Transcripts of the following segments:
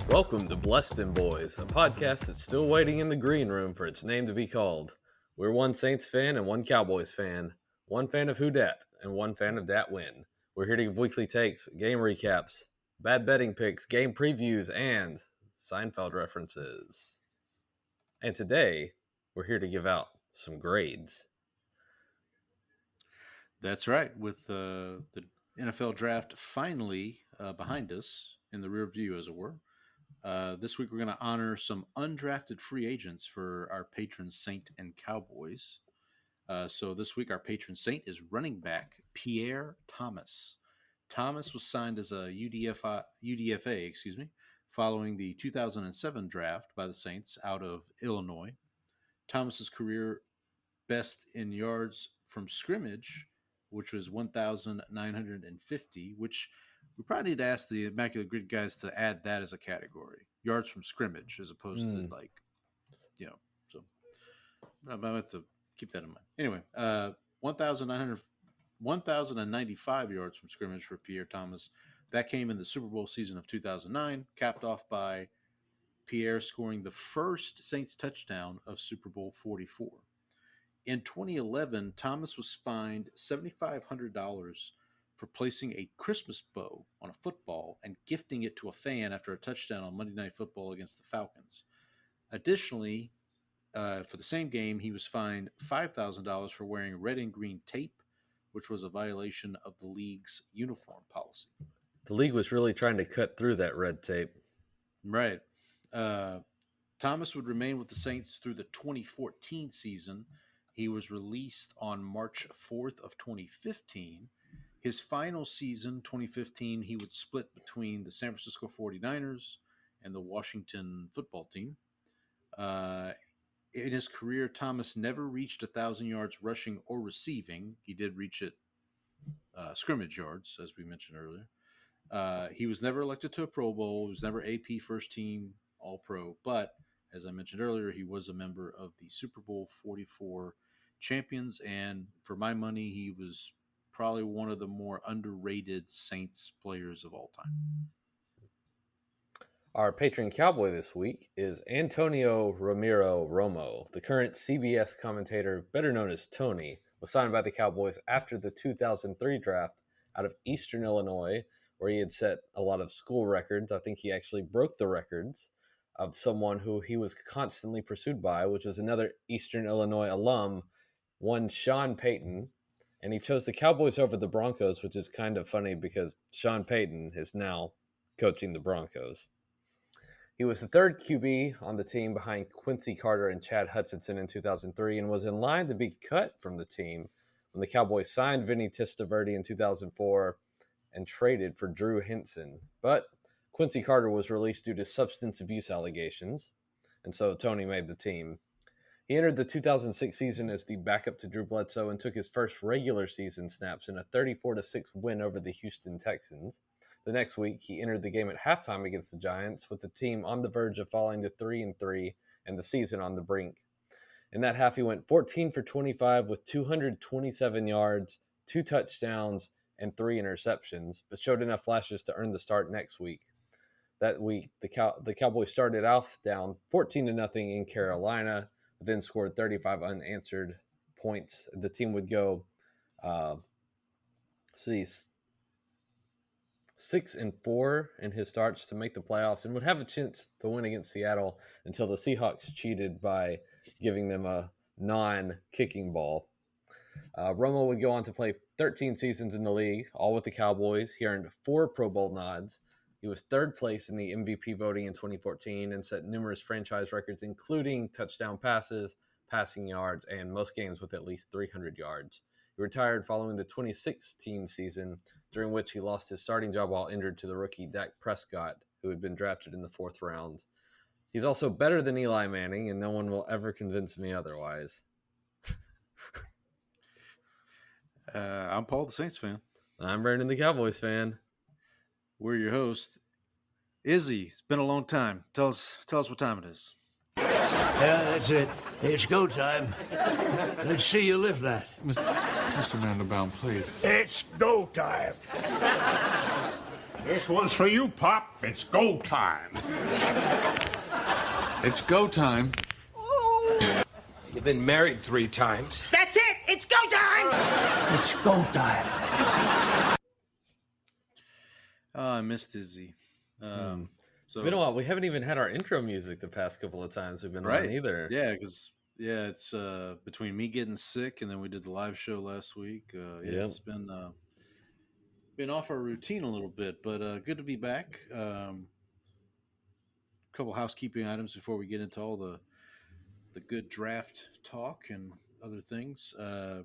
Welcome to Dem Boyz, a podcast that's still waiting in the green room for its name to be called. We're one Saints fan and one Cowboys fan, one fan of who dat, and one fan of dat win. We're here to give weekly takes, game recaps, bad betting picks, game previews, and Seinfeld references. And today, we're here to give out some grades. That's right. With the NFL draft finally behind us in the rear view, as it were. This week, we're going to honor some undrafted free agents for our patron Saint and Cowboys. So this week, our patron Saint is running back Pierre Thomas. Thomas was signed as a UDFA, following the 2007 draft by the Saints out of Illinois. Thomas's career best in yards from scrimmage, which was 1,950, which we probably need to ask the Immaculate Grid guys to add that as a category. Yards from scrimmage as opposed to so I'm going to keep that in mind. Anyway, 1,095 yards from scrimmage for Pierre Thomas. That came in the Super Bowl season of 2009, capped off by Pierre scoring the first Saints touchdown of Super Bowl 44. In 2011, Thomas was fined $7,500 for placing a Christmas bow on a football and gifting it to a fan after a touchdown on Monday Night Football against the Falcons. Additionally, for the same game, he was fined $5,000 for wearing red and green tape, which was a violation of the league's uniform policy. The league was really trying to cut through that red tape. Right. Thomas would remain with the Saints through the 2014 season. He was released on March 4th of 2015. His final season, 2015, he would split between the San Francisco 49ers and the Washington football team. In his career, Thomas never reached 1,000 yards rushing or receiving. He did reach it scrimmage yards, as we mentioned earlier. He was never elected to a Pro Bowl. He was never AP first team All-Pro. But, as I mentioned earlier, he was a member of the Super Bowl 44 champions, and for my money, he was probably one of the more underrated Saints players of all time. Our patron cowboy this week is Antonio Ramiro Romo. The current CBS commentator, better known as Tony, was signed by the Cowboys after the 2003 draft out of Eastern Illinois, where he had set a lot of school records. I think he actually broke the records of someone who he was constantly pursued by, which was another Eastern Illinois alum, one Sean Payton, and he chose the Cowboys over the Broncos, which is kind of funny because Sean Payton is now coaching the Broncos. He was the third QB on the team behind Quincy Carter and Chad Hutchinson in 2003 and was in line to be cut from the team when the Cowboys signed Vinny Testaverde in 2004 and traded for Drew Henson. But Quincy Carter was released due to substance abuse allegations, and so Tony made the team. He entered the 2006 season as the backup to Drew Bledsoe and took his first regular season snaps in a 34-6 win over the Houston Texans. The next week, he entered the game at halftime against the Giants, with the team on the verge of falling to 3-3 and the season on the brink. In that half, he went 14 for 25 with 227 yards, 2 touchdowns, and 3 interceptions, but showed enough flashes to earn the start next week. That week, the Cowboys started off down 14-0 in Carolina, but then scored 35 unanswered points. The team would go 6-4 in his starts to make the playoffs and would have a chance to win against Seattle until the Seahawks cheated by giving them a non-kicking ball. Romo would go on to play 13 seasons in the league, all with the Cowboys. He earned 4 Pro Bowl nods. He was third place in the MVP voting in 2014 and set numerous franchise records, including touchdown passes, passing yards, and most games with at least 300 yards. He retired following the 2016 season, during which he lost his starting job while injured to the rookie Dak Prescott, who had been drafted in the 4th round. He's also better than Eli Manning, and no one will ever convince me otherwise. I'm Paul, the Saints fan. I'm Brandon, the Cowboys fan. We're your host. Izzy, it's been a long time. Tell us what time it is. Yeah, that's it. It's go time. Let's see you lift that. Mr. Vanderbound, please. It's go time. This one's for you, Pop. It's go time. It's go time. You've been married 3 times. That's it! It's go time! It's go time. Oh, I missed Izzy. It's been a while. We haven't even had our intro music the past couple of times we've been on either. Yeah, because it's between me getting sick and then we did the live show last week. It's been off our routine a little bit, but good to be back. A couple housekeeping items before we get into all the good draft talk and other things. A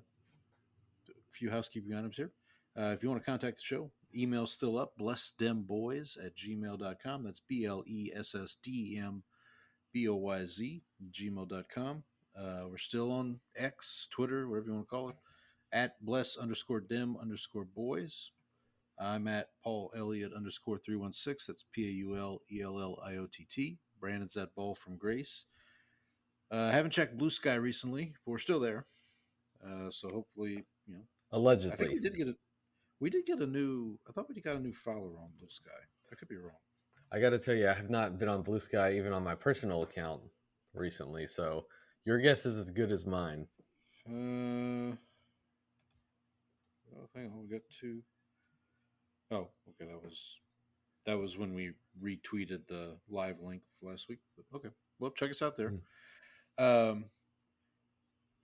few housekeeping items here. If you want to contact the show, email's still up, blessdemboys@gmail.com. That's BLESSDEMBOYZ@gmail.com. We're still on X, Twitter, whatever you want to call it, at bless_dem_boys. I'm at Paul Elliott _316. That's PAULELLIOTT. Brandon's at Ball from Grace. Haven't checked Blue Sky recently, but we're still there. So hopefully, Allegedly. I think we did get a new. I thought we got a new follower on Blue Sky. I could be wrong. I got to tell you, I have not been on Blue Sky even on my personal account recently. So your guess is as good as mine. Hang on, we got 2. Oh, okay, that was when we retweeted the live link last week. But okay, well, check us out there.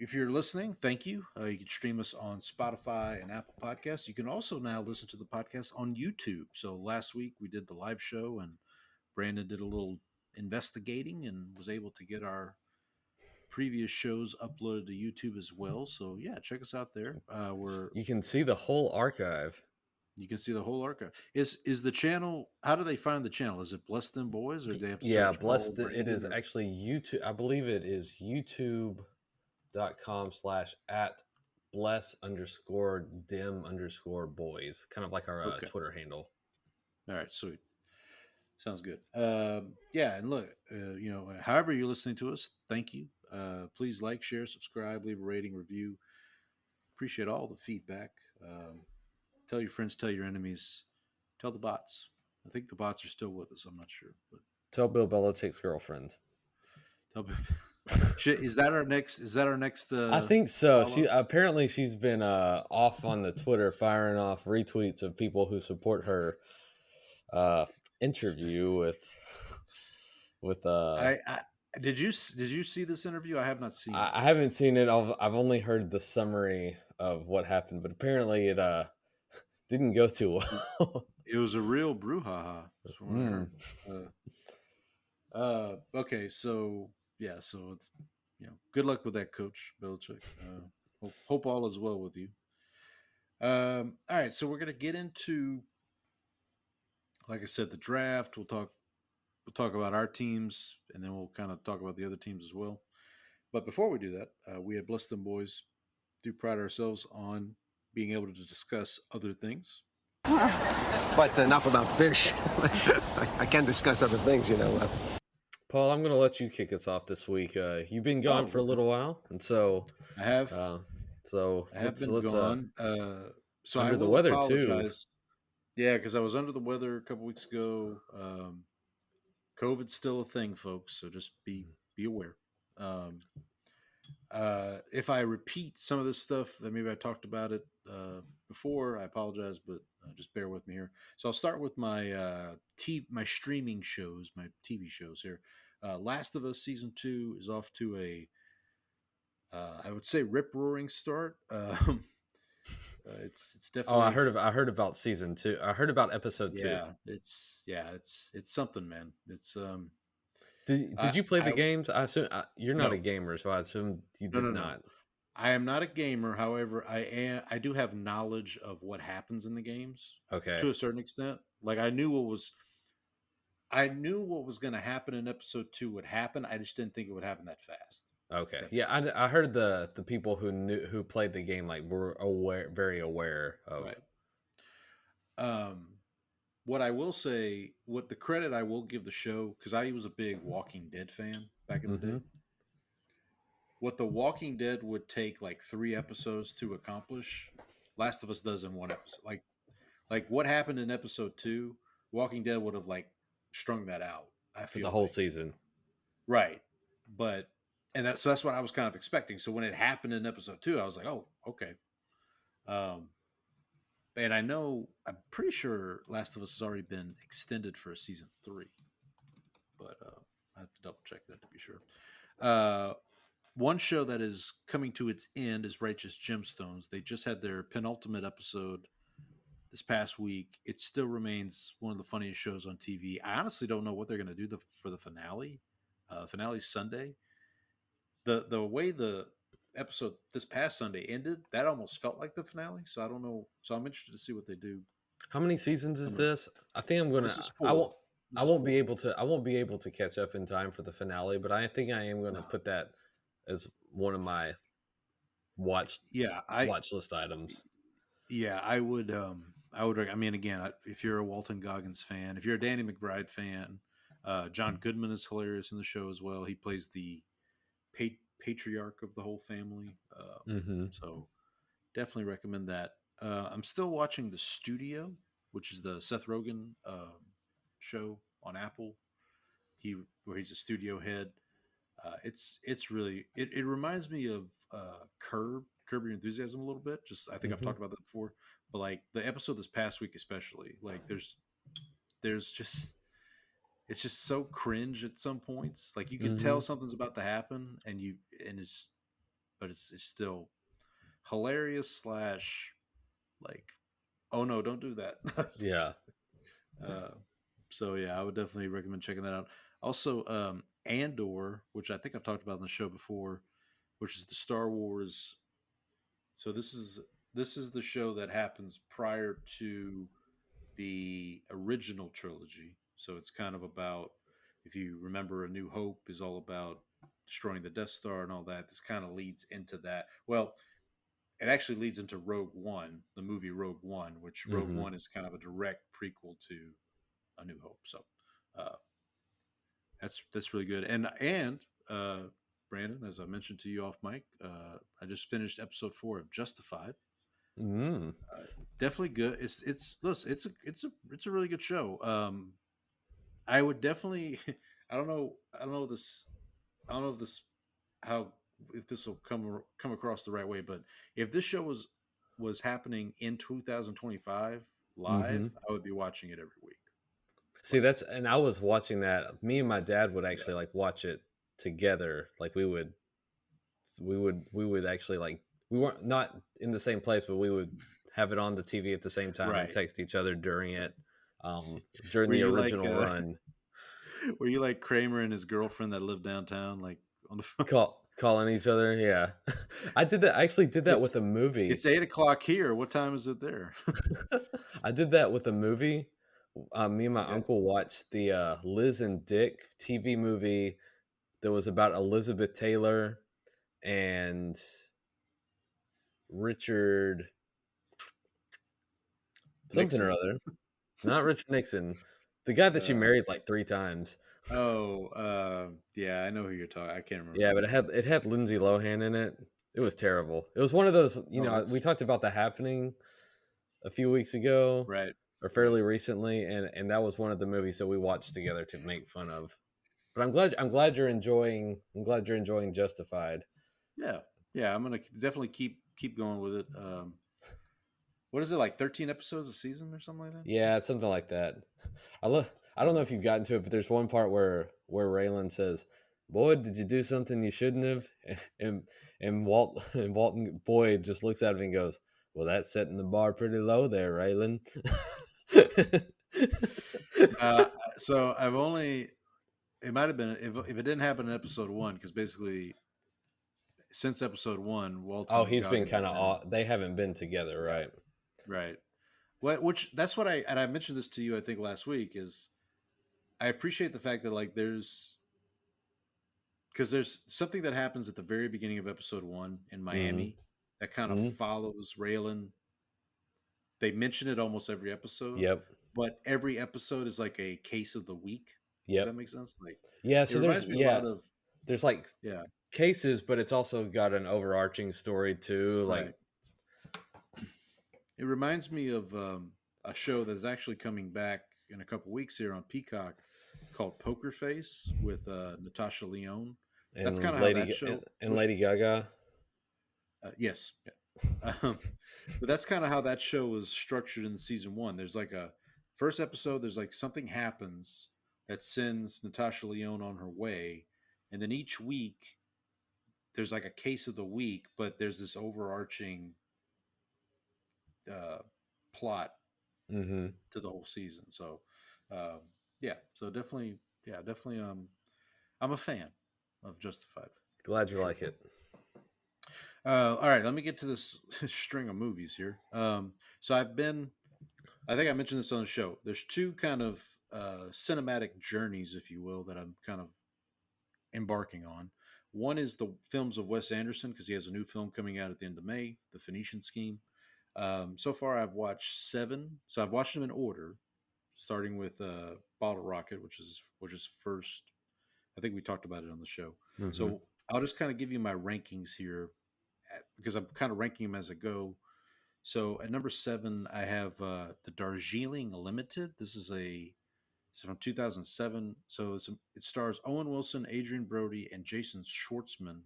If you're listening, thank you. You can stream us on Spotify and Apple Podcasts. You can also now listen to the podcast on YouTube. So last week we did the live show, and Brandon did a little investigating and was able to get our previous shows uploaded to YouTube as well. So yeah, check us out there. You can see the whole archive. You can see the whole archive. Is the channel? How do they find the channel? Is it Bless Them Boys, or do they have to search Blessed? It is actually YouTube. I believe it is youtube.com/@bless_dem_boys. Kind of like our Twitter handle. All right, sweet. Sounds good. Yeah, and look, however you're listening to us, thank you. Please like, share, subscribe, leave a rating, review. Appreciate all the feedback. Tell your friends, tell your enemies, tell the bots. I think the bots are still with us. I'm not sure, but tell Bill Belichick's girlfriend. Is that our next? I think so. She's been off on the Twitter, firing off retweets of people who support her interview with. Did you see this interview? I have not seen it. I haven't seen it. I've only heard the summary of what happened, but apparently it didn't go too well. It was a real brouhaha. Okay, so yeah, so it's good luck with that, Coach Belichick. Hope all is well with you. All right, so we're gonna get into, like I said, the draft. We'll talk about our teams, and then we'll kind of talk about the other teams as well. But before we do that, we at Bless Them Boys do pride ourselves on being able to discuss other things. But enough about fish. I can discuss other things, Paul, I'm going to let you kick us off this week. You've been gone for a little while, and so I have. I have been gone. So under I the will weather apologize. too. Yeah, because I was under the weather a couple weeks ago. COVID's still a thing, folks. So just be aware. If I repeat some of this stuff that maybe I talked about it before, I apologize, but just bear with me here. So I'll start with my my streaming shows, my TV shows here. Last of Us season 2 is off to a I would say rip roaring start. It's definitely. Oh, I heard about season 2. I heard about episode 2. It's something, man. It's Did you play the games? I assume you're not a gamer, so I assume you did not. I am not a gamer. However, I do have knowledge of what happens in the games. Okay. To a certain extent. Like I knew what was going to happen in episode 2 would happen. I just didn't think it would happen that fast. Okay. Yeah, I heard the people who played the game were very aware of. Right. What I will say, what the credit I will give the show, because I was a big Walking Dead fan back in the day. What The Walking Dead would take like 3 episodes to accomplish, Last of Us does in 1 episode. Like what happened in episode 2 Walking Dead would have like strung that out. I for feel the whole like. season. Right, but that's what I was kind of expecting. So when it happened in episode 2, I was like, oh, okay. And I'm pretty sure Last of Us has already been extended for a season 3, but I have to double check that to be sure. One show that is coming to its end is Righteous Gemstones. They just had their penultimate episode this past week. It still remains one of the funniest shows on TV. I honestly don't know what they're going to do for the finale. Finale Sunday. The way the episode this past Sunday ended, that almost felt like the finale. So I don't know. So I'm interested to see what they do. How many seasons is this? I think I'm gonna. This is I 4. won't. This I is won't 4. be able to. I won't be able to catch up in time for the finale, but I think I am going to put that as one of my watch list items. Yeah, I would. I mean, again, if you're a Walton Goggins fan, if you're a Danny McBride fan, John Goodman is hilarious in the show as well. He plays the patriarch of the whole family. So definitely recommend that. I'm still watching The Studio, which is the Seth Rogen show on Apple. Where he's a studio head. It's really it reminds me of Curb Your Enthusiasm a little bit. Just I think I've talked about that before, but like the episode this past week especially, like there's just it's just so cringe at some points. Like you can tell something's about to happen, and it's still hilarious / like, oh no, don't do that. Yeah. So yeah, I would definitely recommend checking that out. Also, Andor, which I think I've talked about on the show before, which is the Star Wars. So this is the show that happens prior to the original trilogy. So it's kind of about, if you remember, A New Hope is all about destroying the Death Star and all that. This kind of leads into that. Well, it actually leads into Rogue One, the movie Rogue One, which Rogue One is kind of a direct prequel to A New Hope. So that's really good. And Brandon, as I mentioned to you off mic, I just finished episode 4 of Justified. Definitely good. It's a really good show. I would definitely. I don't know if this will come across the right way, but if this show was happening in 2025 live, I would be watching it every week. See, and I was watching that. Me and my dad would actually like watch it together. Like we would actually, like, we weren't not in the same place, but we would have it on the TV at the same time and text each other during it. During the original run. Were you like Kramer and his girlfriend that lived downtown, like on the phone? Calling each other? Yeah. I did that. I actually did that with a movie. It's 8:00 here. What time is it there? I did that with a movie. Me and my uncle watched the Liz and Dick TV movie that was about Elizabeth Taylor and Richard something Nixon. Or other. Not Richard Nixon. The guy that she married like 3 times. Yeah, I know who you're talking. I can't remember. Yeah, but it had Lindsay Lohan in it. It was terrible. It was one of those, we talked about The Happening a few weeks ago, right, or fairly recently, and that was one of the movies that we watched together to make fun of. But I'm glad you're enjoying Justified. Yeah, I'm gonna definitely keep going with it. What is it, like 13 episodes a season or something like that? Yeah, it's something like that. I don't know if you've gotten to it, but there's one part where Raylan says, "Boy, did you do something you shouldn't have?" And Walton Boyd just looks at him and goes, "Well, that's setting the bar pretty low there, Raylan." So it might have been if it didn't happen in episode 1, because basically since episode 1, Walton. Oh, he's been kind of. They haven't been together, right? Right. That's what I mentioned this to you, I think, last week, is I appreciate the fact that, like, there's something that happens at the very beginning of episode 1 in Miami that kind of follows Raylan. They mention it almost every episode. Yep. But every episode is like a case of the week. Yep. Does that make sense? Like, yeah. So there's like yeah, cases, but it's also got an overarching story too. Like, it reminds me of a show that's actually coming back in a couple weeks here on Peacock called Poker Face with Natasha Lyonne. That's kind of how that show and Lady Gaga. Yes, yeah. But that's kind of how that show was structured in the season one. There's like a first episode. There's like something happens that sends Natasha Lyonne on her way, and then each week there's like a case of the week, but there's this overarching plot Mm-hmm. to the whole season. So, yeah, so definitely, yeah, definitely. I'm a fan of Justified. Glad you like it. All right, let me get to this string of movies here. So I think I mentioned this on the show. There's two kind of cinematic journeys, if you will, that I'm kind of embarking on. One is the films of Wes Anderson because he has a new film coming out at the end of May, The Phoenician Scheme. So far, I've watched 7. So I've watched them in order, starting with Bottle Rocket, which is first. I think we talked about it on the show. Mm-hmm. So I'll just kind of give you my rankings here because I'm kind of ranking them as I go. So at number 7, I have the Darjeeling Limited. This is from 2007. So it stars Owen Wilson, Adrian Brody, and Jason Schwartzman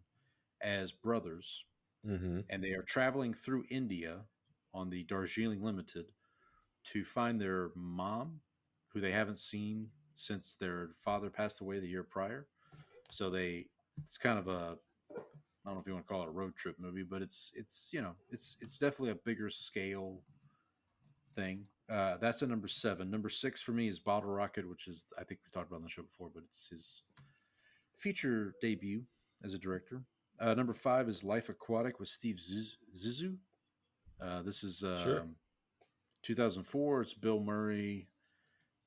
as brothers, Mm-hmm. and they are traveling through India on the Darjeeling Limited to find their mom, who they haven't seen since their father passed away the year prior. So it's kind of I don't know if you want to call it a road trip movie, but it's definitely a bigger scale thing. That's at number 7. Number 6 for me is Bottle Rocket, which is, I think we talked about on the show before, but it's his feature debut as a director. Number 5 is Life Aquatic with Steve Zissou. This is Sure. 2004. It's Bill Murray,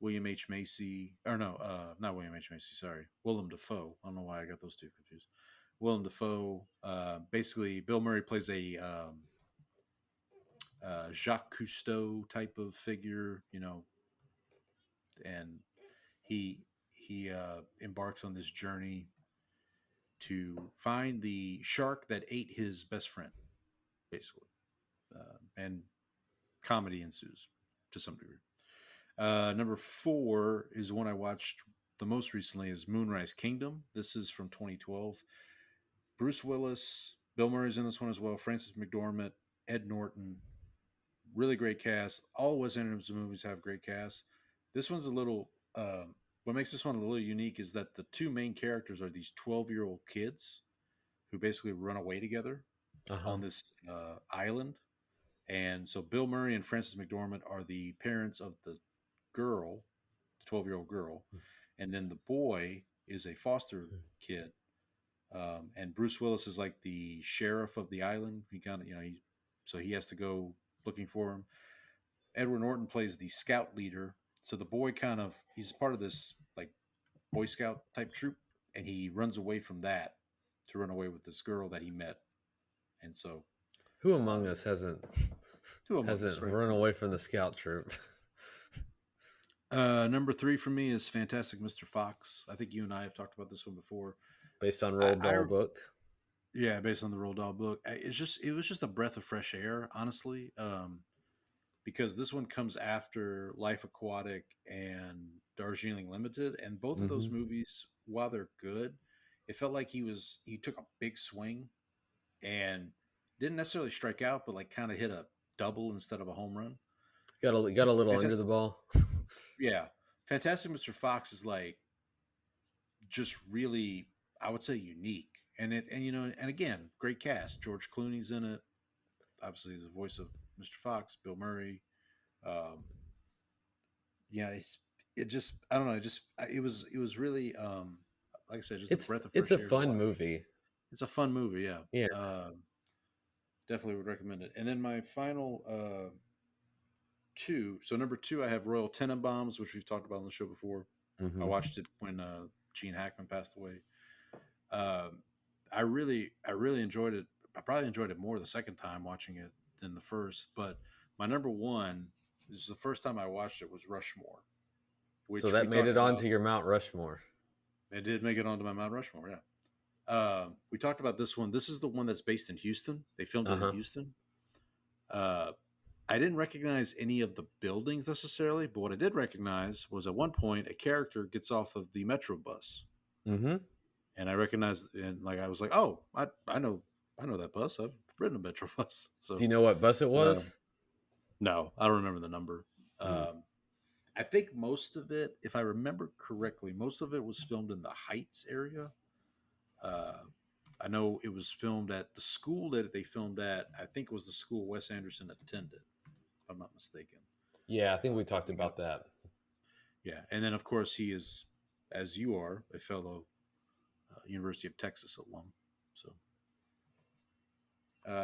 William H. Macy, or no, not William H. Macy, sorry, Willem Dafoe. I don't know why I got those two confused. Willem Dafoe, basically, Bill Murray plays a Jacques Cousteau type of figure, and he embarks on this journey to find the shark that ate his best friend, basically, and comedy ensues to some degree. Number 4 is one I watched the most recently is Moonrise Kingdom. This is from 2012. Bruce Willis, Bill Murray's in this one as well. Frances McDormand, Ed Norton. Really great cast. All Wes Anderson movies have great casts. This one's a little. What makes this one a little unique is that the two main characters are these 12-year-old kids who basically run away together on this island. And so Bill Murray and Frances McDormand are the parents of the girl, the 12-year-old girl, and then the boy is a foster kid. And Bruce Willis is like the sheriff of the island. He kind of, so he has to go looking for him. Edward Norton plays the scout leader. So the boy he's part of this like Boy Scout type troop, and he runs away from that to run away with this girl that he met. And so, who among us hasn't right? run away from the scout troop? Number 3 for me is Fantastic Mr. Fox. I think you and I have talked about this one before. Based on Roald Dahl book. Yeah, based on the Roald Dahl book. It was just a breath of fresh air, honestly. Because this one comes after Life Aquatic and Darjeeling Limited, and both of those movies, while they're good, it felt like he took a big swing and didn't necessarily strike out, but like kind of hit a double instead of a home run. Got a little under the ball. Yeah, Fantastic Mr. Fox is like just really, I would say, unique, and again, great cast. George Clooney's in it. Obviously, he's the voice of Mr. Fox. Bill Murray. I don't know. It was really, like I said, just a breath of fresh air. It's a fun movie. It's a fun movie. Yeah. Yeah. Definitely would recommend it. And then my final 2. So number 2, I have Royal Tenenbaums, which we've talked about on the show before. Mm-hmm. I watched it when Gene Hackman passed away. I really enjoyed it. I probably enjoyed it more the second time watching it than the first. But my number 1, this is the first time I watched it, was Rushmore. So that made it onto your Mount Rushmore. It did make it onto my Mount Rushmore, yeah. We talked about this one. This is the one that's based in Houston. They filmed it in Houston. I didn't recognize any of the buildings necessarily, but what I did recognize was at one point a character gets off of the metro bus, Mm-hmm. and I recognized, and like I was like, oh, I know that bus. I've ridden a metro bus. Do So you know what bus it uh, was? no, I don't remember the number. Hmm. I think most of it, if I remember correctly, most of it was filmed in the Heights area. Uh, I know it was filmed at the school that they filmed at. I think it was the school Wes Anderson attended, if I'm not mistaken. Yeah, I think we talked You know, about that. yeah, and then of course he is, as you are, a fellow University of Texas alum. So,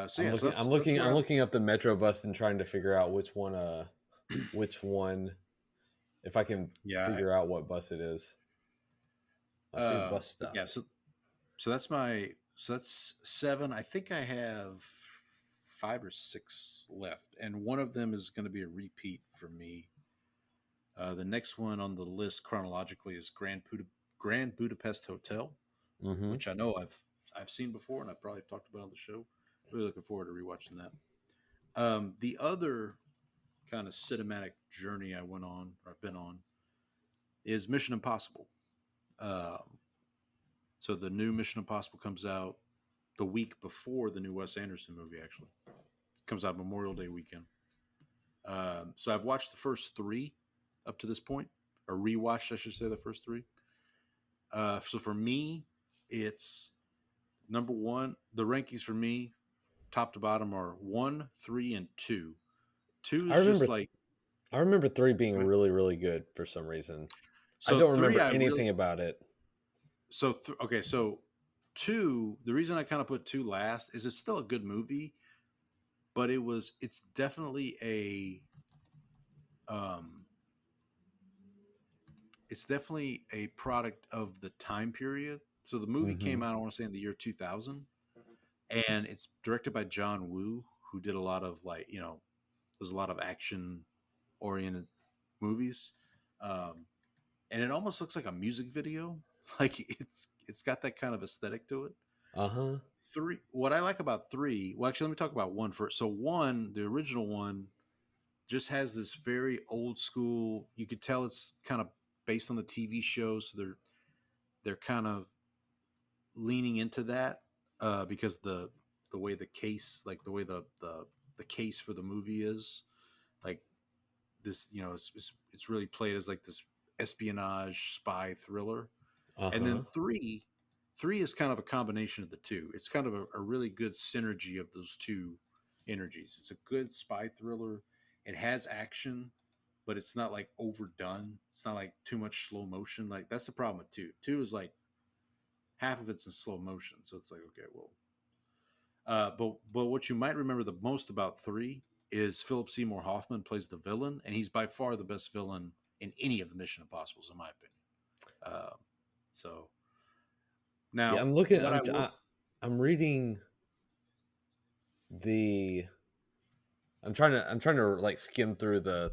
so yeah, so that's I'm where looking up the Metro bus and trying to figure out which one, which one, if I can yeah, figure out what bus it is. I see a bus but stop. yeah. So that's 7. I think I have 5 or 6 left, and one of them is going to be a repeat for me. The next one on the list chronologically is Grand Budapest Hotel, Mm-hmm. which I know I've seen before, and I've probably talked about on the show. Really looking forward to rewatching that. The other kind of cinematic journey I went on, or I've been on, is Mission Impossible. So the new Mission Impossible comes out the week before the new Wes Anderson movie. Actually, it comes out Memorial Day weekend. So I've watched the first 3 up to this point, or rewatched, I should say, the first 3. So for me, it's number 1. The rankings for me, top to bottom, are 1, 3, and 2. 2 I is just remember like I remember 3 being really, really good for some reason. I so. don't 3, remember I really anything about it. okay. So 2, the reason I kind of put 2 last is it's still a good movie, but it's definitely um a product of the time period. So the movie Mm-hmm. came out, I want to say, in the year 2000, and it's directed by John Woo, who did a lot of, like, there's a lot of action oriented movies. Um, and it almost looks like a music video. Like it's got that kind of aesthetic to it. Uh-huh. 3, what I like about 3, well, actually, let me talk about 1 first. So 1, the original one, just has this very old school. You could tell it's kind of based on the TV shows, so they're kind of leaning into that, because the way the case, like the way the case for the movie is, like this, it's really played as like this espionage spy thriller. And then Uh-huh. 3 is kind of a combination of the two. It's kind of a really good synergy of those two energies. It's a good spy thriller. It has action, but it's not like overdone. It's not like too much slow motion. Like, that's the problem with 2. 2 is like half of it's in slow motion, so it's like, okay, well, but what you might remember the most about 3 is Philip Seymour Hoffman plays the villain, and he's by far the best villain in any of the Mission Impossibles, in my opinion. So Yeah, now, I'm looking. what I will, I'm reading the. I'm trying to like skim through the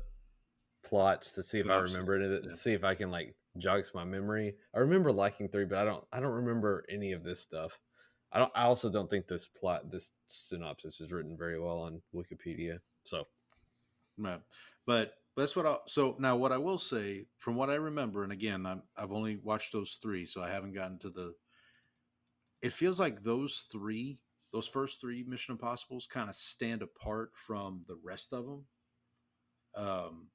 plots to see if I synopsis, remember it. yeah. See if I can like jogs my memory. I remember liking 3, but I don't remember any of this stuff. I also don't think this synopsis is written very well on Wikipedia. So Right. But that's what I. So now, what I will say, from what I remember, and again, I've only watched those 3, so I haven't gotten to the. It feels like those first 3 Mission Impossibles, kind of stand apart from the rest of them. Um,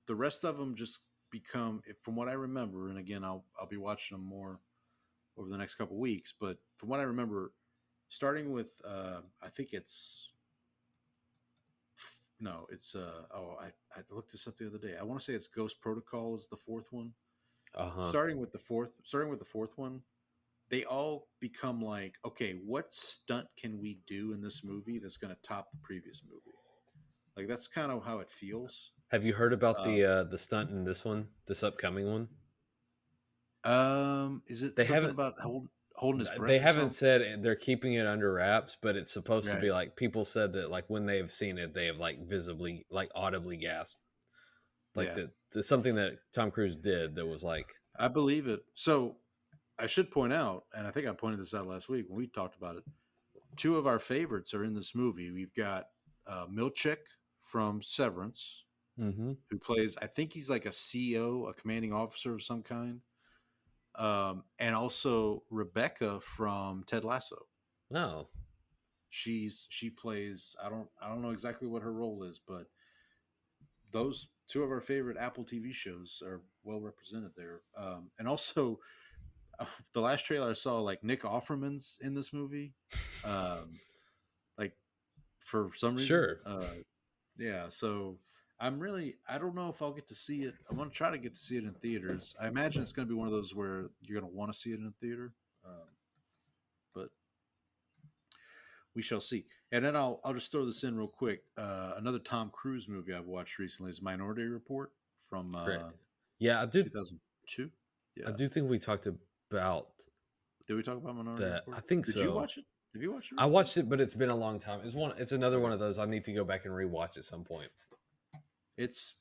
the rest of them just become, from what I remember, and again, I'll be watching them more over the next couple of weeks. But from what I remember, starting with, I think it's no, it's I looked this up the other day. I want to say it's Ghost Protocol is the 4th one. uh-huh. Starting with the fourth one, they all become like, okay, what stunt can we do in this movie that's going to top the previous movie? Like, that's kind of how it feels. Have you heard about Uh, the stunt in this upcoming one? is it They something haven't about holding his they breath or haven't something? said they're keeping it under wraps, but it's supposed to Right. be like people said that like when they have seen it, they have like visibly like audibly gasped. Like Yeah, that it's something that Tom Cruise did that was like I believe it. So I should point out, and I think I pointed this out last week when we talked about it. 2 of our favorites are in this movie. We've got Milchek from Severance, Mm-hmm. who plays, I think he's like a CEO, a commanding officer of some kind. And also Rebecca from Ted Lasso. No. She plays, I don't know exactly what her role is, but those two of our favorite Apple TV shows are well represented there. And also the last trailer I saw, like Nick Offerman's in this movie. Like for some reason. Sure. Yeah, so I don't know if I'll get to see it. I want to try to get to see it in theaters. I imagine it's going to be one of those where you're going to want to see it in a theater, but we shall see. And then I'll just throw this in real quick. Another Tom Cruise movie I've watched recently is Minority Report from Great. Yeah, 2002. I Yeah, do think we talked about did we talk about Minority that. Report? I think Did so. you watch it? Have you watched it I recently? watched it, but it's been a long time. It's another one of those I need to go back and rewatch at some point. It's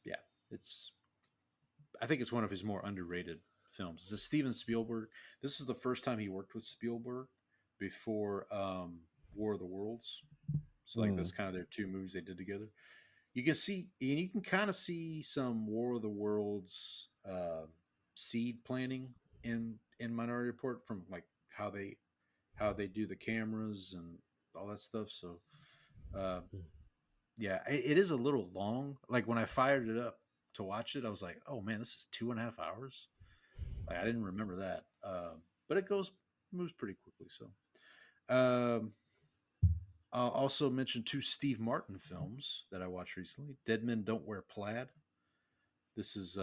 I think it's one of his more underrated films. It's a Steven Spielberg. This is the first time he worked with Spielberg before War of the Worlds. So like that's kind of their two movies they did together. You can see, and you can kind of see some War of the Worlds seed planting in Minority Report from like how they do the cameras and all that stuff. So yeah, it is a little long. Like when I fired it up to watch it, I was like, oh man, this is 2.5 hours. Like I didn't remember that. But it moves pretty quickly. So I'll also mention two Steve Martin films that I watched recently. Dead Men Don't Wear Plaid. This is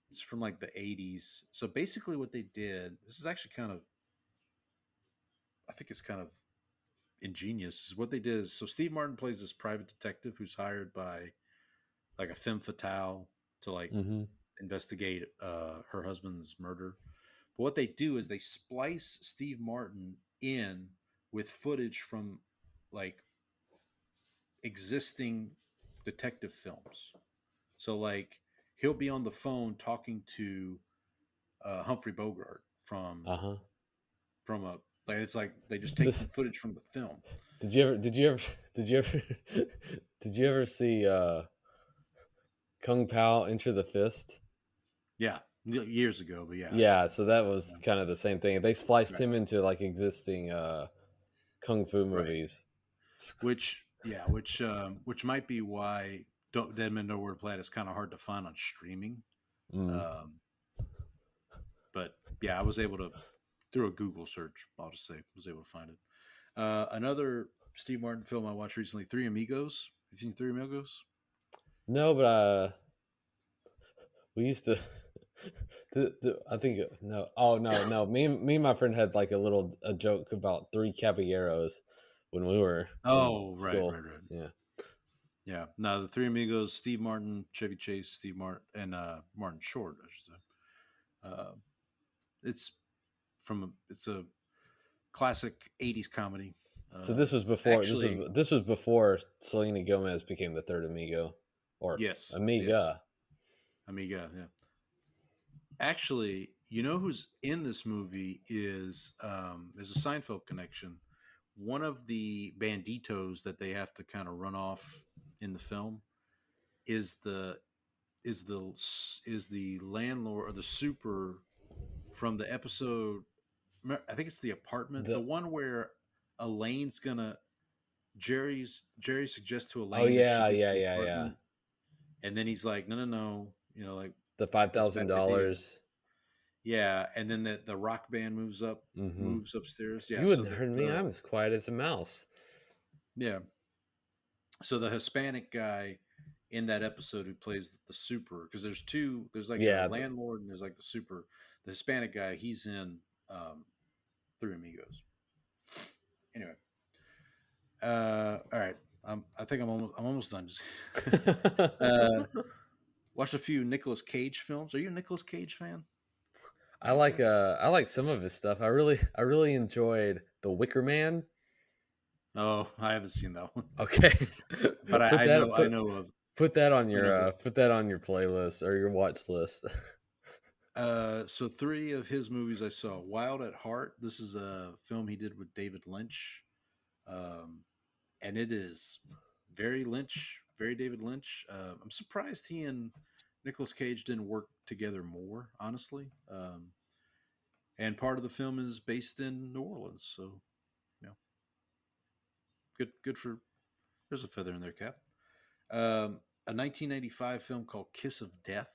it's from like the 80s. So basically what they did, this is actually I think it's kind of ingenious. Is what they did is, so Steve Martin plays this private detective who's hired by like a femme fatale to like investigate her husband's murder. But what they do is they splice Steve Martin in with footage from like existing detective films. So like he'll be on the phone talking to Humphrey Bogart from a like it's like they just take This some footage from the film. did you ever did you ever see Kung Pao Enter the Fist? Yeah, years ago, but yeah, Yeah, so that was kind of the same thing. They spliced right, him into like existing kung fu right. movies. Which might be why Dead Men Don't Wear Plaid is kind of hard to find on streaming. Um, but yeah, I was able to through a Google search. I'll just say was able to find it. Another Steve Martin film I watched recently, Three Amigos. Have you seen Three Amigos? No, but we used to. I think no. Oh no. Me and my friend had like a joke about three caballeros when we were in Right. school. Yeah. Yeah. No, the Three Amigos, Steve Martin, Chevy Chase, Steve Martin, and Martin Short, I should say. It's a classic 80s comedy. So this was before this was before Selena Gomez became the third amigo, or yes, amiga. Amiga, yeah. Actually, you know who's in this movie is there's a Seinfeld connection. One of the banditos that they have to kind of run off in the film is the landlord or the super from the episode. I think it's The Apartment, the one where Elaine's gonna Jerry suggests to Elaine that she gets the apartment, and then he's like, no, you know, like the $5,000. Yeah, and then the rock band moves upstairs. Yeah, You wouldn't have heard me. I'm as quiet as a mouse. Yeah. So the Hispanic guy in that episode who plays the super, because there's like the landlord and there's like the super. The Hispanic guy, he's in Three Amigos. Anyway, all right. I think I'm almost done. Just watched a few Nicolas Cage films. Are you a Nicolas Cage fan? I like some of his stuff. I really enjoyed The Wicker Man. Oh, I haven't seen that one. Okay, but I know of. Put that on your playlist or your watch list. So three of his movies I saw: Wild at Heart. This is a film he did with David Lynch, and it is very Lynch very David Lynch. I'm surprised he and Nicolas Cage didn't work together more, honestly. And part of the film is based in New Orleans, so you know, good for. There's a feather in their cap. A 1995 film called Kiss of Death.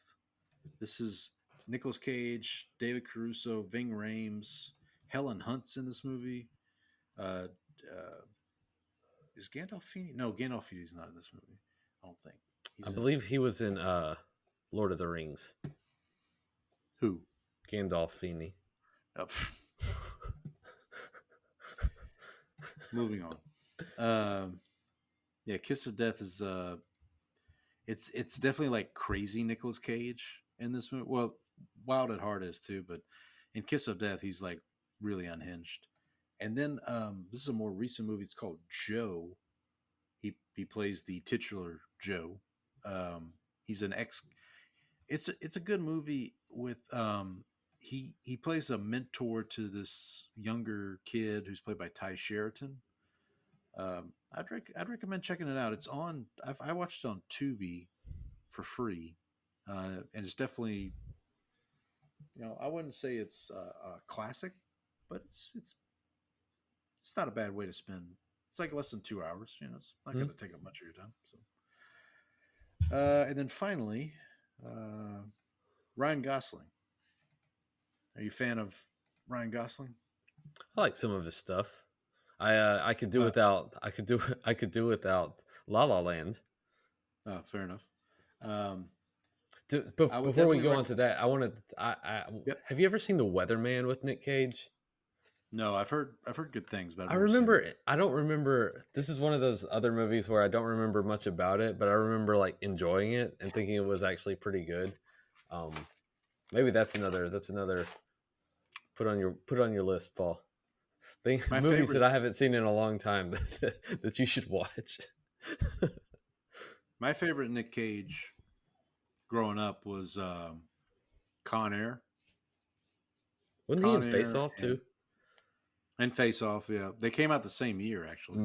This is Nicolas Cage, David Caruso, Ving Rhames, Helen Hunt's in this movie. Is Gandolfini? No, Gandolfini's not in this movie. I don't think. I believe he was in Lord of the Rings. Who? Gandolfini. Oh, moving on. Yeah, Kiss of Death is it's definitely like crazy Nicolas Cage in this movie. Well, Wild at Heart is too, but in Kiss of Death he's like really unhinged. And then this is a more recent movie. It's called Joe. He plays the titular Joe. He's an ex. It's a good movie with he plays a mentor to this younger kid who's played by Ty Sheraton. I'd recommend checking it out. It's on. I watched it on Tubi for free, and it's definitely, I wouldn't say it's a classic, but it's not a bad way to spend. It's like less than 2 hours. It's not going to take up much of your time. So, and then finally, Ryan Gosling. Are you a fan of Ryan Gosling? I like some of his stuff. I could do without. I could do without La La Land. Oh, fair enough. Before we go on to that, I wanted. Yep. Have you ever seen The Weatherman with Nick Cage? No, I've heard good things, but I remember. I don't remember. This is one of those other movies where I don't remember much about it, but I remember like enjoying it and thinking it was actually pretty good. Maybe that's another. Put on your list, Paul. Movies favorite, that I haven't seen in a long time that you should watch. My favorite Nick Cage growing up was Con Air. Wasn't he in Face Off too? And Face Off, yeah. They came out the same year, actually.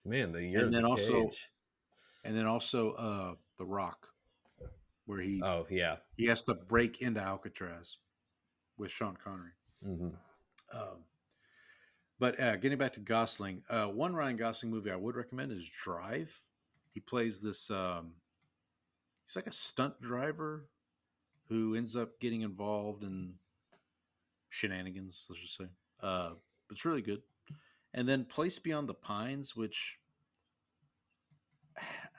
Man, the year and of the Cage. And then also The Rock, where he has to break into Alcatraz with Sean Connery. Mm-hmm. But getting back to Gosling, one Ryan Gosling movie I would recommend is Drive. He plays this, he's like a stunt driver who ends up getting involved in shenanigans, let's just say. But it's really good. And then Place Beyond the Pines, which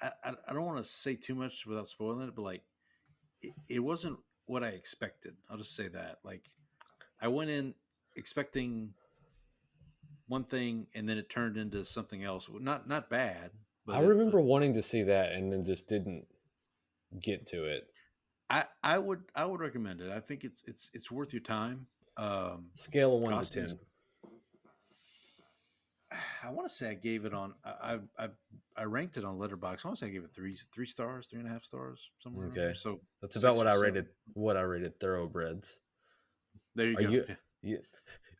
I don't want to say too much without spoiling it, but like it wasn't what I expected. I'll just say that. Like I went in expecting one thing and then it turned into something else. Not bad. But I remember wanting to see that and then just didn't get to it. I would recommend it. I think it's worth your time. Scale of 1 to 10. I want to say I gave it on. I ranked it on Letterboxd. I want to say I gave it three stars, 3.5 stars, somewhere. Okay, so that's about what I rated. What I rated Thoroughbreds. There you go.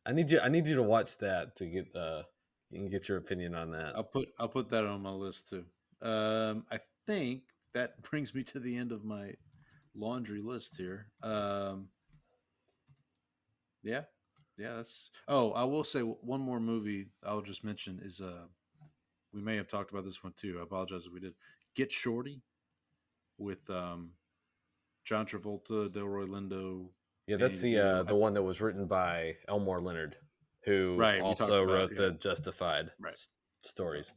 I need you to watch that to get your opinion on that. I'll put that on my list too. I think that brings me to the end of my laundry list here. Yeah, that's. Oh, I will say one more movie I'll just mention is we may have talked about this one too. I apologize if we did. Get Shorty with John Travolta, Delroy Lindo. Yeah, that's the one that was written by Elmore Leonard, who also wrote the Justified stories.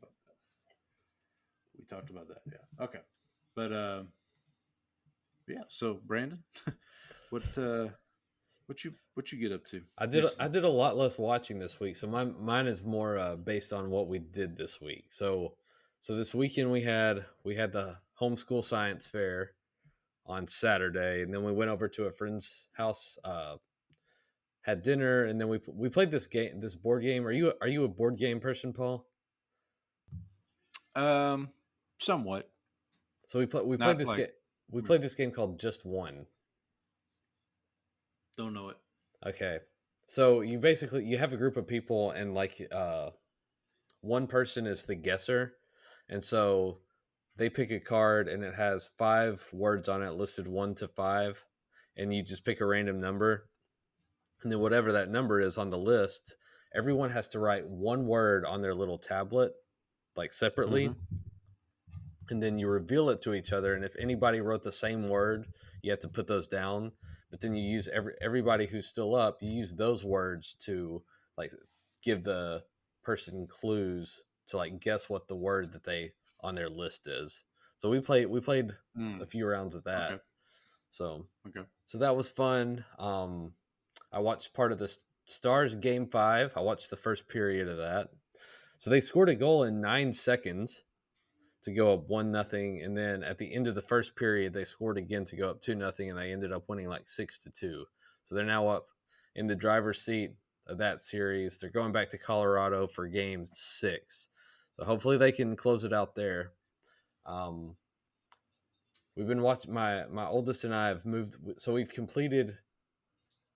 We talked about that. Yeah. Okay. But yeah. So Brandon, what you get up to? I did a lot less watching this week, so mine is more based on what we did this week. So this weekend we had the homeschool science fair on Saturday, and then we went over to a friend's house, had dinner, and then we played this board game. Are you a board game person, Paul? Somewhat. So we played this game. We played this game called Just One. Don't know it. Okay. So you have a group of people, and like one person is the guesser, and so they pick a card and it has 5 words on it listed 1 to 5, and you just pick a random number, and then whatever that number is on the list, everyone has to write one word on their little tablet, like separately, and then you reveal it to each other. And if anybody wrote the same word, you have to put those down. But then you use everybody who's still up, you use those words to like give the person clues to like guess what the word that they on their list is. So we played a few rounds of that. Okay. So Okay. so that was fun. I watched part of the Stars game 5. I watched the first period of that. So they scored a goal in 9 seconds to go up 1-0, and then at the end of the first period they scored again to go up 2-0, and they ended up winning like 6-2. So they're now up in the driver's seat of that series. They're going back to Colorado for game 6. So hopefully they can close it out there. We've been watching, my oldest and I have moved, so we've completed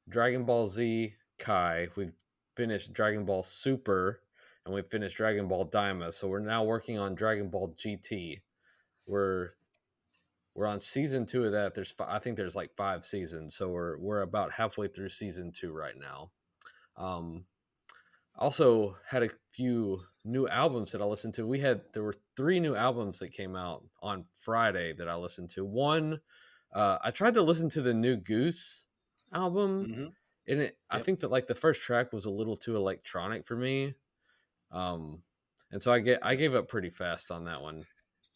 Dragon Ball Z Kai, we've finished Dragon Ball Super, and we've finished Dragon Ball Daima. So we're now working on Dragon Ball GT. We're on season 2 of that. I think there's like 5 seasons, so we're about halfway through season 2 right now. Also had a few new albums that I listened to. There were 3 new albums that came out on Friday that I listened to. One, I tried to listen to the new Goose album, and I think that like the first track was a little too electronic for me, and so I gave up pretty fast on that one.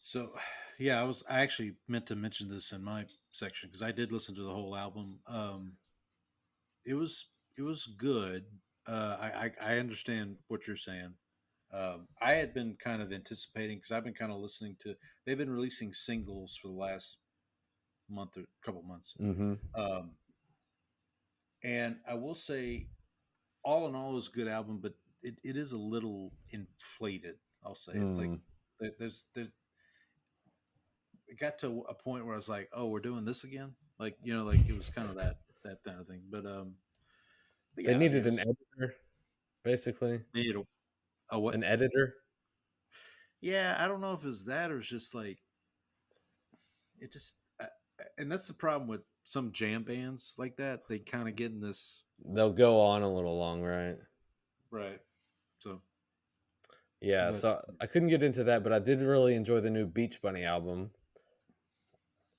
So, yeah, I actually meant to mention this in my section because I did listen to the whole album. It was good. I understand what you're saying. I had been kind of anticipating because I've been kind of listening to. They've been releasing singles for the last month or couple months, and I will say, all in all, it was a good album, but it is a little inflated. I'll say it's like there's it got to a point where I was like, oh, we're doing this again, like like it was kind of that kind of thing. But yeah, they needed an editor, basically. They needed a what? An editor. Yeah, I don't know if it's that or it's just like it just, and that's the problem with some jam bands like that. They kind of get in this. They'll go on a little long, right? Right. So. Yeah, so I couldn't get into that, but I did really enjoy the new Beach Bunny album.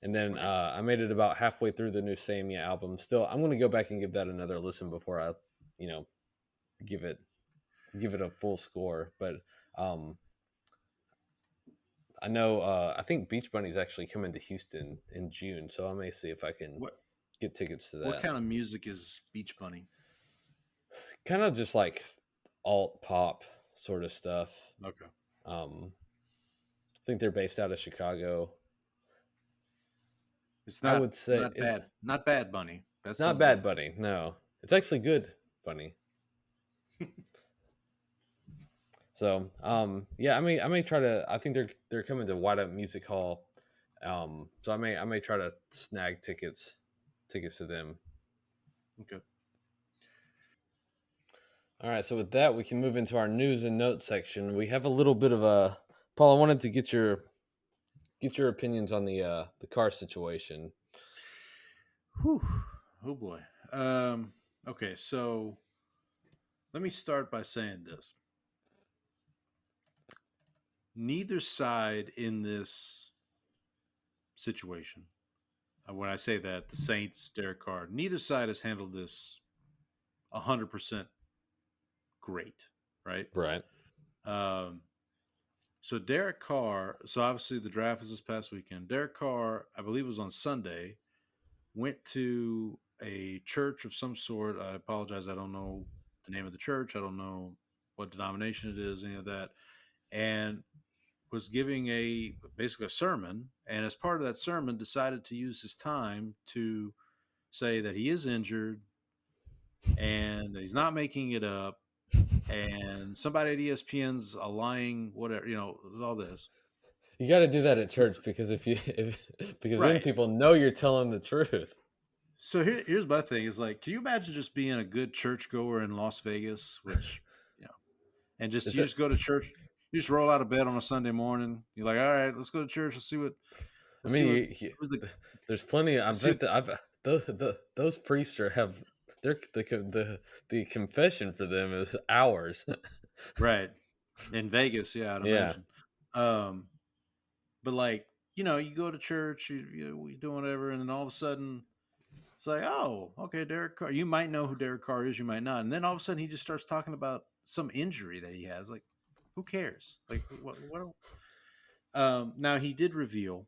And then I made it about halfway through the new Samia album. Still, I'm going to go back and give that another listen before I, give it a full score. But I know I think Beach Bunny's actually coming to Houston in June, so I may see if I can get tickets to that. What kind of music is Beach Bunny? Kind of just like alt pop sort of stuff. Okay. I think they're based out of Chicago. It's not. I would say not bad. Not bad Bunny. That's not bad Bunny. No, it's actually good Bunny. So, yeah, I may try to. I think they're coming to White Up Music Hall. So I may try to snag tickets to them. Okay. All right. So with that, we can move into our news and notes section. We have a little bit of a Paul. I wanted to get your opinions on the car situation. Whew. Oh boy. Okay, so let me start by saying this. Neither side in this situation, when I say that, the Saints, Derek Carr, neither side has handled this 100% great, right? Right. So Derek Carr, so obviously the draft was this past weekend. Derek Carr, I believe it was on Sunday, went to a church of some sort. I apologize. I don't know the name of the church. I don't know what denomination it is, any of that. And was giving basically a sermon. And as part of that sermon, decided to use his time to say that he is injured and that he's not making it up. And somebody at ESPN's a lying, whatever, there's all this. You got to do that at church because then people know you're telling the truth. So here's my thing: is like, can you imagine just being a good churchgoer in Las Vegas, which, and just just go to church? You just roll out of bed on a Sunday morning. You're like, all right, let's go to church. Let's see what. I Let's see what. mean, there's plenty. I let's see bet that those priests have the confession for them is hours. right in Vegas. Yeah, I'd Yeah. imagine. But like you go to church, you do whatever, and then all of a sudden it's like, oh, okay, Derek Carr. You might know who Derek Carr is, you might not, and then all of a sudden he just starts talking about some injury that he has. Like, who cares? Like, what now he did reveal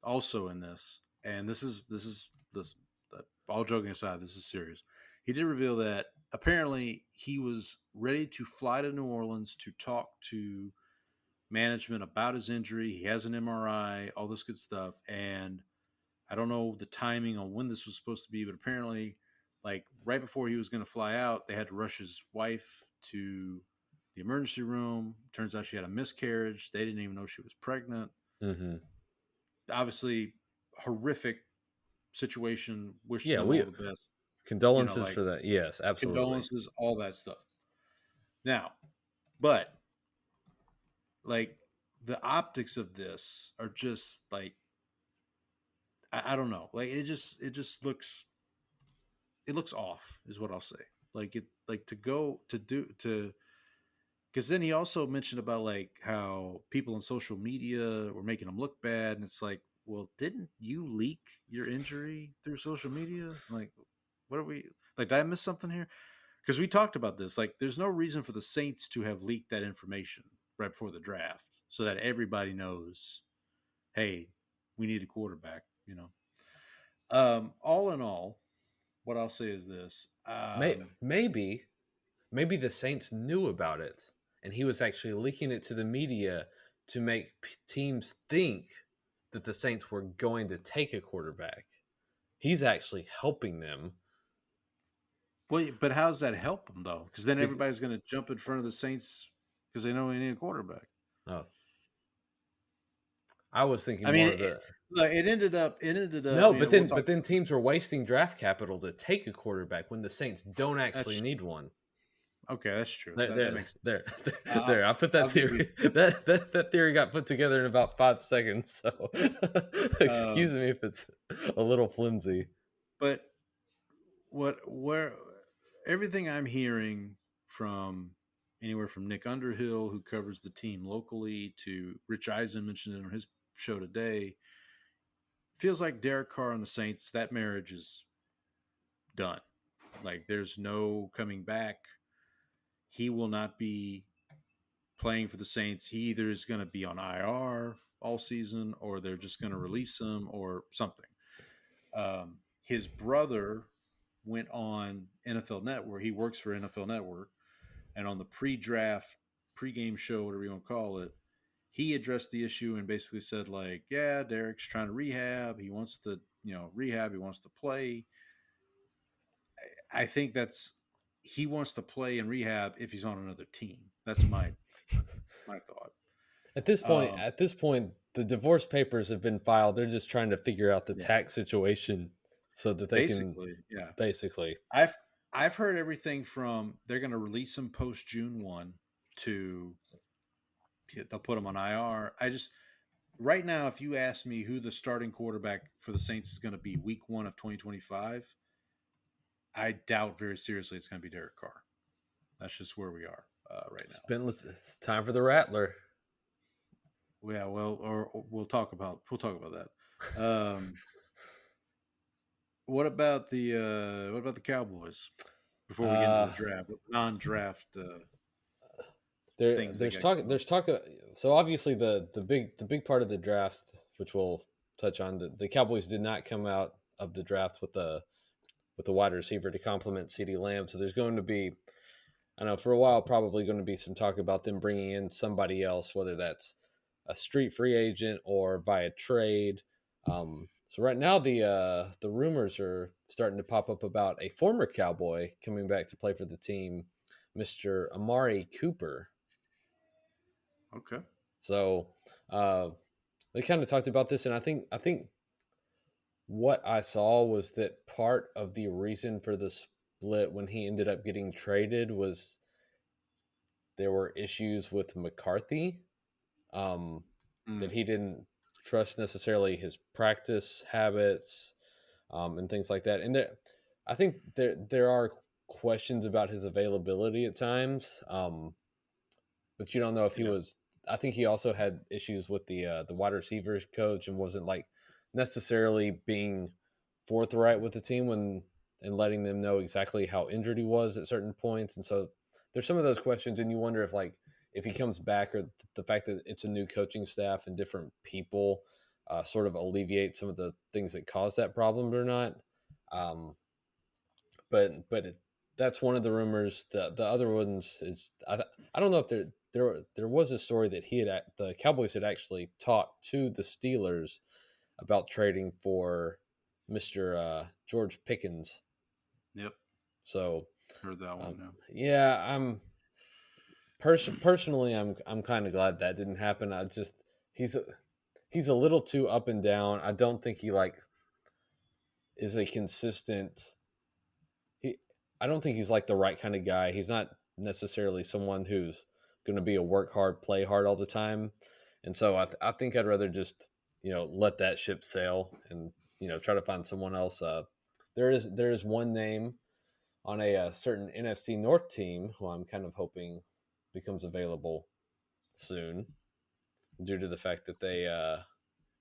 also in this, and this all joking aside, this is serious. He did reveal that apparently he was ready to fly to New Orleans to talk to management about his injury. He has an MRI, all this good stuff, and I don't know the timing on when this was supposed to be, but apparently, like right before he was going to fly out, they had to rush his wife to the emergency room. Turns out she had a miscarriage. They didn't even know she was pregnant. Mm-hmm. Obviously, horrific situation. Wish Yeah, them all the best. condolences for that. Yes, absolutely. Condolences, all that stuff. Now, but like the optics of this are just like I don't know. Like it just looks off is what I'll say. Like because then he also mentioned about like how people on social media were making him look bad, and it's like, well, didn't you leak your injury through social media? Like, what are we like? Did I miss something here? Because we talked about this. Like, there's no reason for the Saints to have leaked that information right before the draft, so that everybody knows, hey, we need a quarterback. All in all, what I'll say is this: Maybe the Saints knew about it, and he was actually leaking it to the media to make teams think that the Saints were going to take a quarterback. He's actually helping them. well, but how does that help them though? Because then everybody's going to jump in front of the Saints because they know we need a quarterback. Oh, I was thinking I mean, more of the. it ended up. No, but then teams are wasting draft capital to take a quarterback when the Saints don't actually need one. Okay, that's true. That makes sense. There. I put that theory. That theory got put together in about 5 seconds. So, excuse me if it's a little flimsy. But where everything I'm hearing from anywhere from Nick Underhill, who covers the team locally, to Rich Eisen mentioned it on his show today, feels like Derek Carr and the Saints, that marriage is done. Like there's no coming back. He will not be playing for the Saints. He either is going to be on IR all season, or they're just going to release him, or something. His brother went on NFL Network. He works for NFL Network, and on the pregame show, whatever you want to call it, he addressed the issue and basically said, like, yeah, Derek's trying to rehab. He wants to, rehab. He wants to play. I think he wants to play in rehab if he's on another team. That's my thought. At this point, the divorce papers have been filed. They're just trying to figure out the tax situation so that they basically. I've heard everything from they're going to release him post June 1 to they'll put him on IR. Right now, if you ask me who the starting quarterback for the Saints is going to be week 1 of 2025, I doubt very seriously it's going to be Derek Carr. That's just where we are right now. It's time for the Rattler. Yeah, well, or we'll talk about that. What about the Cowboys? Before we get into the draft, non-draft things. There's talk. So obviously the big part of the draft, which we'll touch on, the Cowboys did not come out of the draft with the wide receiver to complement CeeDee Lamb. So there's going to be, I know for a while, probably going to be some talk about them bringing in somebody else, whether that's a street free agent or via trade. So right now the rumors are starting to pop up about a former Cowboy coming back to play for the team, Mr. Amari Cooper. Okay. So they kind of talked about this, and I think what I saw was that part of the reason for the split when he ended up getting traded was there were issues with McCarthy, that he didn't trust necessarily his practice habits, and things like that. And I think there are questions about his availability at times, but you don't know if he was. I think he also had issues with the wide receivers coach and wasn't like necessarily being forthright with the team and letting them know exactly how injured he was at certain points. And so there's some of those questions, and you wonder if he comes back, or the fact that it's a new coaching staff and different people sort of alleviate some of the things that caused that problem or not. Um, but that's one of the rumors. The other ones is I don't know if there was a story that the Cowboys had actually talked to the Steelers about trading for Mr. George Pickens. Yep. So Heard that one. Yeah, personally I'm kind of glad that didn't happen. He's a little too up and down. I don't think he is a consistent. I don't think he's like the right kind of guy. He's not necessarily someone who's going to be a work hard, play hard all the time. And so I think I'd rather just, let that ship sail and, try to find someone else. There is one name on a certain NFC North team who I'm kind of hoping becomes available soon, due to the fact that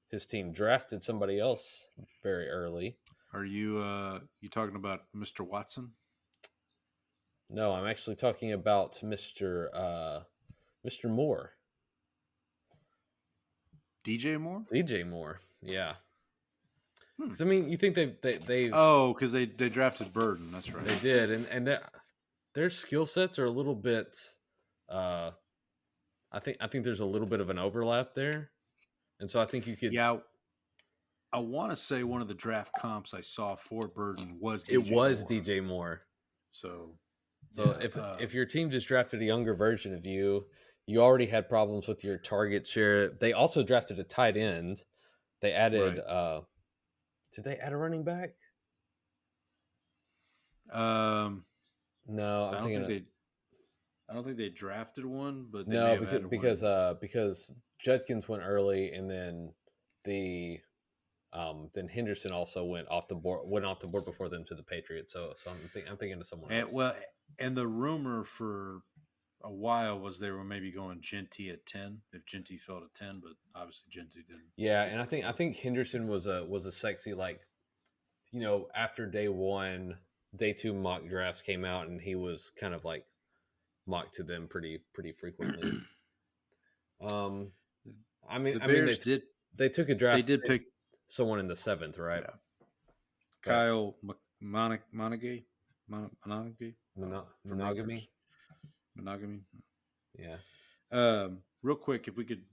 his team drafted somebody else very early. Are you talking about Mr. Watson? No, I'm actually talking about Mr. Moore. DJ Moore? DJ Moore, yeah. Because I mean, you think they because they drafted Burden. That's right. They did, and their skill sets are a little bit. I think there's a little bit of an overlap there, and so I think you could. Yeah, I want to say one of the draft comps I saw for Burden was DJ Moore. So if your team just drafted a younger version of you already had problems with your target share. They also drafted a tight end. They added. Right. Did they add a running back? No, I don't think they drafted one, but no, because Judkins went early, and then then Henderson also went off the board before them to the Patriots. So I'm thinking of someone else. And the rumor for a while was they were maybe going Genty at 10 if Genty fell to 10, but obviously Genty didn't. Yeah, and I think Henderson was a sexy, after day 1, day 2 mock drafts came out, and he was kind of like mocked to them pretty frequently. They took a draft. They did pick someone in the 7th, right? Yeah. Kyle Monaghy. Monogamy. Yeah. Real quick, if we could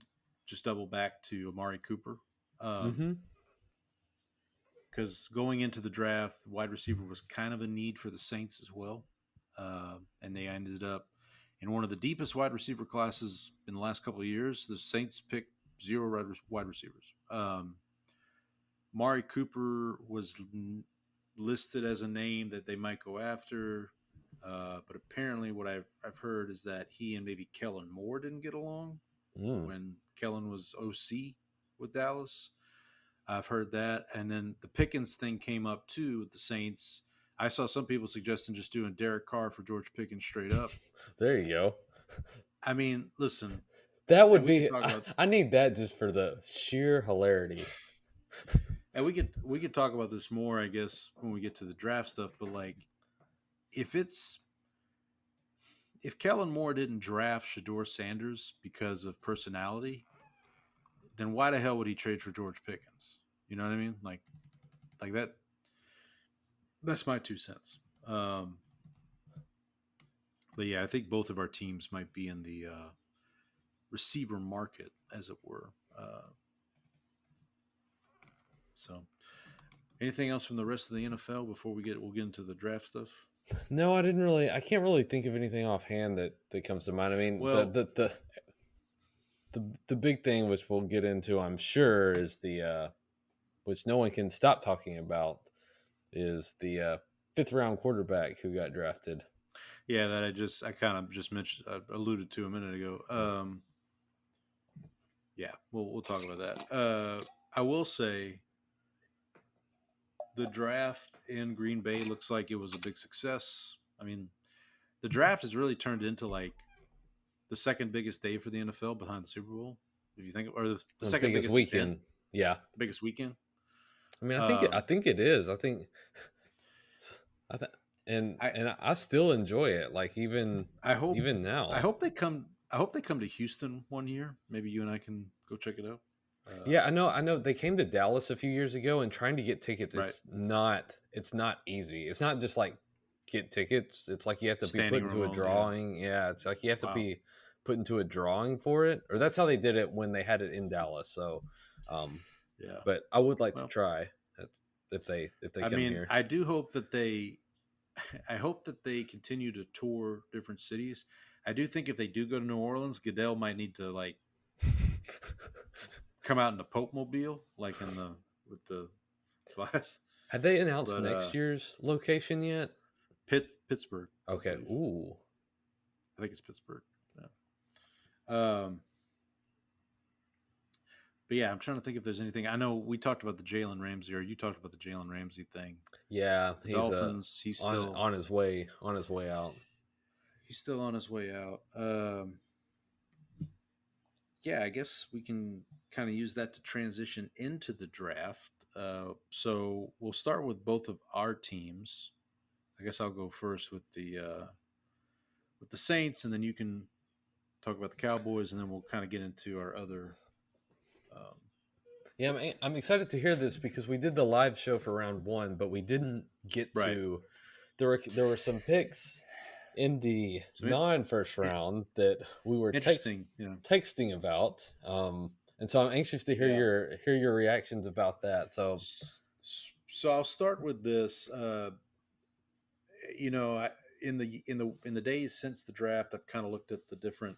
just double back to Amari Cooper. Because going into the draft, wide receiver was kind of a need for the Saints as well. And they ended up in one of the deepest wide receiver classes in the last couple of years. The Saints picked 0 wide receivers. Amari Cooper was listed as a name that they might go after. But apparently what I've heard is that he and maybe Kellen Moore didn't get along when Kellen was OC with Dallas. I've heard that. And then the Pickens thing came up too with the Saints. I saw some people suggesting just doing Derek Carr for George Pickens straight up. There you go. I mean, listen. That would be I need that just for the sheer hilarity. And we could talk about this more, I guess, when we get to the draft stuff, but if Kellen Moore didn't draft Shedeur Sanders because of personality, then why the hell would he trade for George Pickens? You know what I mean? Like that. That's my 2 cents. But yeah, I think both of our teams might be in the receiver market, as it were. So, anything else from the rest of the NFL before we'll get into the draft stuff? No, I can't really think of anything offhand that comes to mind. I mean, the big thing, which we'll get into, I'm sure, is which no one can stop talking about, is the 5th round quarterback who got drafted. Yeah, that I kind of just mentioned, alluded to a minute ago. Yeah, we'll talk about that. I will say the draft in Green Bay looks like it was a big success. I mean, the draft has really turned into like the second biggest day for the NFL behind the Super Bowl. If you think, or the The second biggest biggest event, weekend. Yeah. biggest weekend. I mean, I Um, think it is. I th- I and I still enjoy it. Like I hope even now. I hope they come to Houston one year. Maybe you and I can go check it out. Yeah, I know they came to Dallas a few years ago and trying to get tickets, Right, it's not easy. It's not just like get tickets. It's like you have to be put standing into room a only. Yeah. drawing. Yeah, it's like you have to Wow. be put into a drawing for it. Or that's how they did it when they had it in Dallas. So um Yeah. but I would like to Well, try if they I come mean, here. I do hope that they I hope that they continue to tour different cities. I do think if they do go to New Orleans, Goodell might need to like come out in the Pope Mobile, like in the with the glass. Have they announced But next year's location yet? Pittsburgh, I Okay. believe. Ooh. I think it's Pittsburgh. Yeah. But yeah, I'm trying to think if there's anything. I know we talked about the Jalen Ramsey, or you talked about the Jalen Ramsey thing. Yeah, The he's Dolphins. He's still on his way out. he's still on his way out. Yeah, I guess we can kind of use that to transition into the draft. So we'll start with both of our teams. I guess I'll go first with the Saints, and then you can talk about the Cowboys, and then we'll kind of get into our other. Um, Yeah, I'm excited to hear this because we did the live show for round one, but we didn't get right. to. There were some picks in the So non first round that we were interesting, texting about, and so I'm anxious to hear Yeah. your reactions about that. So I'll start with this. In the days since the draft, I've kind of looked at the different,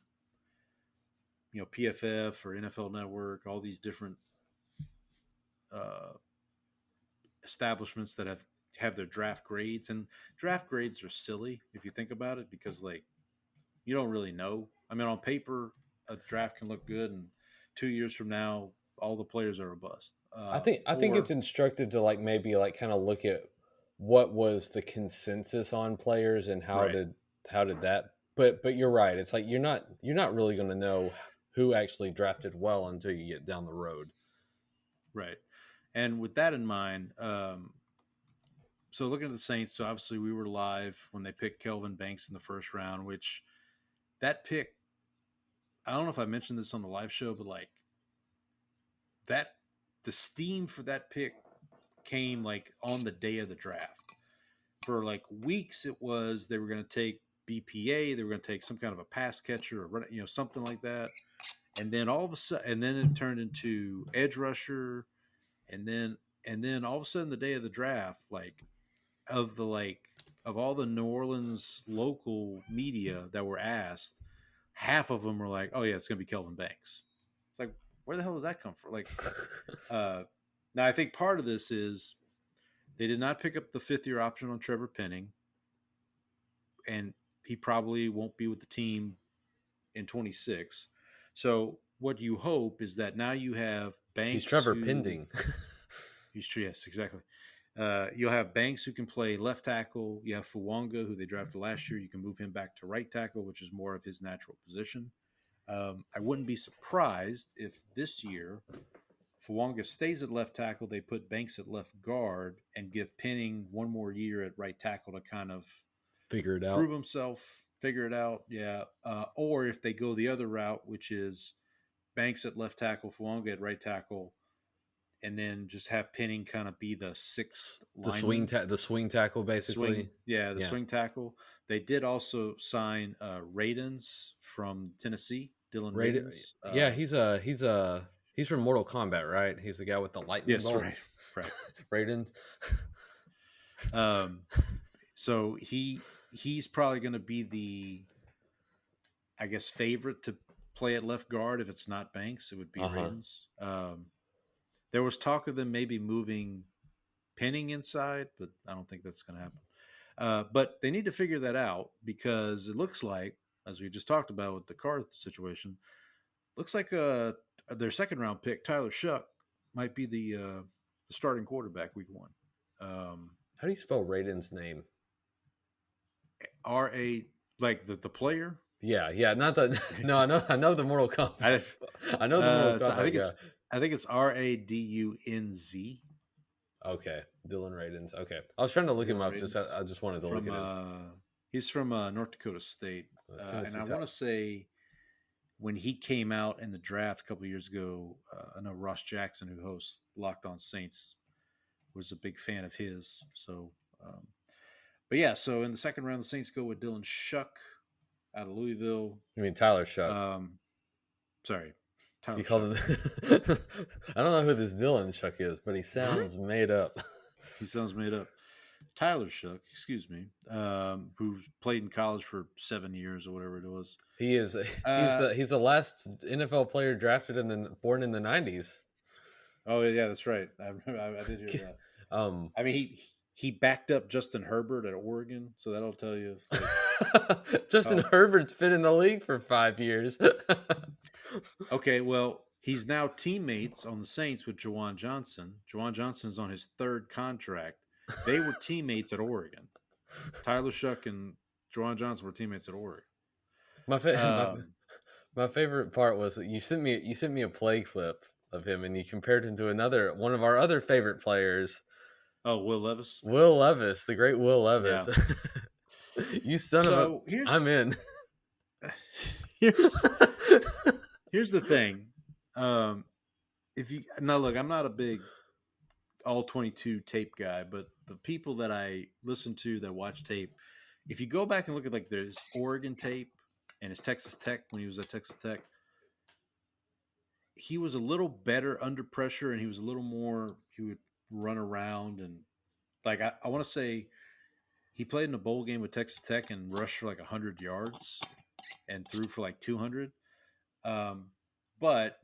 PFF or NFL Network, all these different uh, establishments that have their draft grades, and draft grades are silly if you think about it, because like you don't really know. I mean, on paper, a draft can look good, and 2 years from now, all the players are a bust. I think it's instructive to like maybe like kind of look at what was the consensus on players and Right. how did that. But you're right. It's like you're not really going to know who actually drafted well until you get down the road. Right. And with that in mind, so looking at the Saints, so obviously we were live when they picked Kelvin Banks in the first round, which that pick, I don't know if I mentioned this on the live show, but like the steam for that pick came like on the day of the draft. For like weeks, it was they were going to take BPA, they were going to take some kind of a pass catcher or something like that, and then all of a sudden, and then it turned into edge rusher, and then all of a sudden, the day of the draft, like of all the New Orleans local media that were asked, half of them were like, "Oh yeah, it's going to be Kelvin Banks." It's like, where the hell did that come from? Like, now I think part of this is they did not pick up the 5th-year option on Trevor Penning, and he probably won't be with the team in 26. So what you hope is that now you have Banks. He's Trevor Pending. Yes, exactly. You'll have Banks who can play left tackle. You have Fuwanga, who they drafted last year. You can move him back to right tackle, which is more of his natural position. I wouldn't be surprised if this year Fuwanga stays at left tackle. They put Banks at left guard and give Penning one more year at right tackle to kind of Figure it out. prove himself, figure it out. Yeah. Or if they go the other route, which is Banks at left tackle, Fuwanga at right tackle, and then just have Penning kind of be the sixth lineman. The swing tackle, basically. The swing tackle. They did also sign Radens from Tennessee, Dylan Radens. Yeah, he's from Mortal Kombat, right? He's the guy with the lightning bolts. Right. Radens. So he's probably going to be the, I guess, favorite to play at left guard. If it's not Banks, it would be Radens. There was talk of them maybe moving Penning inside, but I don't think that's going to happen. But they need to figure that out because it looks like, as we just talked about with the car situation, looks like their second round pick, Tyler Shough, might be the starting quarterback week 1. How do you spell Raiden's name? R.A. like the player. Yeah, not the. No, I know the Mortal Kombat. I know the Mortal So Kombat. I think it's Radunz. Okay, Dylan Radins. Okay, I was trying to look him up. I just wanted to look at it. He's from North Dakota State, and I want to say when he came out in the draft a couple of years ago, I know Ross Jackson, who hosts Locked On Saints, was a big fan of his. So, but yeah, so in the second round, the Saints go with Dylan Shough out of Louisville. You mean Tyler Shough? Sorry, Tyler. You called him. I don't know who this Dylan Shough is, but he sounds made up. He sounds made up. Tyler Shough, excuse me, who played in college for 7 years or whatever it was. He's the last NFL player drafted born in the 90s. Oh yeah, that's right. I did hear that. I mean, he backed up Justin Herbert at Oregon, so that'll tell you. Justin Herbert's been in the league for 5 years. Okay, well, he's now teammates on the Saints with Juwan Johnson. Juwan Johnson is on his 3rd contract. They were teammates at Oregon. Tyler Shough and Juwan Johnson were teammates at Oregon. My favorite part was that you sent me a play clip of him, and you compared him to one of our other favorite players. Oh, Will Levis. Will Levis, the great Will Levis. Yeah. You son of a! I'm in. Here's the thing. If you now look, I'm not a big all 22 tape guy, but the people that I listen to that watch tape, if you go back and look at like there's Oregon tape and his Texas Tech when he was at Texas Tech, he was a little better under pressure and he was a little more, he would run around and like I want to say he played in a bowl game with Texas Tech and rushed for like 100 yards and threw for like 200. But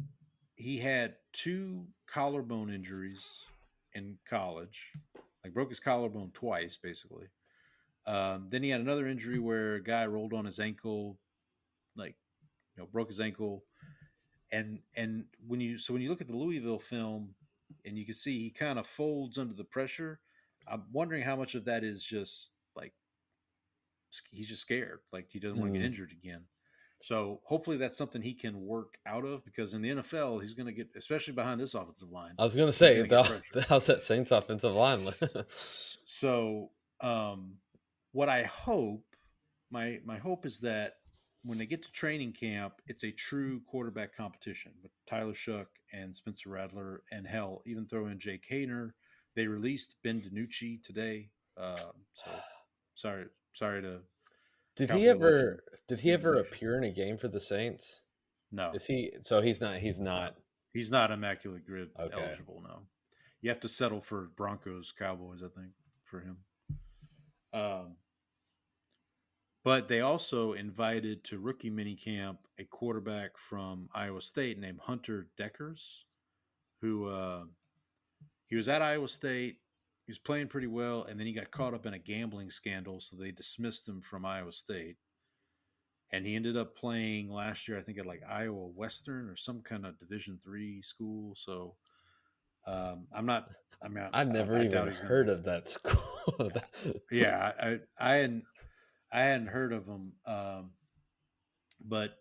he had 2 collarbone injuries in college, like broke his collarbone twice, basically. Then he had another injury where a guy rolled on his ankle, like, broke his ankle. And when you look at the Louisville film and you can see he kind of folds under the pressure, I'm wondering how much of that is just like, he's just scared. Like he doesn't want to get injured again. So hopefully that's something he can work out of because in the NFL, he's going to get, especially behind this offensive line. I was going to say, how's that Saints offensive line? So what I hope, my hope is that when they get to training camp, it's a true quarterback competition with Tyler Shough and Spencer Rattler and hell, even throw in Jake Hayner. They released Ben DiNucci today. So sorry to. Did he ever appear in a game for the Saints? No. Is he? So he's not. He's not immaculate grid eligible. No. You have to settle for Broncos, Cowboys, I think, for him. But they also invited to rookie minicamp a quarterback from Iowa State named Hunter Deckers, who he was at Iowa State. He was playing pretty well, and then he got caught up in a gambling scandal, so they dismissed him from Iowa State. And he ended up playing last year, I think, at like Iowa Western or some kind of Division III school. So I've never even heard of that school. Yeah, I hadn't heard of him, but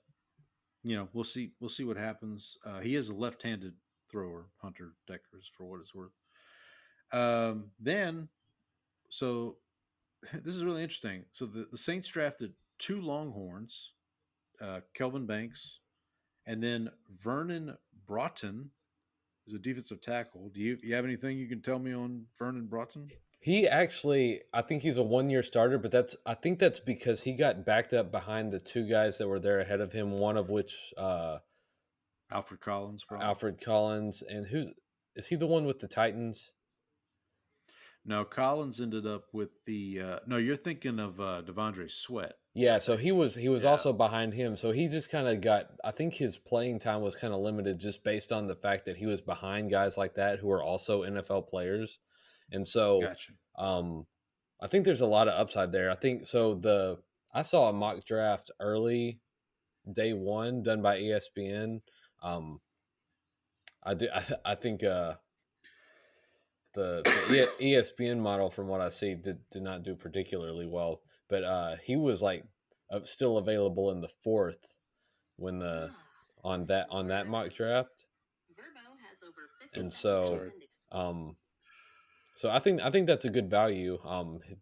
we'll see what happens. He is a left-handed thrower, Hunter Deckers, for what it's worth. Then, so this is really interesting. So the Saints drafted 2 Longhorns, Kelvin Banks, and then Vernon Broughton, who's a defensive tackle. Do you have anything you can tell me on Vernon Broughton? He actually, I think he's a 1-year starter, but I think that's because he got backed up behind the 2 guys that were there ahead of him. One of which, Alfred Collins. Probably. Alfred Collins, and is he the one with the Titans? No, Collins ended up with the. No, you're thinking of Devondre Sweat. Yeah, so he was also behind him. So he just kind of got. I think his playing time was kind of limited just based on the fact that he was behind guys like that who are also NFL players, and so. Gotcha. I think there's a lot of upside there. I think so. I saw a mock draft early, day one, done by ESPN. Um, I think the ESPN model, from what I see, did not do particularly well. But he was like still available in the fourth when the on that mock draft, and so Sorry. um so I think that's a good value.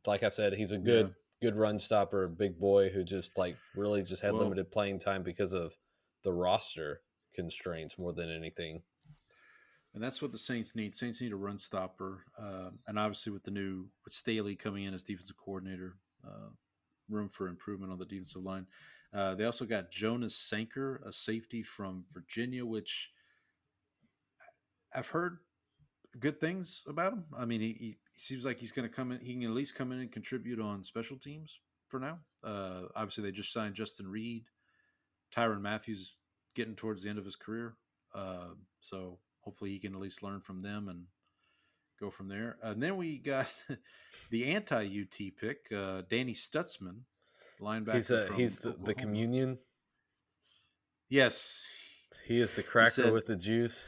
Like I said, he's a Yeah. good run stopper, big boy who just like really just had Well, limited playing time because of the roster constraints more than anything. and that's what the Saints need. Saints need a run stopper, and obviously with Staley coming in as defensive coordinator, room for improvement on the defensive line. They also got Jonas Sanker, a safety from Virginia, which I've heard good things about him. I mean, he seems like he's going to come in. He can at least come in and contribute on special teams for now. Obviously, they just signed Justin Reed. Tyrann Matthews getting towards the end of his career. So hopefully he can at least learn from them and go from there. And then we got the anti-UT pick, Danny Stutzman, linebacker from He's the Oklahoma. communion. Yes, He is the he cracker said with the juice.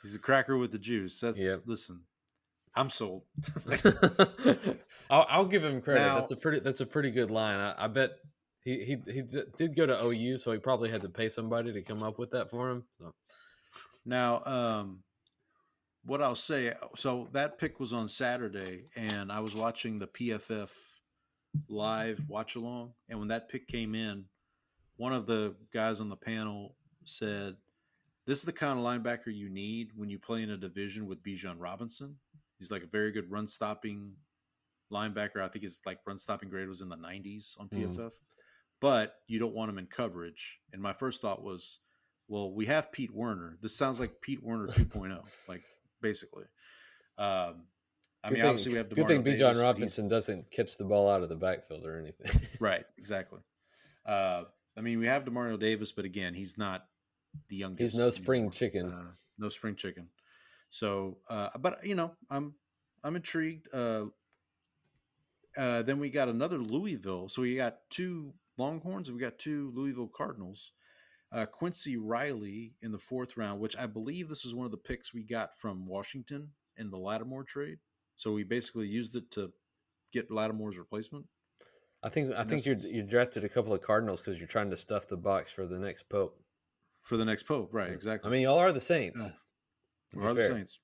he's a cracker with the juice. That's Yep. Listen, I'm sold. I'll give him credit. Now, That's a pretty good line. I bet he did go to OU, so he probably had to pay somebody to come up with that for him. So. now, what I'll say, so that pick was on Saturday, and I was watching the PFF live watch along, and when that pick came in, one of the guys on the panel said, "This is the kind of linebacker you need when you play in a division with Bijan Robinson. He's like a very good run stopping linebacker. I think his like run stopping grade was in the 90s on PFF, but you don't want him in coverage." And my first thought was, well, we have Pete Werner. This sounds like Pete Werner 2.0, like basically. I mean, obviously we have good thing Demario Bijan Davis, Robinson doesn't catch the ball out of the backfield or anything. right, exactly. I mean, we have Demario Davis, but again, he's not the youngest. He's no spring anymore. chicken. No spring chicken. So, but I'm intrigued. Then we got another Louisville. So we got two Longhorns and we got two Louisville Cardinals. Quincy Riley in the fourth round, which I believe this is one of the picks we got from Washington in the Lattimore trade. So we basically used it to get Lattimore's replacement. I think you drafted a couple of Cardinals because you're trying to stuff the box for the next Pope. For the next Pope, right? Exactly. I mean, y'all are the Saints. We are the Saints.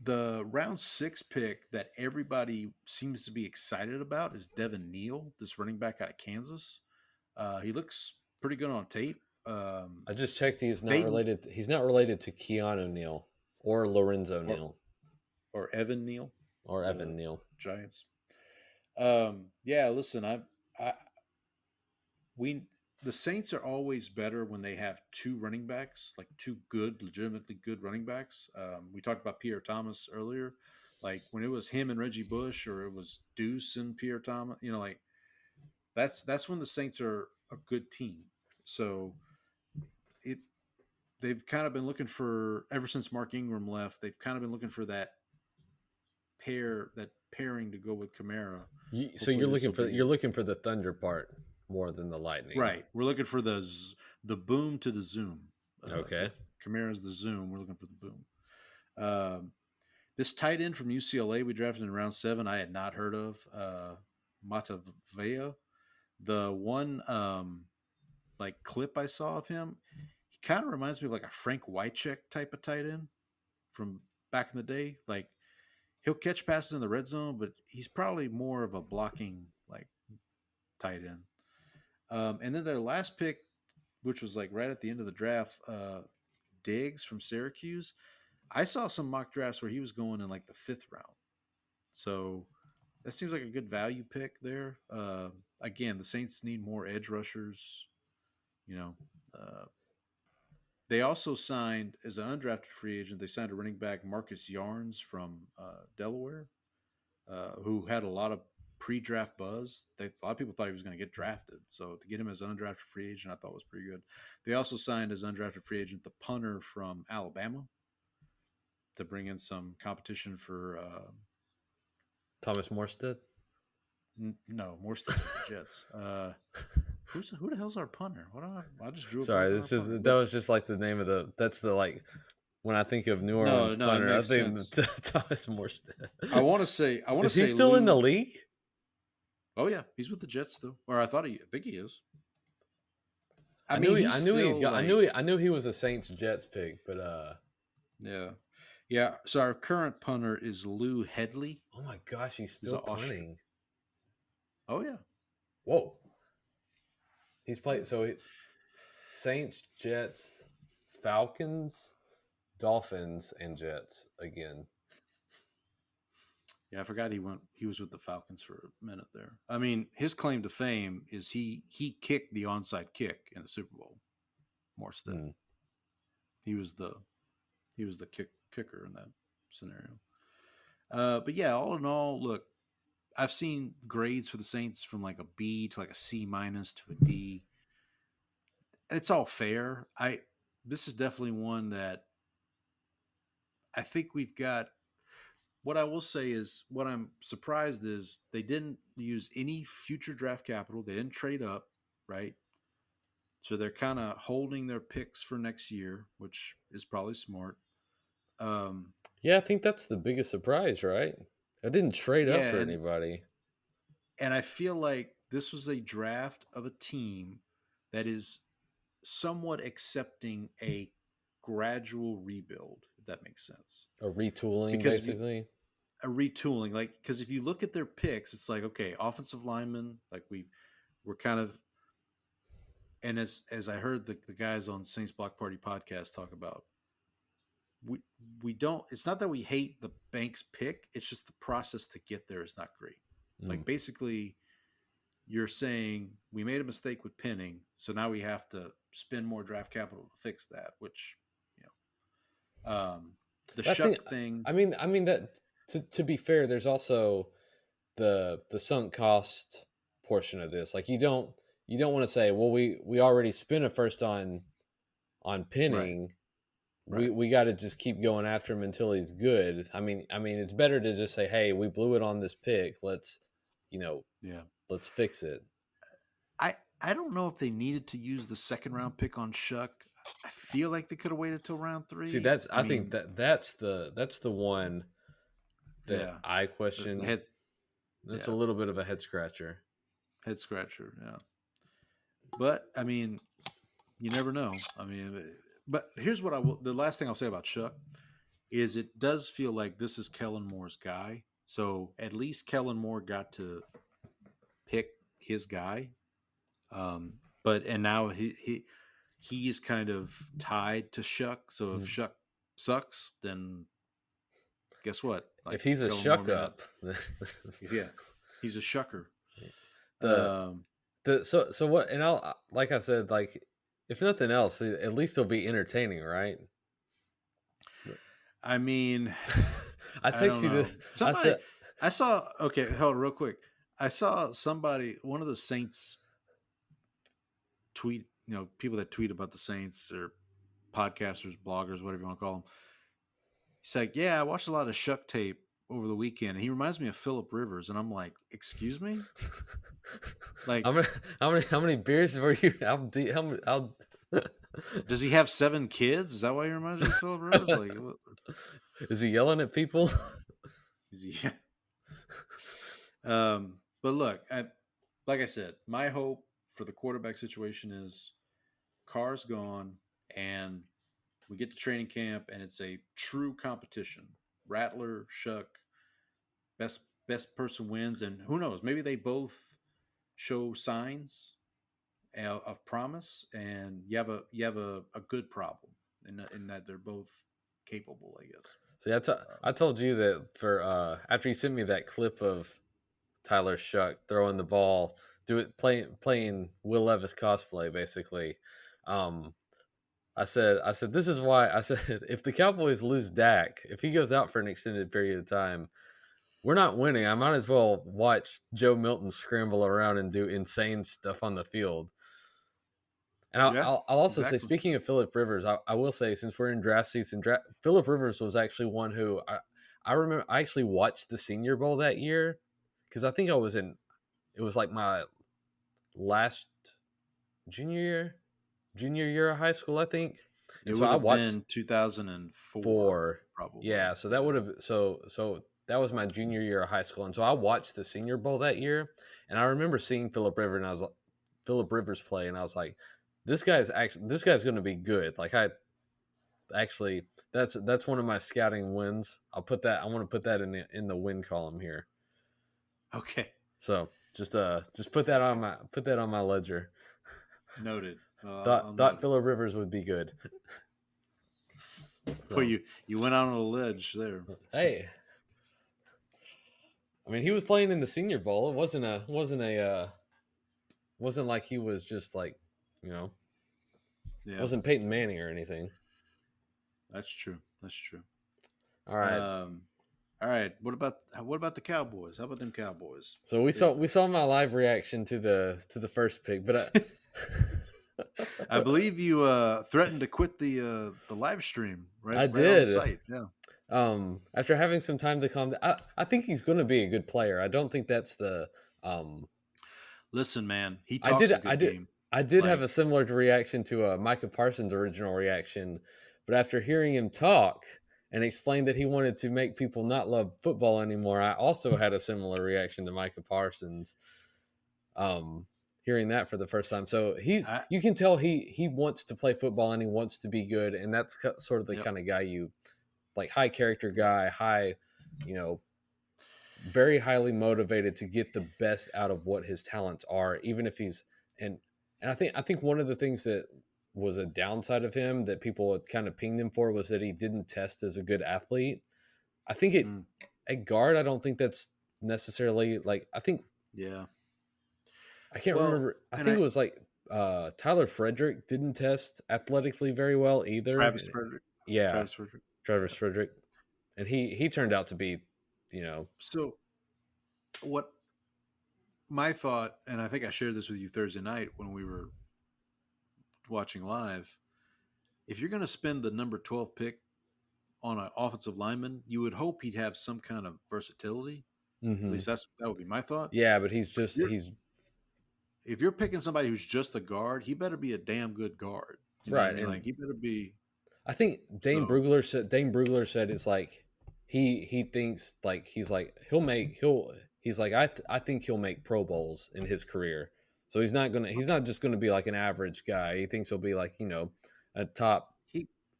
The round 6 pick that everybody seems to be excited about is Devin Neal, this running back out of Kansas. He looks pretty good on tape. I just checked. He's not related to Keanu Neal or Lorenzo Neal or Evan Neal or Evan Neal. Giants. Yeah, listen, the Saints are always better when they have two running backs, like two legitimately good running backs. We talked about Pierre Thomas earlier, like when it was him and Reggie Bush, or it was Deuce and Pierre Thomas. Like that's when the Saints are a good team. So they've kind of been looking for, ever since Mark Ingram left, they've kind of been looking for that pairing to go with Kamara. So you're looking for the thunder part more than the lightning, right? We're looking for the boom to the zoom. Okay, Kamara's the zoom. We're looking for the boom. This tight end from UCLA we drafted in round 7, I had not heard of. Matavea. The one like clip I saw of him, he kind of reminds me of like a Frank Wycheck type of tight end from back in the day. Like he'll catch passes in the red zone, but he's probably more of a blocking like tight end. And then their last pick, which was like right at the end of the draft, Diggs from Syracuse. I saw some mock drafts where he was going in like the 5th round. So that seems like a good value pick there. Again, the Saints need more edge rushers. They also signed, as an undrafted free agent, they signed a running back, Marcus Yarns from Delaware, who had a lot of pre-draft buzz. A lot of people thought he was going to get drafted. So to get him as an undrafted free agent, I thought was pretty good. They also signed as undrafted free agent the punter from Alabama to bring in some competition for Thomas Morstead. No, more stuff with the Jets. Who the hell's our punter? What am I just drew. Sorry, this is that was just like the name of the. That's the like when I think of New Orleans No, it punter, I makes think sense. Thomas Morstead. I want to say. Is he still in the Lou. league? Oh yeah, he's with the Jets still, or I think he is. I knew he was a Saints Jets pick, but yeah. So our current punter is Lou Headley. oh my gosh, he's still punting. Oh yeah. Whoa. He's played Saints, Jets, Falcons, Dolphins, and Jets again. Yeah, I forgot he was with the Falcons for a minute there. I mean, his claim to fame is he kicked the onside kick in the Super Bowl. Morstead. Mm. He was the kicker in that scenario. But yeah, all in all, look, I've seen grades for the Saints from like a B to like a C- to a D. It's all fair. This is definitely one that I think we've got. What I will say is, what I'm surprised is they didn't use any future draft capital. They didn't trade up, right? So they're kind of holding their picks for next year, which is probably smart. Yeah, I think that's the biggest surprise, right? I didn't trade up for anybody. And I feel like this was a draft of a team that is somewhat accepting a gradual rebuild, if that makes sense. A retooling, basically. A retooling. Like, because if you look at their picks, it's like, okay, offensive linemen, like we're kind of, and as I heard the guys on Saints Block Party podcast talk about, we don't, it's not that we hate the Banks pick, it's just the process to get there is not great. Like, basically, you're saying we made a mistake with pinning, so now we have to spend more draft capital to fix that, which, the Shough thing. I mean that to be fair, there's also the sunk cost portion of this. Like, you don't want to say, well, we already spent a first on pinning. Right. We got to just keep going after him until he's good. I mean, it's better to just say, hey, we blew it on this pick. Let's, let's fix it. I don't know if they needed to use the second round pick on Shough. I feel like they could have waited till round 3. See, I think that's the one that I question. That's a little bit of a head scratcher. Head scratcher, yeah. But I mean, you never know. I mean, but here's what the last thing I'll say about Shough is it does feel like this is Kellen Moore's guy. So at least Kellen Moore got to pick his guy. But now he is kind of tied to Shough. So if Shough sucks, then guess what? Like, if he's a Shough up, yeah, he's a Shucker. So what? And I'll, like I said, like, if nothing else, at least it'll be entertaining, right? I mean, I text you this. I saw. Okay, hold on, real quick. I saw somebody, one of the Saints tweet. People that tweet about the Saints or podcasters, bloggers, whatever you want to call them. He's like, "Yeah, I watched a lot of Shough tape over the weekend. He reminds me of Phillip Rivers," and I'm like, "Excuse me." Like, how many beers were you? How does he have 7 kids? Is that why he reminds me of Phillip Rivers? Like, is he yelling at people? Is he? But look, like I said, my hope for the quarterback situation is Carr's gone and we get to training camp and it's a true competition. Rattler, Shough, best person wins, and who knows? Maybe they both show signs of promise, and you have a good problem in that they're both capable, I guess. See, I told you that for after you sent me that clip of Tyler Shough throwing the ball, playing Will Levis cosplay, basically. I said this is why I said if the Cowboys lose Dak, if he goes out for an extended period of time, we're not winning. I might as well watch Joe Milton scramble around and do insane stuff on the field. And I'll also say, speaking of Phillip Rivers, I will say, since we're in draft season, Phillip Rivers was actually one who I remember I actually watched the Senior Bowl that year because I think I was in. It was like my last junior year of high school, I think. It And so would I have watched been 2004, four. probably. Yeah, so that would have so that was my junior year of high school, and so I watched the Senior Bowl that year, and I remember seeing Philip Rivers play, and I was like, this guy's going to be good. Like I actually that's one of my scouting wins. I want to put that in the win column here. Okay, So just put that on my ledger. noted. Thought Philip Rivers would be good. Well, you went out on a ledge there. Hey, I mean, he was playing in the Senior Bowl. It wasn't like he was just like, Yeah, wasn't Peyton Manning or anything. that's true. All right. All right. What about the Cowboys? How about them Cowboys? So we saw my live reaction to the first pick, but I believe you threatened to quit the live stream, right? I right did. On the site. Yeah. After having some time to calm down, I think he's going to be a good player. I don't think that's the. Listen, man, he talks a good game. I did have a similar reaction to Micah Parsons' original reaction, but after hearing him talk and explain that he wanted to make people not love football anymore, I also had a similar reaction to Micah Parsons. Hearing that for the first time, so you can tell he wants to play football and he wants to be good, and that's sort of the kind of guy you like, high character guy, very highly motivated to get the best out of what his talents are, even if he's and I think one of the things that was a downside of him that people had kind of pinged him for was that he didn't test as a good athlete. I think at guard, I don't think that's necessarily like, I think I can't remember. I think it was like Tyler Frederick didn't test athletically very well either. Travis Frederick. Yeah. Travis Frederick. And he turned out to be, So what my thought, and I think I shared this with you Thursday night when we were watching live, if you're going to spend the number 12 pick on an offensive lineman, you would hope he'd have some kind of versatility. Mm-hmm. At least that would be my thought. Yeah, but if you're picking somebody who's just a guard, he better be a damn good guard. Right. And like, he better be. I think Dane Brugler said it's like he thinks like he's like I think he'll make Pro Bowls in his career. So he's not just gonna be like an average guy. He thinks he'll be like, a top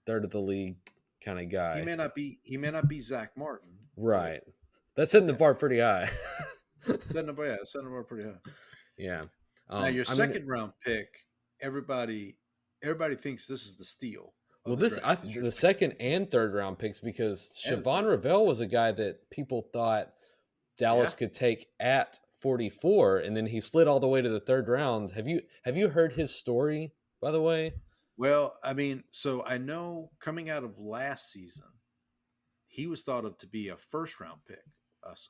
third of the league kind of guy. He may not be Zach Martin. Right. That's setting the bar pretty high. setting the bar pretty high. Yeah. Now your second round pick, everybody thinks this is the steal. Well, the second and third round picks, because Siobhan Revell was a guy that people thought Dallas could take at 44, and then he slid all the way to the third round. Have you heard his story, by the way? Well, I mean, so I know coming out of last season, he was thought of to be a first round pick,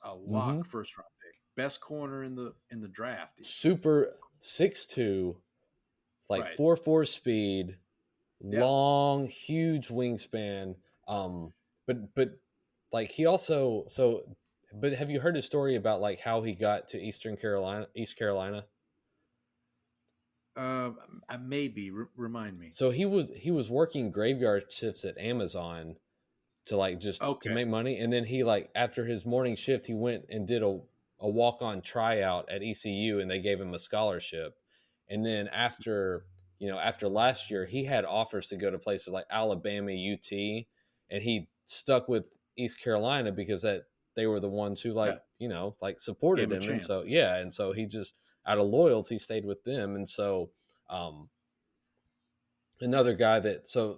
a lock first round pick, best corner in the draft. Super 6'2", like 4.4 speed. Long, huge wingspan. But like he also but have you heard his story about like how he got to East Carolina? Maybe remind me. So he was working graveyard shifts at Amazon to like just to make money, and then he like after his morning shift he went and did a walk-on tryout at ECU, and they gave him a scholarship, and then after last year, he had offers to go to places like Alabama, UT, and he stuck with East Carolina because that they were the ones who supported him. And so he just out of loyalty stayed with them. And so another guy that so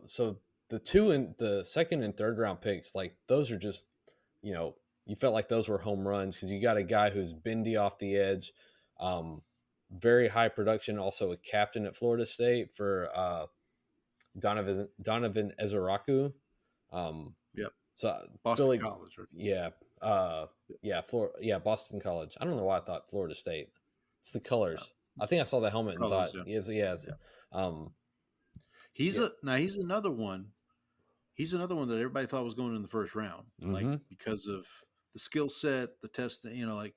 the second and third round picks, like those are just, you felt like those were home runs because you got a guy who's bendy off the edge. Very high production, also a captain at Florida State for Donovan Ezeraku. So Boston College. Right? Boston College. I don't know why I thought Florida State. It's the colors. I think I saw the helmet and thought, He's another one he's another one that everybody thought was going in the first round, like because of the skill set, the test, like.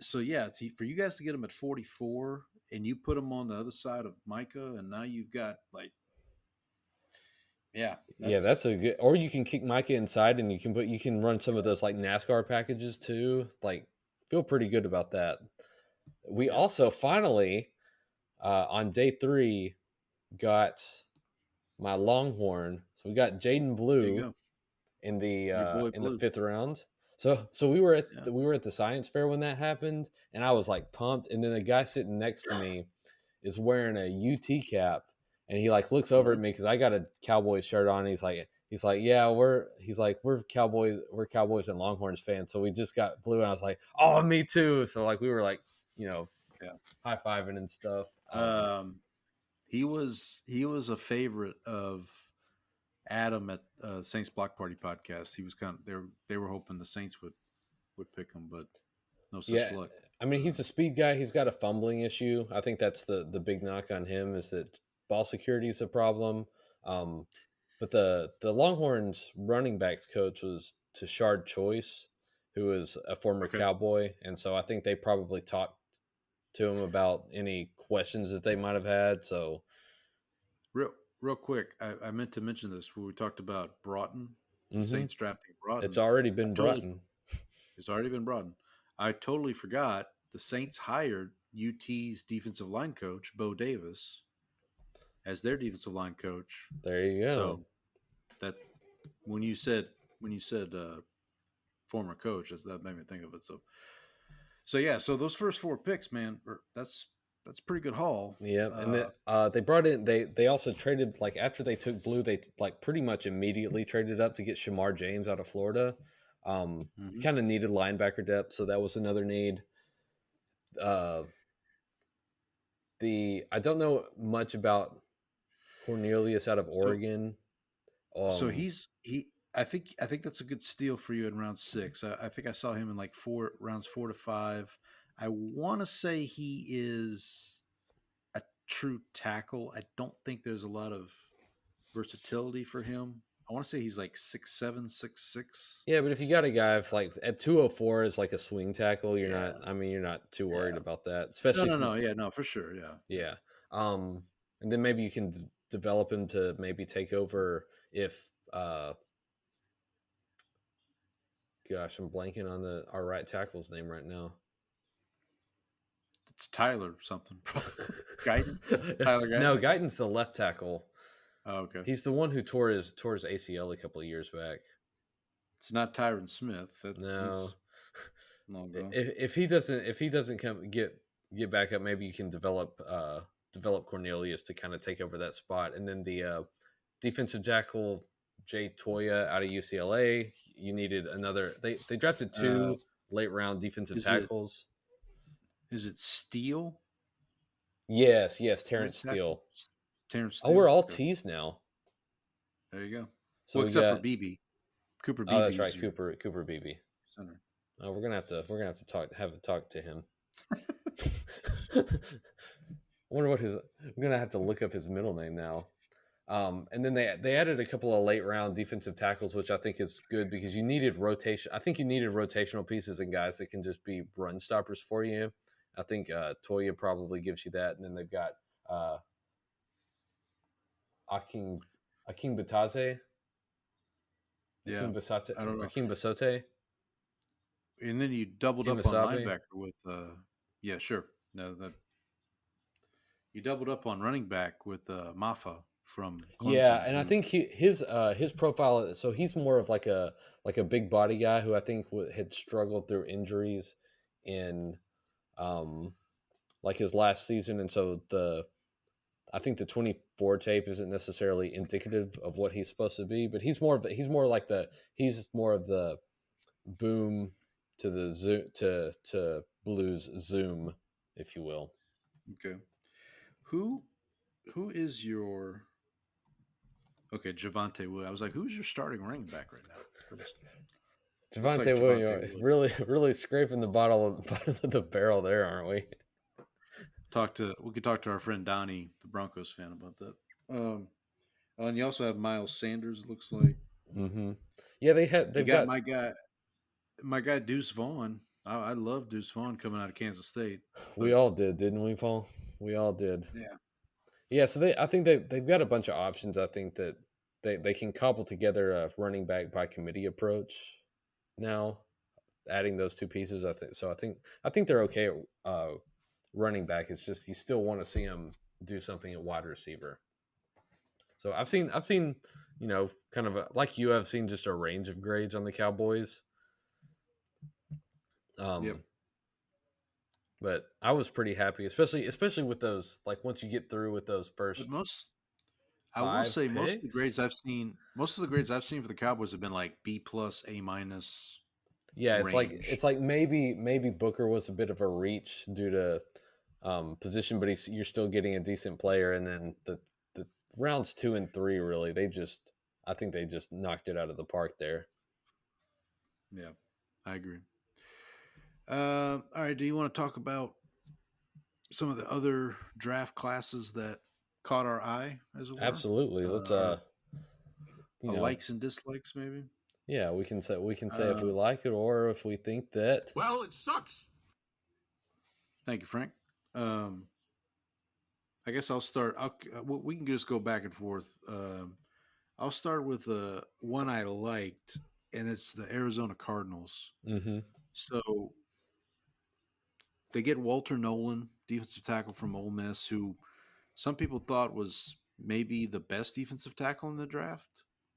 So yeah, for you guys to get him at 44, and you put him on the other side of Micah, and now you've got like, that's a good. Or you can kick Micah inside, and you can run some of those like NASCAR packages too. Like, feel pretty good about that. We also finally on day 3 got my Longhorn. So we got Jaden Blue in the in the 5th round. So we were at the science fair when that happened, and I was like pumped. And then the guy sitting next to me is wearing a UT cap, and he like looks over at me because I got a Cowboys shirt on. And he's like, yeah, we're Cowboys and Longhorns fans. So we just got Blue, and I was like, oh, me too. So like we were like, high fiving and stuff. He was a favorite of Adam at Saints Block Party podcast. He was they were hoping the Saints would pick him, but no such luck. I mean, he's a speed guy. He's got a fumbling issue. I think that's the big knock on him, is that ball security is a problem. But the Longhorns running backs coach was Tashard Choice, who is a former Cowboy, and so I think they probably talked to him about any questions that they might have had. So real quick, I meant to mention this when we talked about Broughton, the Saints drafting Broughton. It's already been Broughton. It's already been Broughton. I totally forgot the Saints hired UT's defensive line coach, Bo Davis, as their defensive line coach. There you go. So that's when you said former coach, that made me think of it. So yeah, so those first 4 picks, man, that's a pretty good haul. Yeah, and then, they brought in they also traded, like after they took Blue, they like pretty much immediately traded up to get Shamar James out of Florida. Kind of needed linebacker depth, so that was another need. I don't know much about Cornelius out of Oregon. So I think that's a good steal for you in round 6. I think I saw him in like rounds 4 to 5. I want to say he is a true tackle. I don't think there's a lot of versatility for him. I want to say he's like 6'7", 6'6". Yeah, but if you got a guy like at 204 is like a swing tackle, you're not too worried about that. Especially no, for sure, yeah. And then maybe you can develop him to maybe take over if. Gosh, I'm blanking on our right tackle's name right now. It's Tyler something. Guyton? Tyler Guyton? No, Guyton's the left tackle. Oh, okay. He's the one who tore his ACL a couple of years back. It's not Tyron Smith. No. If he doesn't come get back up, maybe you can develop Cornelius to kind of take over that spot. And then the defensive tackle Jay Toya out of UCLA. You needed another. They drafted 2 late round defensive tackles. Is it Steele? Yes, Terrence Steele. Terrence Steele. Oh, we're all T's now. There you go. So except for BB, Cooper BB. Oh, that's right, Cooper BB. Center. Oh, we're gonna have to talk to him. I wonder what I'm gonna have to look up his middle name now. And then they added a couple of late round defensive tackles, which I think is good because you needed rotation. I think you needed rotational pieces and guys that can just be run stoppers for you. I think Toya probably gives you that. And then they've got Akeem Bataze. Yeah, Akeem Basate. I don't know. Akeem Basote. And then you doubled up on linebacker with yeah, sure. No, that you doubled up on running back with Maffa from Clemson. Yeah, and I think his profile. So he's more of like a big body guy who I think had struggled through injuries in like his last season, and so I think the 24 tape isn't necessarily indicative of what he's supposed to be, but he's more of the boom to the zoom to Blues zoom, if you will. Okay. Who is your Javonte Williams? I was like, who's your starting running back right now? Javonte Williams is really scraping the bottom of the barrel there, aren't we? We could talk to our friend Donnie, the Broncos fan, about that. Oh, and you also have Miles Sanders. It looks like Mm-hmm. Yeah, you they've got got. my guy Deuce Vaughn. I love Deuce Vaughn coming out of Kansas State, We but all did, didn't we, Paul? We all did. yeah, Yeah, so I think they've got a bunch of options. I think that they can cobble together a running back by committee approach now, adding those two pieces. I think so. I think they're okay at running back. It's just you still want to see them do something at wide receiver. So I've seen kind of like you have seen just a range of grades on the Cowboys. yep. Um, but I was pretty happy, especially with those. Like once you get through with those But first I will five say picks. most of the grades I've seen for the Cowboys have been like B plus, A minus Yeah, range. it's like maybe Booker was a bit of a reach due to position, but you're still getting a decent player. And then the rounds 2 and 3 really I think they just knocked it out of the park there. Yeah, I agree. All right, do you want to talk about some of the other draft classes that caught our eye, as it were? Absolutely. Let's Our you know likes and dislikes, maybe. yeah, we can say if we Uh, like it or if we think that. Well, it sucks. Thank you, Frank. Um, I guess I'll start. We can just go back and forth. I'll start with one I liked, and it's the Arizona Cardinals. Mm-hmm. So they get Walter Nolan, defensive tackle from Ole Miss, who some people thought was maybe the best defensive tackle in the draft.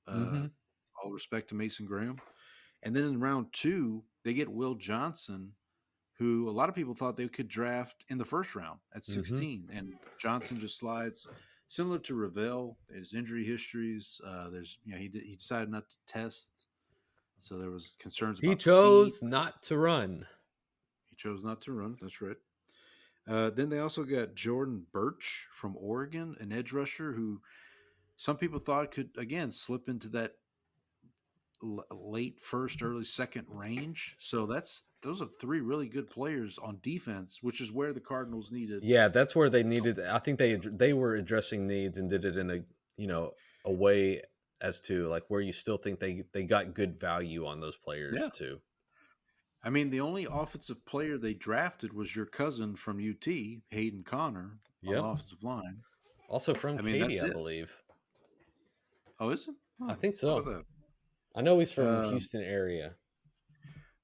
Uh, Mm-hmm. all respect to Mason Graham. And then in round 2, they get Will Johnson, who a lot of people thought they could draft in the first round at Mm-hmm. 16. And Johnson just slides. Similar to Ravel, his injury histories. There's he decided not to test, so there was concerns He about speed. chose not to run. He chose not to run. That's right. Then they also got Jordan Birch from Oregon, an edge rusher who some people thought could again slip into that late first, early second range. So those are 3 really good players on defense, which is where the Cardinals needed. Yeah, that's where they needed. I think they were addressing needs and did it in a way as to like where you still think they got good value on those players Yeah. too. I mean, the only offensive player they drafted was your cousin from UT, Hayden Connor, on the Yep. offensive line. Also from I mean, Katie, that's I it. believe. Oh, is it? I Oh, think how so. about I know he's that? from Houston area.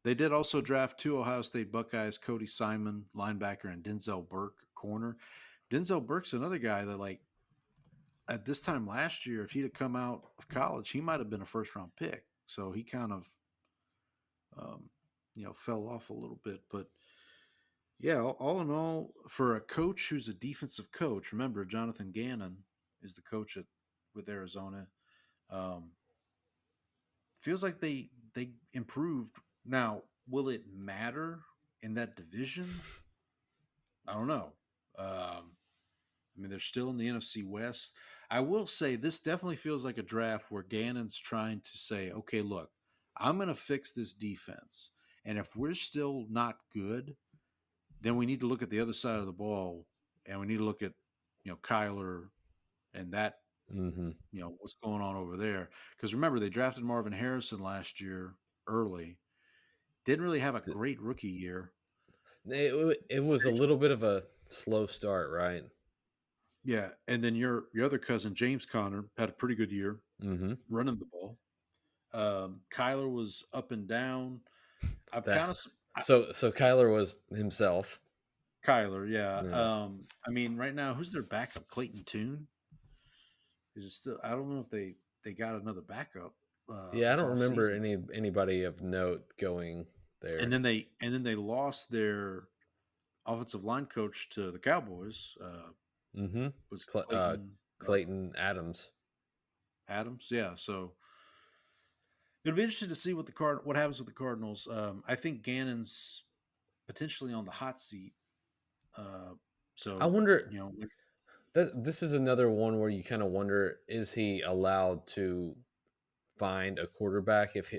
They did also draft 2 Ohio State Buckeyes, Cody Simon, linebacker, and Denzel Burke, corner. Denzel Burke's another guy that, like, at this time last year, if he'd have come out of college, he might have been a first round pick. So he kind of, um, fell off a little bit. But yeah, all in all, for a coach who's a defensive coach, remember Jonathan Gannon is the coach with Arizona. Um, feels like they improved. Now, will it matter in that division? I don't know. I mean, they're still in the NFC West. I will say this definitely feels like a draft where Gannon's trying to say, okay, look, I'm going to fix this defense. And if we're still not good, then we need to look at the other side of the ball and we need to look at, Kyler and that, Mm-hmm. what's going on over there. Because remember, they drafted Marvin Harrison last year early. Didn't really have a great rookie year. It was a little bit of a slow start, right? Yeah, and then your other cousin James Conner had a pretty good year Mm-hmm. running the ball. Kyler was up and down. I'm That kind of so Kyler was himself. Kyler, yeah. Yeah. I mean, right now, who's their backup? Clayton Tune. Is it still? I don't know if they got another backup. Yeah, I This don't remember offseason. anybody of note going there. And then they lost their offensive line coach to the Cowboys. Mm-hmm. Was Clayton Clayton Adams. Adams? Yeah. So it'll be interesting to see what happens with the Cardinals. I think Gannon's potentially on the hot seat. So I wonder. like, This is another one where you kind of wonder: is he allowed to find a quarterback if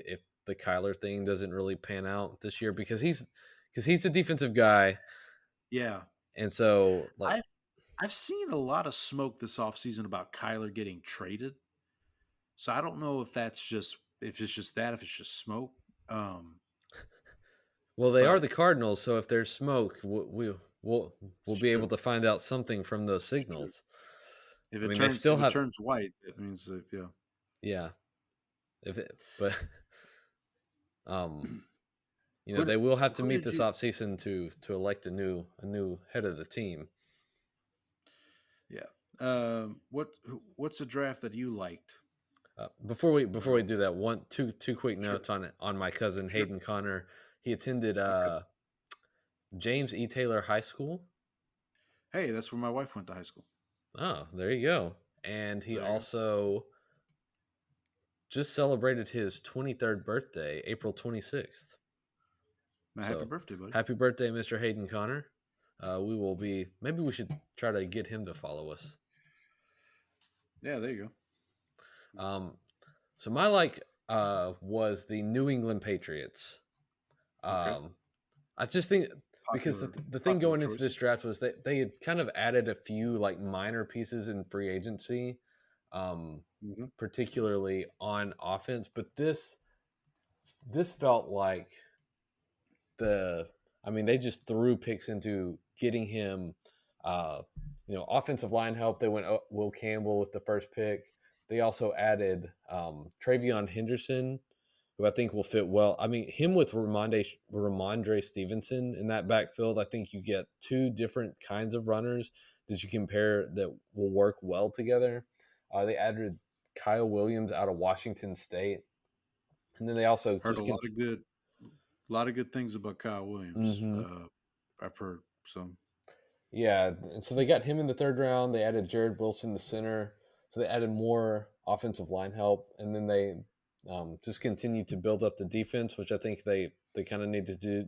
the Kyler thing doesn't really pan out this year? Because he's a defensive guy, yeah. and so like I've seen a lot of smoke this offseason about Kyler getting traded. So I don't know if it's just that, if it's just smoke. Well, they are But the Cardinals, so if there's smoke, we'll it's be able true. to find out something from those It's true. signals. If I it mean, they turns still have, white, that means that yeah. But Who they will have to meet did this you? offseason to elect a new head of the team. Yeah. What's a draft that you liked? Before we do that, two quick Sure. notes on my cousin Sure. Hayden Connor. He attended Okay. James E. Taylor High School. Hey, that's where my wife went to high school. Oh, there you go. And he There you go. also just celebrated his 23rd birthday, April 26th. Happy birthday, buddy. Happy birthday, Mr. Hayden Connor. Maybe we should try to get him to follow us. Yeah, there you go. So my was the New England Patriots. I just think because the thing going into this draft was that they had kind of added a few like minor pieces in free agency, particularly on offense. But this felt like they just threw picks into getting him, offensive line help. They went Will Campbell with the first pick. They also added Travion Henderson, who I think will fit well. I mean, him with Ramondre Stevenson in that backfield, I think you get two different kinds of runners that you compare that will work well together. They added Kyle Williams out of Washington State, and then they also heard a lot of good things about Kyle Williams. Mm-hmm. I've heard some. Yeah, and so they got him in the third round. They added Jared Wilson, the center. So they added more offensive line help, and then they just continued to build up the defense, which I think they kind of need to do.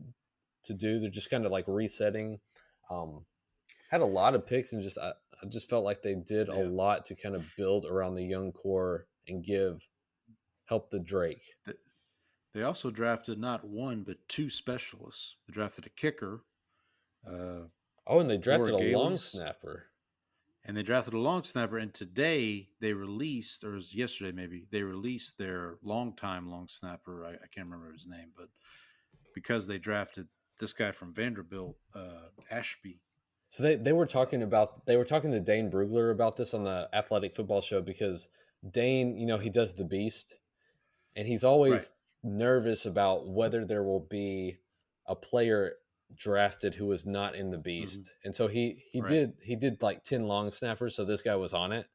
They're just kind of like resetting. Had a lot of picks, and I just felt like they did a lot to kind of build around the young core and help the Drake. They also drafted not one but two specialists. They drafted a kicker. And they drafted a long snapper. And they drafted a long snapper. And today they released, or it was yesterday maybe, they released their longtime long snapper. I can't remember his name, but because they drafted this guy from Vanderbilt, Ashby. So they were talking to Dane Brugler about this on the Athletic Football Show, because Dane, he does the Beast, and he's always nervous about whether there will be a player drafted who was not in the Beast. Mm-hmm. And so he did like 10 long snappers, so this guy was on it.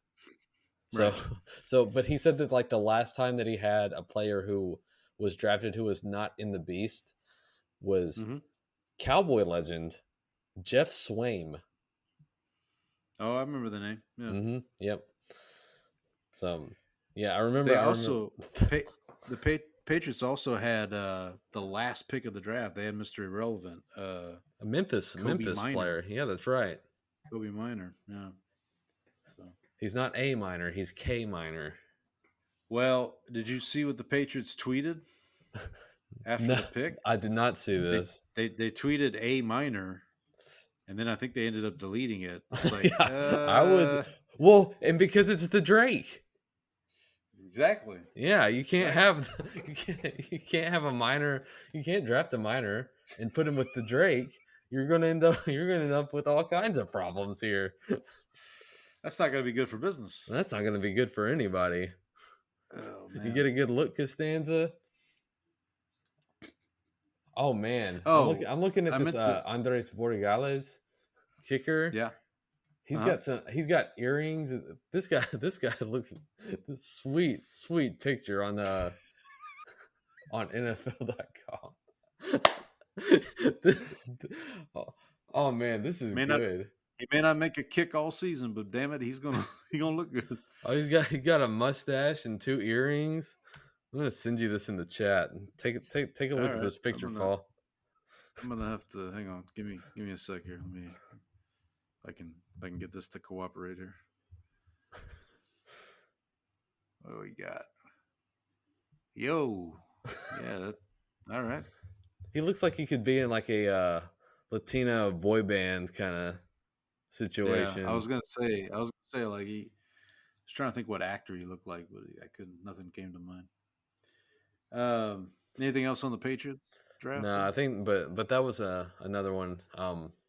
But he said that like the last time that he had a player who was drafted who was not in the Beast was Cowboy legend Jeff Swaim. Oh, I remember the name. Yeah. Mm-hmm. Yep. So yeah, I remember. The Patriots also had the last pick of the draft. They had Mr. Irrelevant, a Memphis Minor. player. Yeah, that's right. Kobe Minor. Yeah. So he's not A minor. He's K minor. Well, did you see what the Patriots tweeted after the pick? I did not see this. They tweeted A minor, and then I think they ended up deleting it. It's like, I would. Well, and because it's the Drake. Exactly. Yeah, you can't have you can't have a minor. You can't draft a minor and put him with the Drake. You're gonna end up with all kinds of problems here. That's not gonna be good for business. That's not gonna be good for anybody. Oh man. You get a good look, Costanza. Oh man. I'm looking at this Andres Borregales kicker. Yeah. He's got earrings. This guy looks this sweet picture on NFL.com. Oh man, this is good. He may not make a kick all season, but damn it, he's gonna look good. Oh, he got a mustache and 2 earrings. I'm gonna send you this in the chat. Take a look at this picture, Paul. I'm gonna have to hang on. Give me a sec here. Let me. I can get this to cooperate here. What do we got? Yo. Yeah, all right. He looks like he could be in like a Latino boy band kind of situation. Yeah, I was gonna say like he was trying to think what actor he looked like, but I couldn't. Nothing came to mind. Anything else on the Patriots draft? No, I think, but that was another one.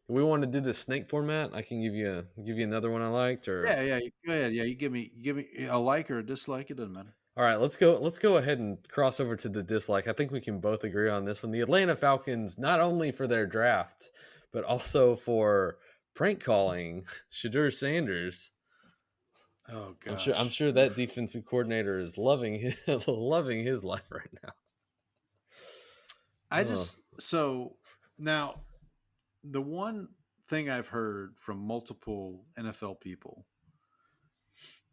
We want to do the snake format. I can give you another one I liked, or Yeah. Go ahead. Yeah, you give me a like or a dislike. It doesn't matter. all right. Let's go ahead and cross over to the dislike. I think we can both agree on this one. The Atlanta Falcons, not only for their draft, but also for prank calling Shadur Sanders. Oh gosh, I'm sure that defensive coordinator is loving loving his life right now. So now the one thing I've heard from multiple NFL people,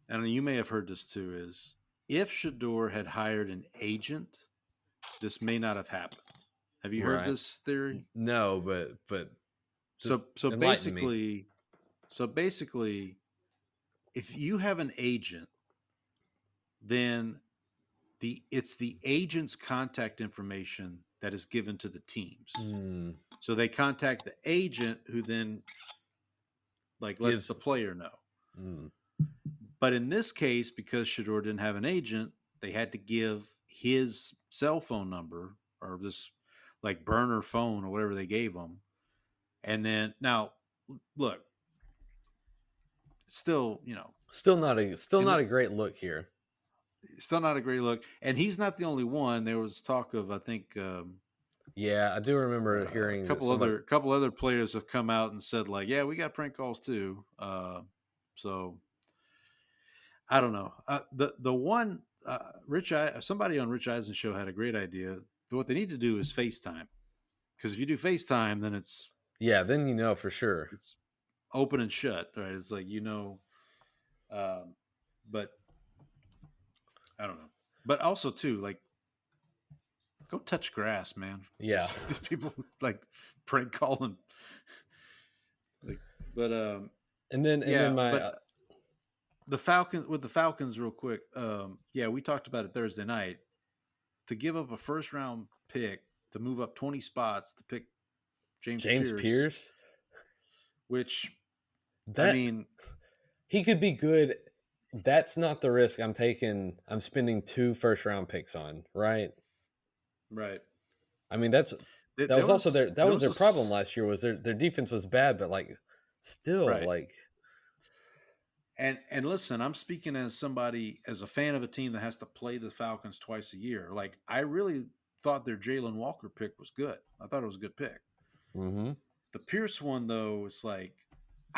and you may have heard this too, is if Shador had hired an agent, this may not have happened. Have you heard this theory? No, but so enlighten basically, if you have an agent, then it's the agent's contact information that is given to the teams. So they contact the agent, who then lets the player know. But in this case, because Shador didn't have an agent, they had to give his cell phone number, or this burner phone or whatever they gave him. And then now, look, still not a great look here. Still not a great look. And he's not the only one. There was talk of, I think, yeah, I do remember hearing a couple other players have come out and said, yeah, we got prank calls too. So I don't know. The one somebody on Rich Eisen's show had a great idea. What they need to do is FaceTime, because if you do FaceTime, then it's then for sure it's open and shut, right? It's but I don't know. But also too, go touch grass, man. Yeah, these people prank calling. The Falcons real quick. We talked about it Thursday night. To give up a first round pick to move up 20 spots to pick James Pierce, which he could be good. That's not the risk I'm taking. I'm spending 2 first round picks on, right? Right. I mean, that was their problem last year. Was their defense was bad, but still right. And listen, I'm speaking as a fan of a team that has to play the Falcons twice a year. I really thought their Jalen Walker pick was good. I thought it was a good pick. Mm-hmm. The Pierce one, though, is I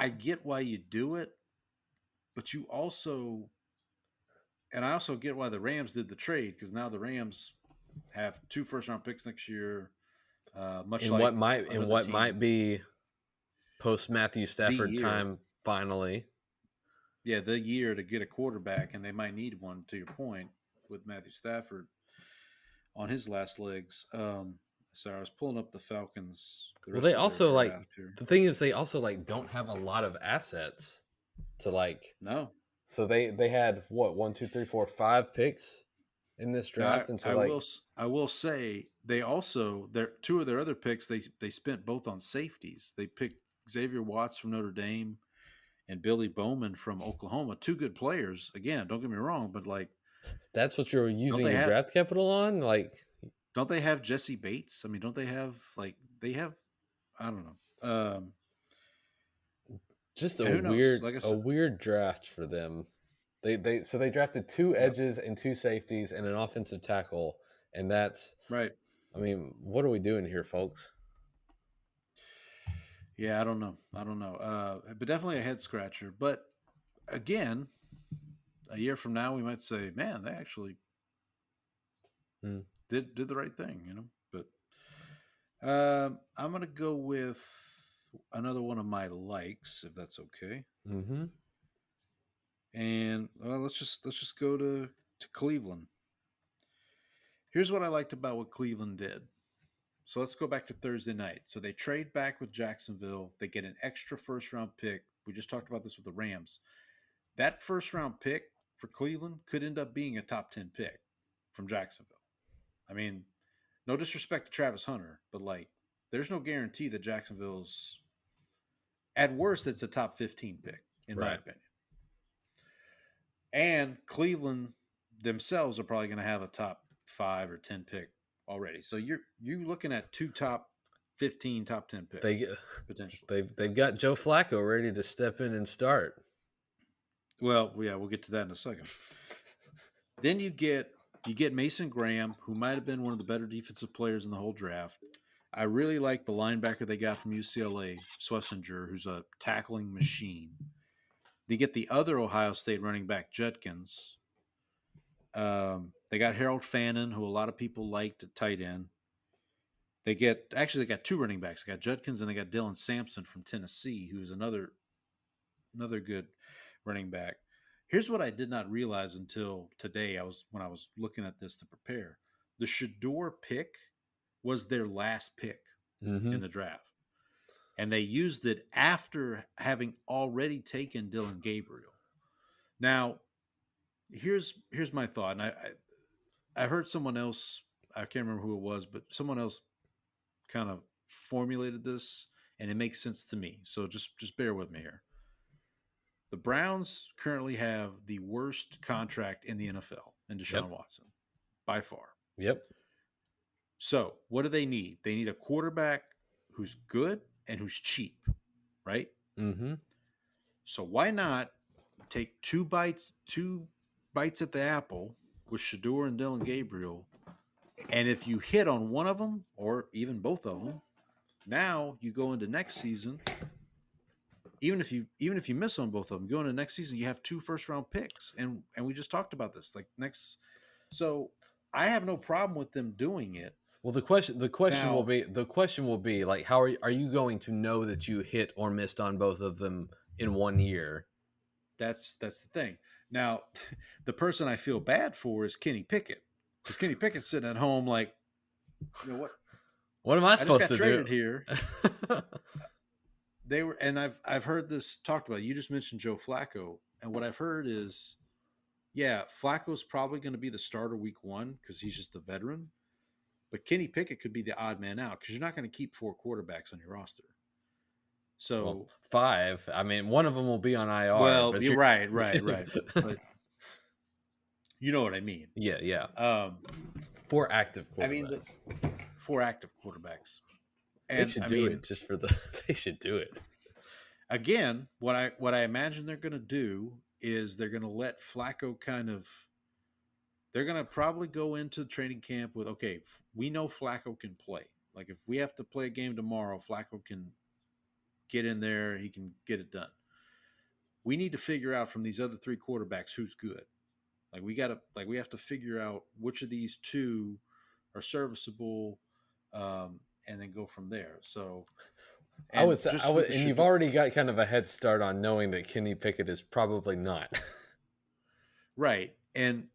get why you do it, but you also, and I also get why the Rams did the trade, because now the Rams have 2 first round picks next year. What might be post Matthew Stafford time finally. Yeah, the year to get a quarterback, and they might need one, to your point, with Matthew Stafford on his last legs. Sorry, I was pulling up the Falcons. They also the thing is they also don't have a lot of assets to no. So they had 1, 2, 3, 4, 5 picks in this draft, and so I will say they also 2 of their other picks they spent both on safeties. They picked Xavier Watts from Notre Dame and Billy Bowman from Oklahoma. 2 good players. Again, don't get me wrong, but that's what you're using your draft capital on. Don't they have Jesse Bates? I mean, don't they have they have? I don't know. Just a weird draft for them. They drafted 2 edges and 2 safeties and an offensive tackle, and that's right. I mean, what are we doing here, folks? Yeah, I don't know. But definitely a head scratcher. But again, a year from now, we might say, man, they actually did the right thing, But I'm going to go with another one of my likes, if that's okay. Mm-hmm. And let's just go to Cleveland. Here's what I liked about what Cleveland did. So let's go back to Thursday night. So they trade back with Jacksonville. They get an extra first-round pick. We just talked about this with the Rams. That first-round pick for Cleveland could end up being a top 10 pick from Jacksonville. I mean, no disrespect to Travis Hunter, but there's no guarantee that Jacksonville's, at worst, it's a top 15 pick, in my opinion. And Cleveland themselves are probably going to have a top 5 or 10 pick already. So you're looking at 2 top 15, top 10 picks They potentially. they've got Joe Flacco ready to step in and start. Well, yeah, we'll get to that in a second. Then you get Mason Graham, who might have been one of the better defensive players in the whole draft. I really like the linebacker they got from UCLA, Schlesinger, who's a tackling machine. They get the other Ohio State running back, Judkins. They got Harold Fannin, who a lot of people liked at tight end. They got 2 running backs. They got Judkins and they got Dylan Sampson from Tennessee, who's another good running back. Here's what I did not realize until today. When I was looking at this to prepare. The Shador pick was their last pick in the draft. And they used it after having already taken Dylan Gabriel. Now, here's my thought. And I heard someone else, I can't remember who it was, but someone else kind of formulated this, and it makes sense to me. So just bear with me here. The Browns currently have the worst contract in the NFL in Deshaun Watson, by far. Yep. So what do they need? They need a quarterback who's good and who's cheap, right? Mm-hmm. So why not take two bites at the apple with Shador and Dylan Gabriel, and if you hit on one of them or even both of them, now you go into next season. Even if you miss on both of them, going into next season, you have 2 first-round picks, and we just talked about this. Like next, so I have no problem with them doing it. Well, the question will be like, how are you going to know that you hit or missed on both of them in 1 year? That's the thing. Now, the person I feel bad for is Kenny Pickett, because Kenny Pickett's sitting at home like, you know what? What am I supposed to do? I just got traded here. They were, and I've heard this talked about. You just mentioned Joe Flacco, and what I've heard is, yeah, Flacco's probably going to be the starter week 1 because he's just a veteran. But Kenny Pickett could be the odd man out because you're not going to keep 4 quarterbacks on your roster. So 5. I mean, one of them will be on IR. Well, you're right. But you know what I mean. Yeah. 4 active quarterbacks. I mean, 4 active quarterbacks. And they should do it just for the. They should do it. Again, what I imagine they're going to do is they're going to let Flacco they're going to probably go into training camp with, okay, we know Flacco can play. Like if we have to play a game tomorrow, Flacco can get in there. He can get it done. We need to figure out from these other 3 quarterbacks who's good. We have to figure out which of these 2 are serviceable, and then go from there. So I would say, and you've already got kind of a head start on knowing that Kenny Pickett is probably not. Right. And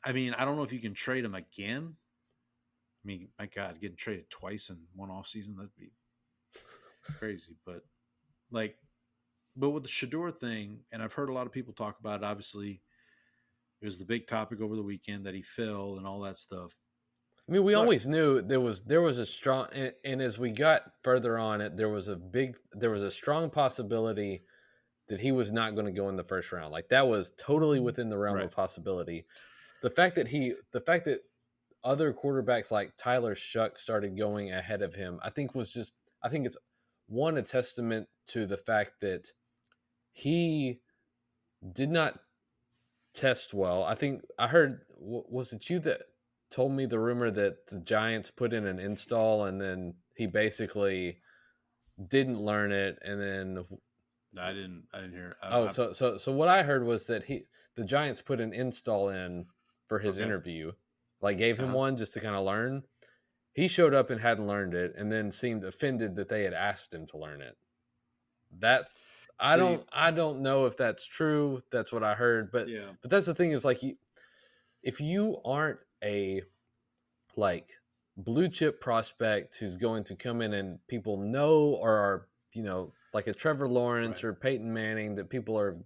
I mean, I don't know if you can trade him again. I mean, my God, getting traded twice in one offseason, that'd be crazy. But with the Shador thing, and I've heard a lot of people talk about it, obviously it was the big topic over the weekend that he fell and all that stuff. I mean, we always knew there was a strong, and as we got further on it, there was a strong possibility that he was not going to go in the first round. Like that was totally within the realm of possibility. The fact that other quarterbacks like Tyler Shough started going ahead of him, I think it's a testament to the fact that he did not test well. I think I heard, was it you that told me the rumor that the Giants put in an install and then he basically didn't learn it, and then I didn't hear it. So what I heard was that the Giants put an install in for his interview, like gave him one just to kind of learn. He showed up and hadn't learned it, and then seemed offended that they had asked him to learn it. I don't know if that's true. That's what I heard, but that's the thing is like if you aren't a blue chip prospect who's going to come in and people know or are, like a Trevor Lawrence or Peyton Manning, that people are,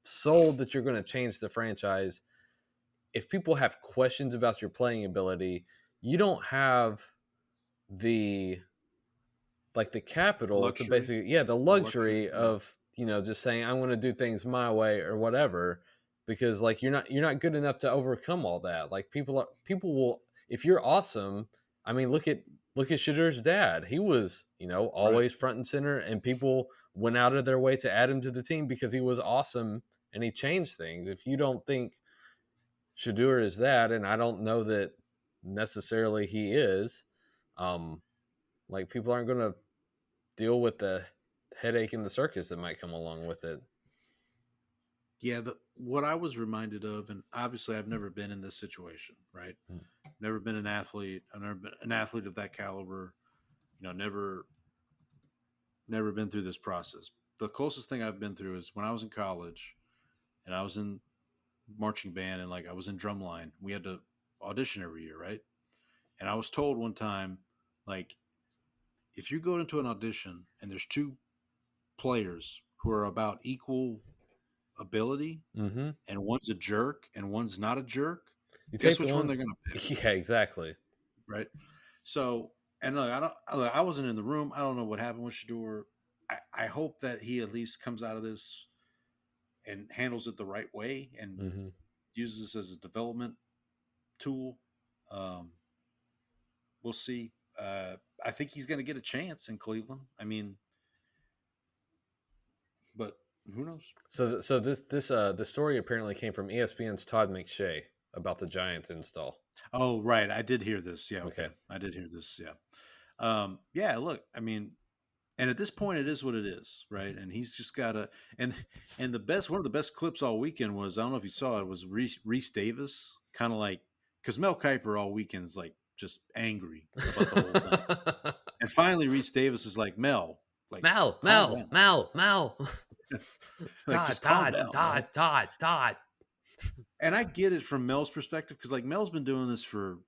sold that you're going to change the franchise. If people have questions about your playing ability, you don't have the capital to basically, the luxury of, just saying I'm going to do things my way or whatever, because like you're not good enough to overcome all that. Like people will, if you're awesome. I mean, look at Shadur's dad. He was, Right. always front and center, and people went out of their way to add him to the team because he was awesome and he changed things. If you don't think Shadur is that, and I don't know that necessarily he is, like people aren't going to deal with the headache and the circus that might come along with it. Yeah, what I was reminded of, and obviously I've never been in this situation, right? Never been an athlete. I've never been an athlete of that caliber. Never been through this process. The closest thing I've been through is when I was in college, and I was in marching band, and like I was in drumline. We had to audition every year, right? And I was told one time, like, if you go into an audition and there's two players who are about equal ability, Mm-hmm. and one's a jerk and one's not a jerk, You guess take which the one one. they're going to pick, Yeah, exactly. right? So, and look, I wasn't in the room. I don't know what happened with Shador. I hope that he at least comes out of this and handles it the right way and Mm-hmm. uses this as a development tool. We'll see. I think he's going to get a chance in Cleveland. I mean, but who knows? So this the story apparently came from ESPN's Todd McShay about the Giants install. Oh, right. I did hear this. Yeah. Okay. I did hear this. Yeah. Yeah. Look, I mean, and at this point, it is what it is, right? And he's just got to. And one of the best clips all weekend was, I don't know if you saw it, was Reese Davis, kind of like, because Mel Kiper all weekend's like just angry about the whole thing. And finally, Reese Davis is like, Mel, like, Mal. like, just calm down, Mel. Todd. And I get it from Mel's perspective, because like Mel's been doing this for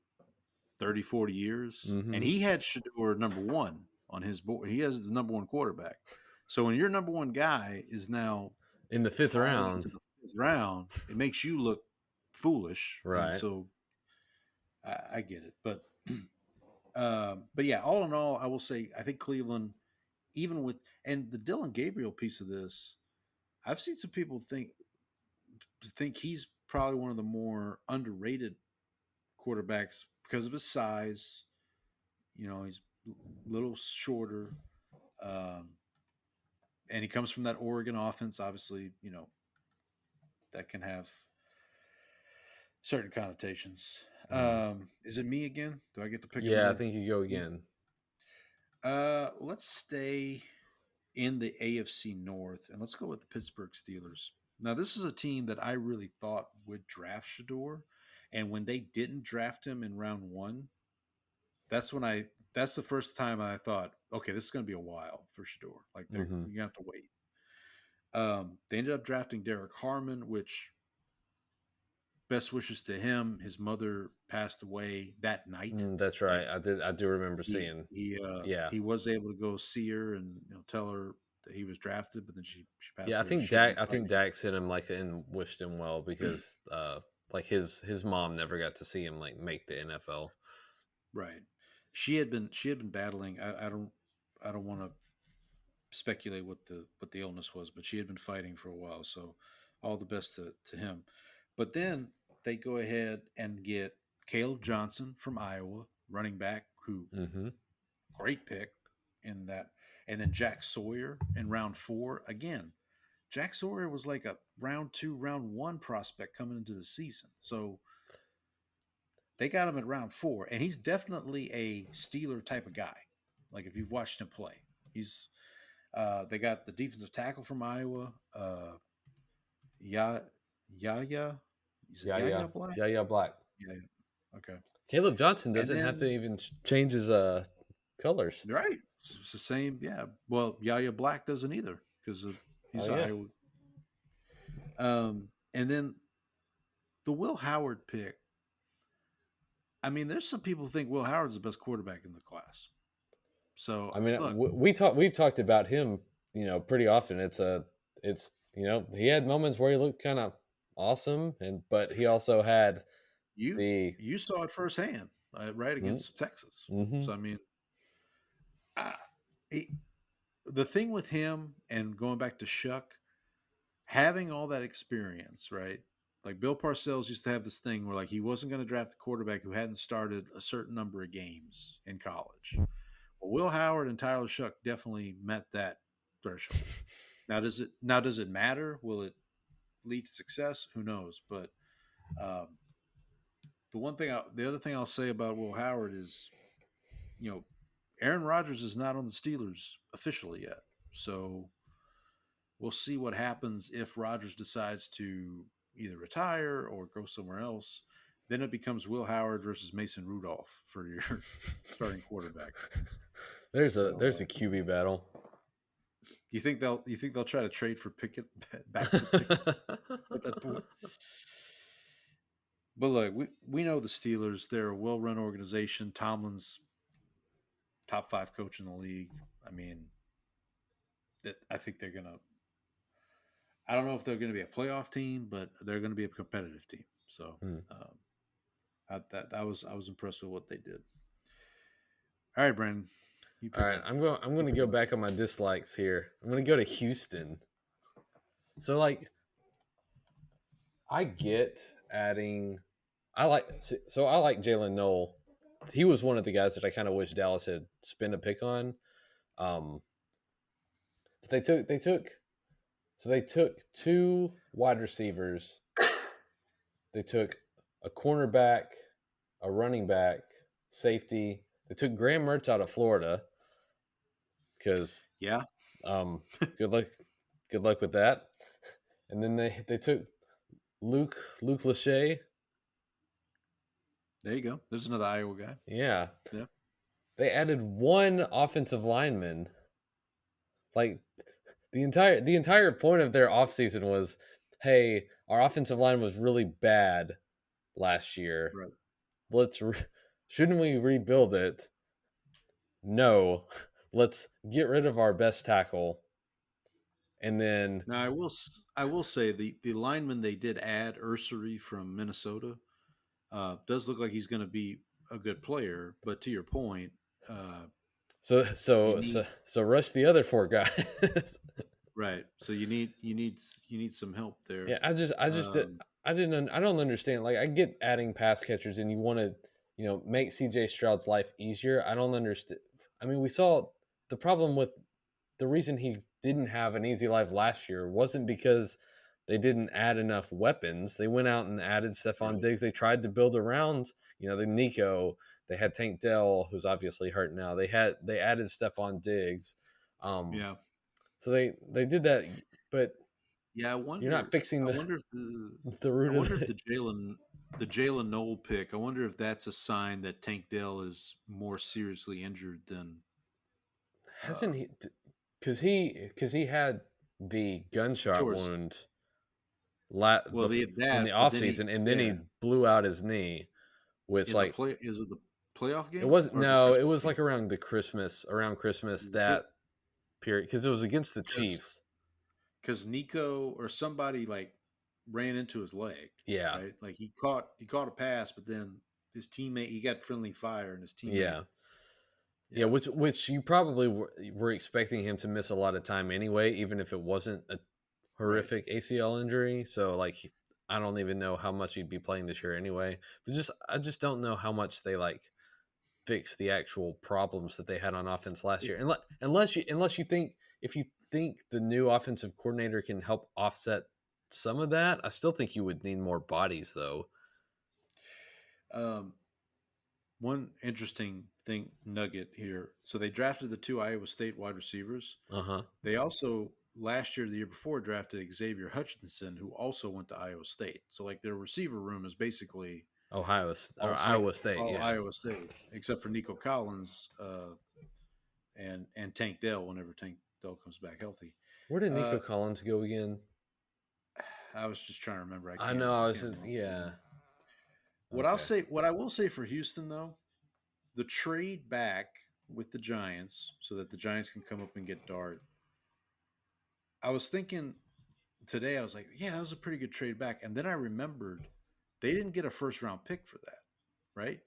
30, 40 years, Mhm. and he had Shador number one on his board. He has the number one quarterback. So when your number one guy is now In the fifth falling round. into the fifth round, it makes you look foolish. Right. And so I get it. But yeah, all in all, I will say I think Cleveland, even with, and the Dylan Gabriel piece of this, I've seen some people think he's probably one of the more underrated quarterbacks because of his size. He's a little shorter. And he comes from that Oregon offense. Obviously, that can have certain connotations. Is it me again? Do I get to pick? Yeah, I think you go again. Let's stay in the AFC North, and let's go with the Pittsburgh Steelers. Now, this is a team that I really thought would draft Shador, and when they didn't draft him in round one, that's the first time I thought, okay, this is going to be a while for Shador. Like, you're going to have to wait. They ended up drafting Derek Harmon, which, best wishes to him. His mother passed away that night. That's right. I do remember seeing. He was able to go see her and tell her that he was drafted, but then she passed away. Yeah, I think Dak sent him like and wished him well because like his mom never got to see him like make the NFL. Right. She had been battling. I don't want to speculate what the illness was, but she had been fighting for a while. So all the best to him. But then they go ahead and get Caleb Johnson from Iowa, running back, who great pick in that. And then Jack Sawyer in round 4. Again, Jack Sawyer was like a round 2, round 1 prospect coming into the season. So they got him at round 4, and he's definitely a Steeler type of guy. Like if you've watched him play, he's. They got the defensive tackle from Iowa, Yaya Black. Yeah, Black. Yeah. Okay. Caleb Johnson doesn't have to even change his colors. Right. It's the same. Yeah. Well, Yaya Black doesn't either because he's Iowa. And then the Will Howard pick. I mean, there's some people who think Will Howard's the best quarterback in the class. So I mean, look, we've talked about him, pretty often. It's he had moments where he looked kind of awesome, but he also had you saw it firsthand, right, against Texas. So I mean, the thing with him and going back to Shuck, having all that experience, right? Like Bill Parcells used to have this thing where like he wasn't going to draft a quarterback who hadn't started a certain number of games in college. Well, Will Howard and Tyler Shuck definitely met that threshold. Does it matter? Will it lead to success? Who knows? But um, the other thing I'll say about Will Howard is, you know, Aaron Rodgers is not on the Steelers officially yet, so we'll see what happens if Rodgers decides to either retire or go somewhere else. Then it becomes Will Howard versus Mason Rudolph for your starting quarterback. There's a QB battle. Do you think they'll try to trade for Pickett back for Pickett at that point? But look, we know the Steelers. They're a well-run organization. Tomlin's top 5 coach in the league. I mean, I think they're gonna. I don't know if they're going to be a playoff team, but they're going to be a competitive team. So I was impressed with what they did. All right, Brandon. All right, I'm going to go back on my dislikes here. I'm going to go to Houston. So like, I get adding. I like Jalen Noel. He was one of the guys that I kind of wish Dallas had spent a pick on. But they took 2 wide receivers. They took a cornerback, a running back, safety. They took Graham Mertz out of Florida because good luck with that. And then they took Luke Lachey. There you go. There's another Iowa guy. Yeah. Yeah. They added 1 offensive lineman. Like the entire point of their offseason was, hey, our offensive line was really bad last year. Right. Shouldn't we rebuild it? No. Let's get rid of our best tackle. And then now I will say the lineman they did add, Ursary from Minnesota, does look like he's going to be a good player. But to your point, so rush the other 4 guys. Right. So you need some help there. Yeah, I don't understand. Like, I get adding pass catchers and you want to, make CJ Stroud's life easier. I don't understand. I mean, we saw the problem with the reason he didn't have an easy life last year wasn't because they didn't add enough weapons. They went out and added Stephon Diggs. They tried to build around, the Nico. They had Tank Dell, who's obviously hurt now. They added Stephon Diggs. Yeah. So they did that, but yeah, I wonder. You're not fixing the. I wonder if the root. I wonder if the Jalen Noel pick. I wonder if that's a sign that Tank Dell is more seriously injured than. Hasn't he? Because he had the gunshot wound. In the offseason, and then he blew out his knee. Which is it the playoff game? It wasn't. No, it was like around Christmas that period, because it was against the Chiefs. Because Nico or somebody like ran into his leg. Yeah, right. Like he caught a pass, but then his teammate, he got friendly fire, and his teammate. Yeah, which you probably were expecting him to miss a lot of time anyway, even if it wasn't a horrific ACL injury. So like, I don't even know how much he'd be playing this year anyway. But I just don't know how much they like fix the actual problems that they had on offense last year. Unless you think, if you think the new offensive coordinator can help offset some of that, I still think you would need more bodies though. One interesting nugget here. So they drafted the 2 Iowa State wide receivers. They also last year, the year before, drafted Xavier Hutchinson, who also went to Iowa State. So like their receiver room is basically Iowa State. Iowa State, except for Nico Collins and Tank Dell whenever Tank Dell comes back healthy. Where did Nico Collins go again? I was just trying to remember. I know. I was just, yeah. What I will say for Houston though, the trade back with the Giants so that the Giants can come up and get Dart. I was thinking today, I was like, yeah, that was a pretty good trade back. And then I remembered they didn't get a first round pick for that, right?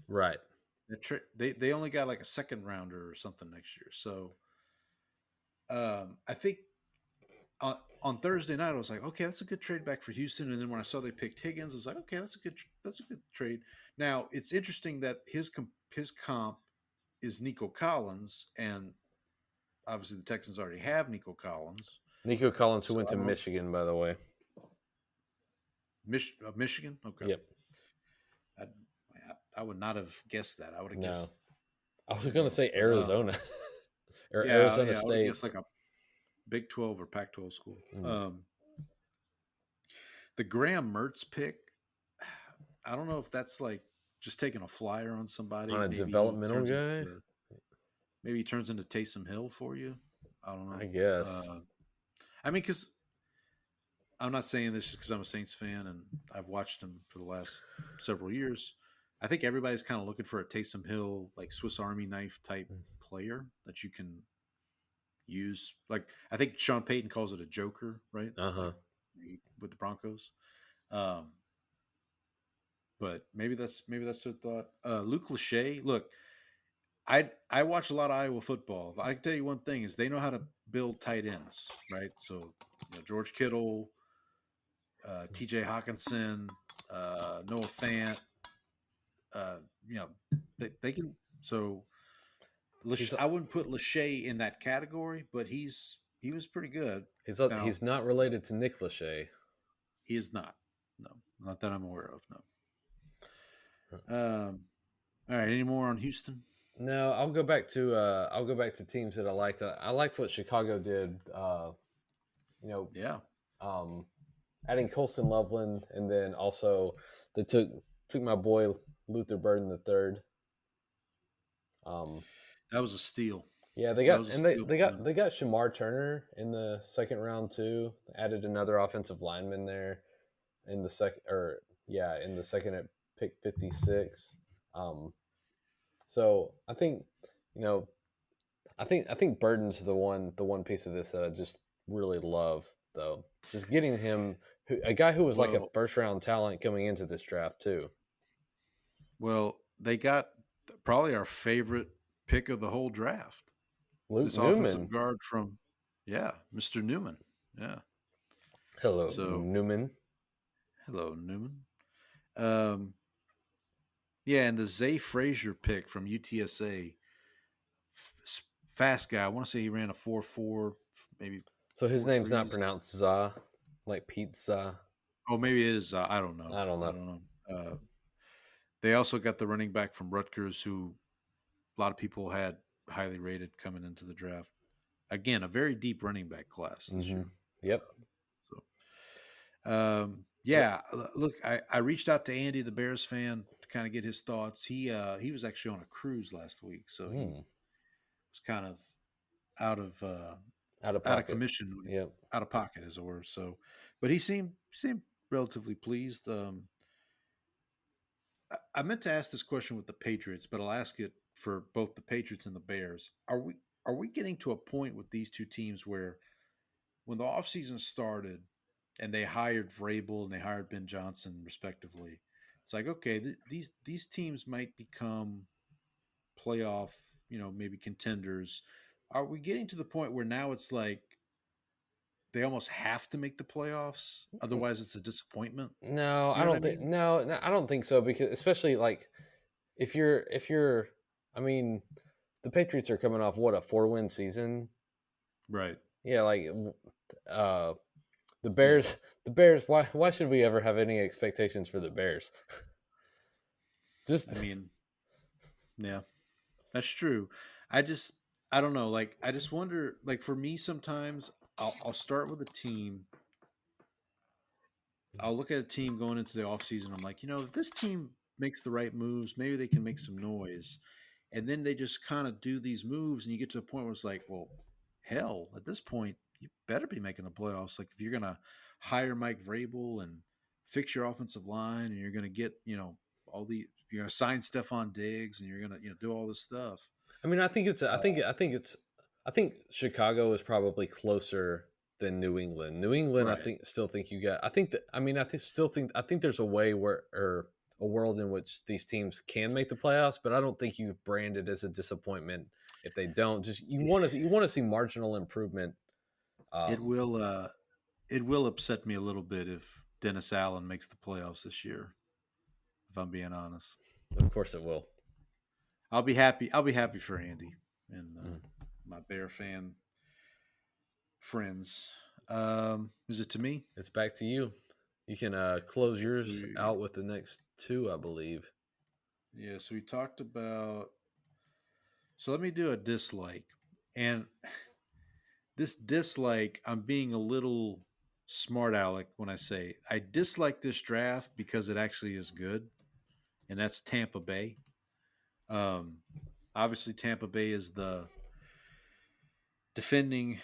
Right. They only got like a second rounder or something next year. So I think on Thursday night I was like, okay, that's a good trade back for Houston. And then when I saw they picked Higgins, I was like, okay, that's a good trade. Now it's interesting that his comp is Nico Collins, and obviously the Texans already have Nico Collins. Nico Collins, who So went to Michigan, by the way. Michigan? Okay. Yep. I would not have guessed that. I would have guessed. I was going to say Arizona or yeah, Arizona I would State. guess like a Big 12 or Pac-12 school. The Graham Mertz pick, I don't know if that's like just taking a flyer on somebody. On a developmental guy? Maybe he turns into Taysom Hill for you. I don't know. I guess. I mean, because I'm not saying this just because I'm a Saints fan and I've watched them for the last several years. I think everybody's kind of looking for a Taysom Hill, like Swiss Army knife type player that you can use. Like, I think Sean Payton calls it a joker, right? Uh-huh. Like, with the Broncos. But maybe that's their thought. Luke Lachey, look, I watch a lot of Iowa football. I can tell you one thing is they know how to build tight ends, right? So, George Kittle, TJ Hawkinson, Noah Fant, they can. So I wouldn't put Lachey in that category, but he was pretty good. He's not related to Nick Lachey. He is not. No, not that I'm aware of. No. All right. Any more on Houston? No, I'll go back to teams that I liked. I liked what Chicago did. Yeah. Adding Colston Loveland, and then also they took my boy Luther Burden III. That was a steal. Yeah, they got Shamar Turner in the second round too. Added another offensive lineman there in the second at pick 56. So I think I think Burden's the one piece of this that I just really love though. Just getting him, a guy who was like a first round talent coming into this draft too. Well, they got probably our favorite pick of the whole draft. Luke Newman. Offensive guard from, Mr. Newman. Yeah. Hello, Newman. Hello, Newman. And the Zay Frazier pick from UTSA, fast guy. I want to say he ran a 4.4, maybe. So his name's not pronounced Za, like pizza. Oh, maybe it is. I don't know. They also got the running back from Rutgers, who a lot of people had highly rated coming into the draft. Again, a very deep running back class this year. Yep. Look, I reached out to Andy, the Bears fan, to kind of get his thoughts. He was actually on a cruise last week, so he was kind of out of commission, out of pocket, as it were. So, but he seemed relatively pleased. I meant to ask this question with the Patriots, but I'll ask it for both the Patriots and the Bears. Are we getting to a point with these two teams where, when the offseason started and they hired Vrabel and they hired Ben Johnson respectively, it's like, okay, these teams might become playoff, maybe contenders. Are we getting to the point where now it's like they almost have to make the playoffs, otherwise it's a disappointment? No, I don't think. No, I don't think so, because especially like if you're, I mean, the Patriots are coming off a 4-win season, right? Yeah, like the Bears. Why should we ever have any expectations for the Bears? That's true. I don't know. Like, I just wonder, like, for me, sometimes I'll start with a team. I'll look at a team going into the offseason. I'm like, if this team makes the right moves, maybe they can make some noise. And then they just kind of do these moves, and you get to a point where it's like, well, hell, at this point, you better be making the playoffs. Like, if you're going to hire Mike Vrabel and fix your offensive line, and you're going to get, you're going to sign Stephon Diggs, and you're going to, do all this stuff. I mean, I think Chicago is probably closer than New England. New England, right. I think there's a way where, or a world in which these teams can make the playoffs, but I don't think you brand it as a disappointment if they don't. Just you want to see marginal improvement. It will upset me a little bit if Dennis Allen makes the playoffs this year. If I'm being honest, Of course, it will. I'll be happy. I'll be happy for Andy and my Bear fan friends. Is it to me? It's back to you. You can close yours So out with the next two, I believe. Yeah, so we talked about. So let me do a dislike. And this dislike, I'm being a little smart aleck when I say I dislike this draft because it actually is good, and that's Tampa Bay. Um, Obviously, Tampa Bay is the defending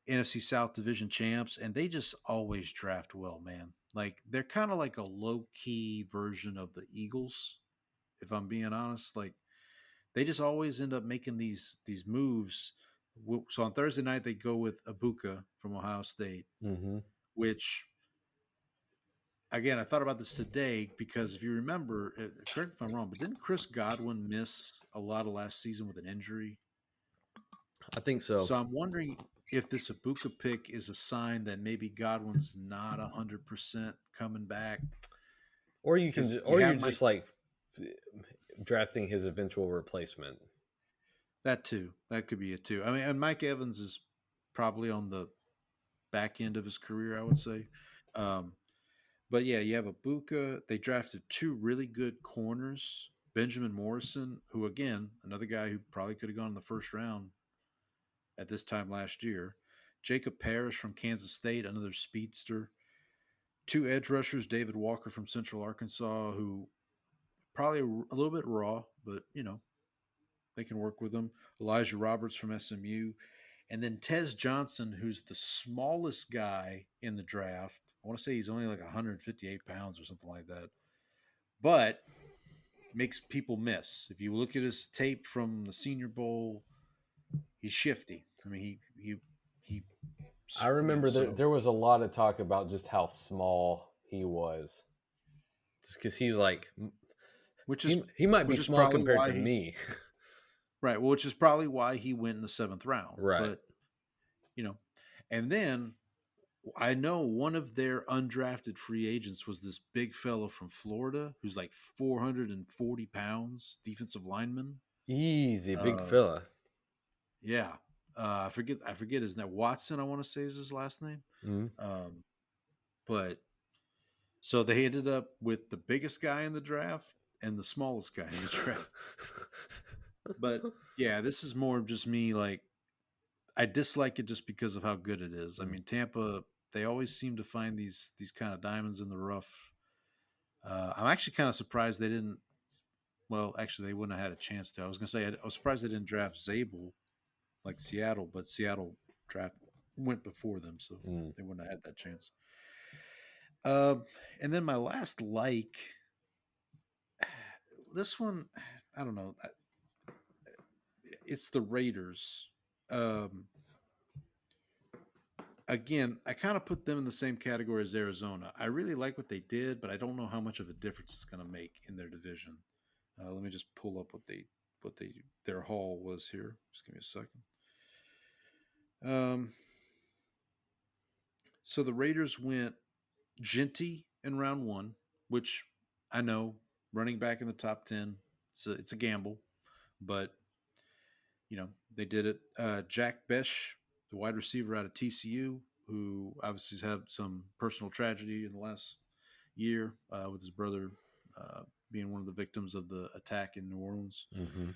NFC South Division champs, and they just always draft well, man. Like they're kind of like a low key version of the Eagles, if I'm being honest. Like they just always end up making these moves. So on Thursday night they go with Ibuka from Ohio State, which again I thought about this today because if you remember, correct if I'm wrong, but didn't Chris Godwin miss a lot of last season with an injury? I think so. So I'm wondering if this Ibuka pick is a sign that maybe Godwin's not 100% coming back, or you can, you're just like drafting his eventual replacement. That too. That could be it too. I mean, and Mike Evans is probably on the back end of his career, I would say. But yeah, you have Ibuka. They drafted two really good corners. Benjamin Morrison, who again, another guy who probably could have gone in the first round at this time last year. Jacob Parrish from Kansas State, another speedster. Two edge rushers, David Walker from Central Arkansas, who probably a little bit raw, but they can work with him. Elijah Roberts from SMU. And then Tez Johnson, who's the smallest guy in the draft. I want to say he's only like 158 pounds or something like that. But makes people miss. If you look at his tape from the Senior Bowl, he's shifty. I mean, he I remember there was a lot of talk about just how small he was. Just because he's like, he might be small compared to me. Right, which is probably why he went in the 7th round. Right. But, and then I know one of their undrafted free agents was this big fellow from Florida who's like 440 pounds, defensive lineman. Easy, big fella. Yeah. I forget his name. Watson, I want to say is his last name. Mm-hmm. But so they ended up with the biggest guy in the draft and the smallest guy in the draft. But yeah, this is more just me. Like, I dislike it just because of how good it is. I mean, Tampa, they always seem to find these kind of diamonds in the rough. I'm actually kind of surprised they didn't. Well, actually, they wouldn't have had a chance to. I was going to say I was surprised they didn't draft Zabel like Seattle, but Seattle draft went before them, so they wouldn't have had that chance. And then my last this one, I don't know. It's the Raiders. Again, I kind of put them in the same category as Arizona. I really like what they did, but I don't know how much of a difference it's going to make in their division. Let me just pull up what their haul was here. Just give me a second. So the Raiders went Genty in round 1, which I know running back in the top 10. It's a gamble, but they did it. Jack Besh, the wide receiver out of TCU, who obviously has had some personal tragedy in the last year with his brother being one of the victims of the attack in New Orleans. Mm-hmm.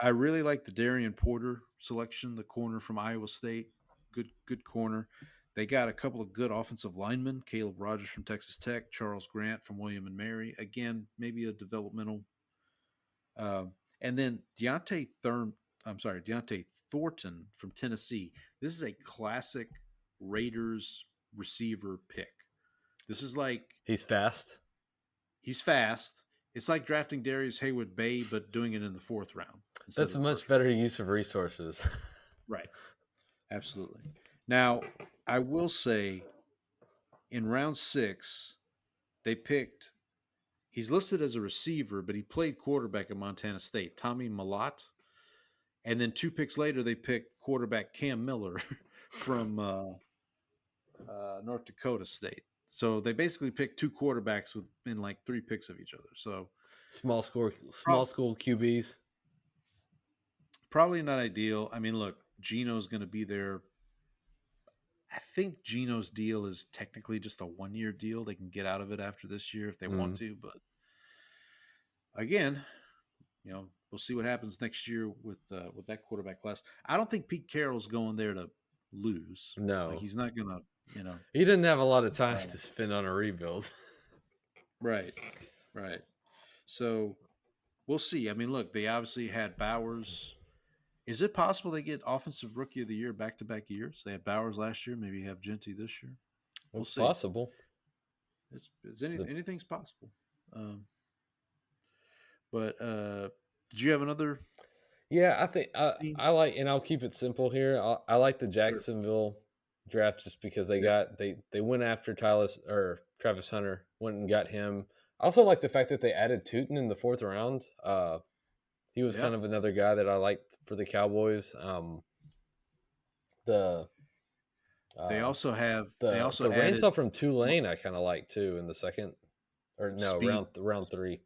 I really like the Darian Porter selection, the corner from Iowa State. Good corner. They got a couple of good offensive linemen, Caleb Rogers from Texas Tech, Charles Grant from William & Mary. Again, maybe a developmental. And then Deontay Thornton from Tennessee. This is a classic Raiders receiver pick. This is like... He's fast. It's like drafting Darius Haywood-Bay, but doing it in the 4th round. That's a much better use of resources. Right. Absolutely. Now, I will say in round 6, they picked He's listed as a receiver, but he played quarterback at Montana State, Tommy Malott. And then 2 picks later, they picked quarterback Cam Miller from North Dakota State. So they basically picked 2 quarterbacks within like 3 picks of each other. So Small school QBs. probably not ideal. I mean, look, Gino's going to be there. I think Gino's deal is technically just a 1-year deal. They can get out of it after this year if they want to. But again, we'll see what happens next year with that quarterback class. I don't think Pete Carroll's going there to lose. No, like, he's not going to. He didn't have a lot of time to spend on a rebuild. Right. So we'll see. I mean, look, they obviously had Bowers. Is it possible they get Offensive Rookie of the Year back-to-back years? They had Bowers last year. Maybe have Genty this year. We'll see. Possible. Anything's possible. But did you have another? Yeah, I think I like, and I'll keep it simple here. I like the Jacksonville draft just because they went after Travis Hunter, went and got him. I also like the fact that they added Tootin in the 4th round. He was kind of another guy that I liked for the Cowboys. They also have the added Ransaw from Tulane. I kind of like too in the second, or no, Speed. round 3.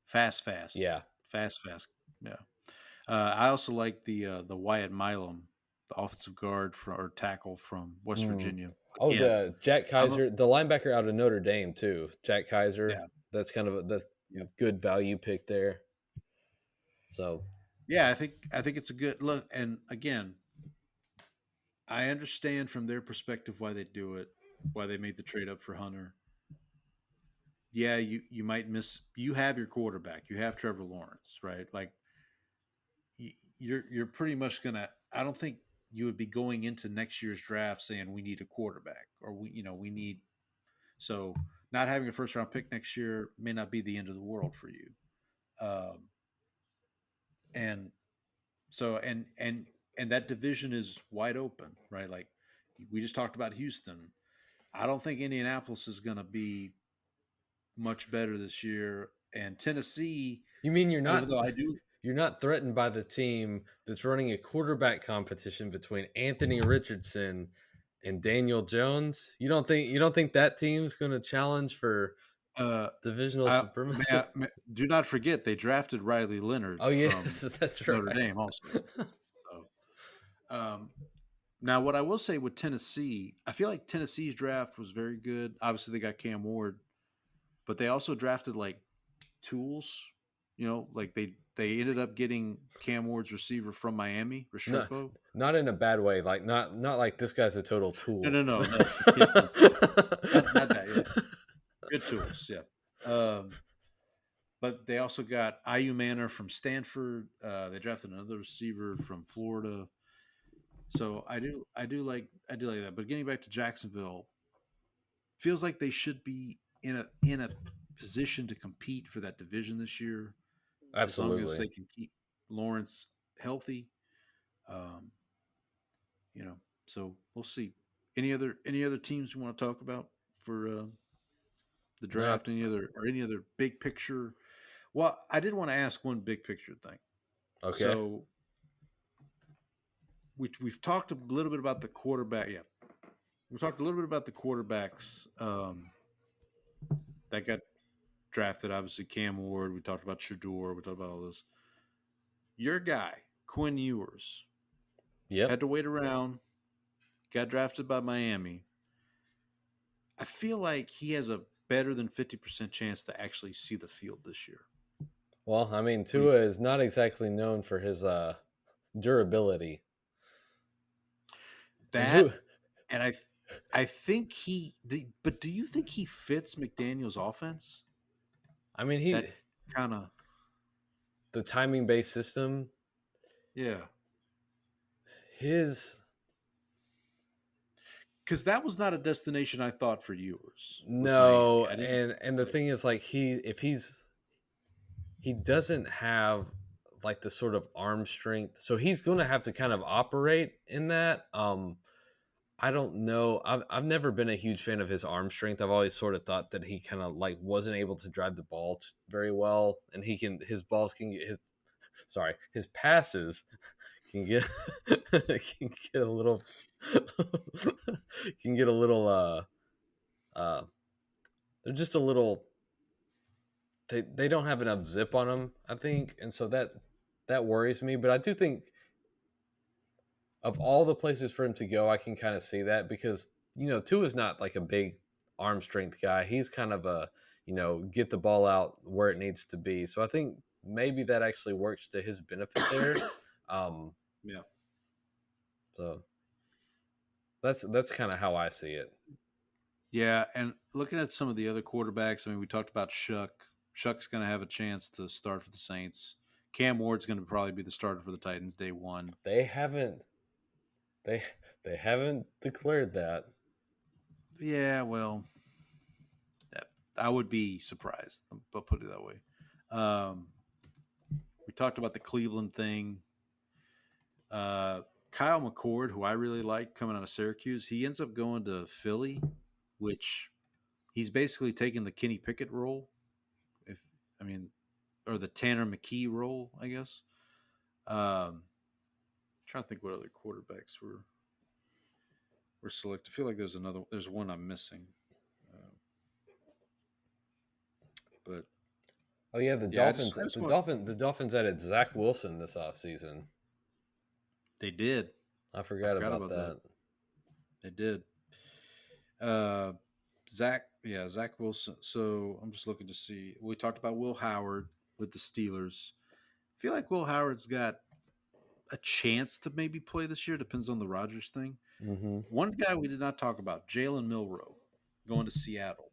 Fast. Yeah, fast. Yeah. I also like the Wyatt Milam, the offensive guard or tackle from West Virginia. Oh, the Jack Kaiser, the linebacker out of Notre Dame too. Jack Kaiser. Yeah. That's kind of a good value pick there. So yeah, I think it's a good look. And again, I understand from their perspective why they do it, why they made the trade up for Hunter. Yeah, you might miss. You have your quarterback. You have Trevor Lawrence, right? Like you're pretty much gonna. I don't think you would be going into next year's draft saying we need a quarterback or we need. So not having a 1st-round pick next year may not be the end of the world for you. And so and that division is wide open, right? Like we just talked about Houston. I don't think Indianapolis is going to be much better this year. And Tennessee. You mean you're not? Even though I do. You're not threatened by the team that's running a quarterback competition between Anthony Richardson and Daniel Jones. You don't think that team's going to challenge for divisional supremacy? Do not forget they drafted Riley Leonard. Oh yes, that's right. Notre Dame also. Now, what I will say with Tennessee, I feel like Tennessee's draft was very good. Obviously, they got Cam Ward, but they also drafted like tools. Like they ended up getting Cam Ward's receiver from Miami, Restrepo. Not in a bad way. Like not like this guy's a total tool. No. not that. Yeah. Good tools, yeah. But they also got IU Manor from Stanford. They drafted another receiver from Florida. So I do like that. But getting back to Jacksonville, feels like they should be in a position to compete for that division this year. Absolutely. As long as they can keep Lawrence healthy. So we'll see. Any other teams you want to talk about for the draft? Any other big picture? Well, I did want to ask one big picture thing. Okay. So we've talked a little bit about the quarterback. Yeah, we talked a little bit about the quarterbacks that got drafted. Obviously, Cam Ward. We talked about Shador. We talked about all this. Your guy, Quinn Ewers, had to wait around. Got drafted by Miami. I feel like he has a better than 50% chance to actually see the field this year. Well, I mean, Tua is not exactly known for his durability. And I think but do you think he fits McDaniel's offense? I mean, he kind of the timing-based system. Yeah. Because that was not a destination I thought for Ewers. No, and the thing is, like, he doesn't have like the sort of arm strength, so he's going to have to kind of operate in that. I don't know. I've never been a huge fan of his arm strength. I've always sort of thought that he kind of like wasn't able to drive the ball very well, and his balls can get his passes can get can get a little can get a little uh they're just a little they don't have enough zip on them, I think, and so that worries me. But I do think of all the places for him to go, I can kind of see that because Tua is not like a big arm strength guy. He's kind of a get the ball out where it needs to be. So I think maybe that actually works to his benefit there. Yeah. So that's kind of how I see it. Yeah, and looking at some of the other quarterbacks, I mean, we talked about Shough. Shuck's going to have a chance to start for the Saints. Cam Ward's going to probably be the starter for the Titans day one. They haven't declared that. Yeah, well, I would be surprised. I'll put it that way. We talked about the Cleveland thing. Kyle McCord, who I really like coming out of Syracuse, he ends up going to Philly, which he's basically taking the Kenny Pickett role, or the Tanner McKee role, I guess. Trying to think what other quarterbacks were selected. I feel like there's one I'm missing. But oh yeah, the Dolphins added Zach Wilson this offseason. They did. I forgot about that. They did. Zach Wilson. So I'm just looking to see. We talked about Will Howard with the Steelers. I feel like Will Howard's got a chance to maybe play this year. Depends on the Rodgers thing. Mm-hmm. One guy we did not talk about, Jalen Milroe, going to Seattle.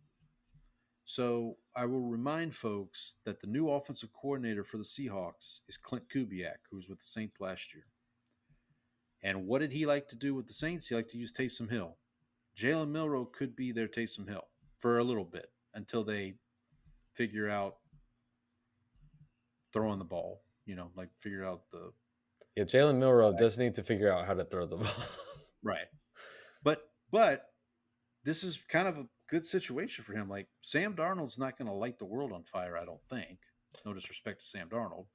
So I will remind folks that the new offensive coordinator for the Seahawks is Clint Kubiak, who was with the Saints last year. And what did he like to do with the Saints? He liked to use Taysom Hill. Jalen Milroe could be their Taysom Hill for a little bit until they figure out throwing the ball, figure out the... Yeah, Jalen Milroe does need to figure out how to throw the ball. Right. But this is kind of a good situation for him. Like, Sam Darnold's not going to light the world on fire, I don't think. No disrespect to Sam Darnold.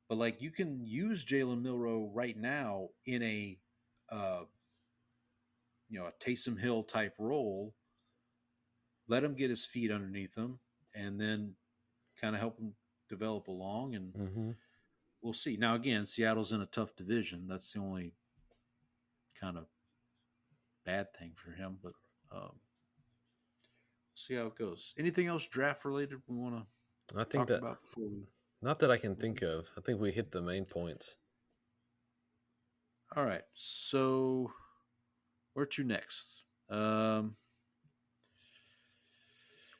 But, like, you can use Jalen Milroe right now in a Taysom Hill type role. Let him get his feet underneath him and then kind of help him develop along. And we'll see. Now, again, Seattle's in a tough division. That's the only kind of bad thing for him. But we'll see how it goes. Anything else draft related we want to talk about before we... Not that I can think of. I think we hit the main points. All right. So where to next? I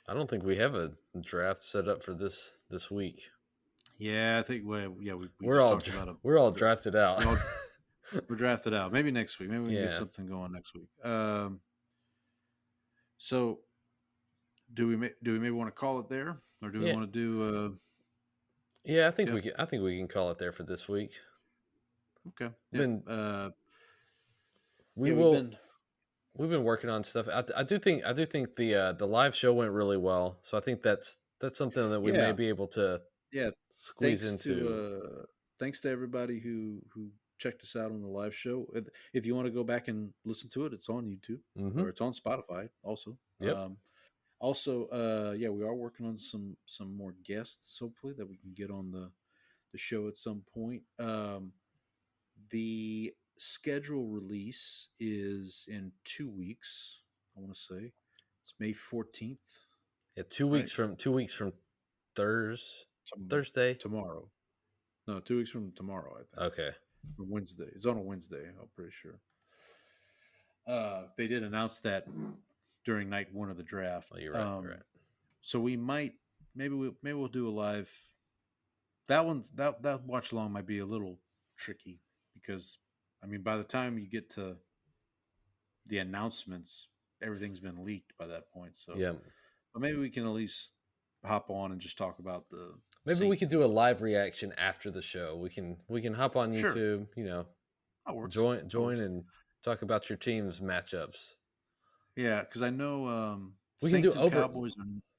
don't think we have a draft set up for this week. Yeah, I think we're all drafted out. We're drafted out. Maybe next week. Maybe we can get something going next week. So do we maybe want to call it there, or do we want to do? Yeah, I think we can. I think we can call it there for this week. Okay. We've been working on stuff. I do think the live show went really well. So I think that's something that we may be able to squeeze into. Thanks to everybody who checked us out on the live show. If you want to go back and listen to it, it's on YouTube or it's on Spotify also. Yep. We are working on some more guests, hopefully, that we can get on the show at some point. The schedule release is in 2 weeks. I want to say it's May 14th. Yeah, 2 weeks from Thursday tomorrow. No, 2 weeks from tomorrow, I think. Okay. From Wednesday. It's on a Wednesday, I'm pretty sure. They did announce that during night one of the draft. Oh, you're right. You're right. So we might maybe we'll do a live. That watch along might be a little tricky because by the time you get to the announcements, everything's been leaked by that point. So yeah, but maybe we can at least hop on and just talk about the. Maybe we could do a live reaction after the show. We can hop on YouTube. That works. Join and Talk about your team's matchups. Yeah, because I know We can Saints do and Cowboys.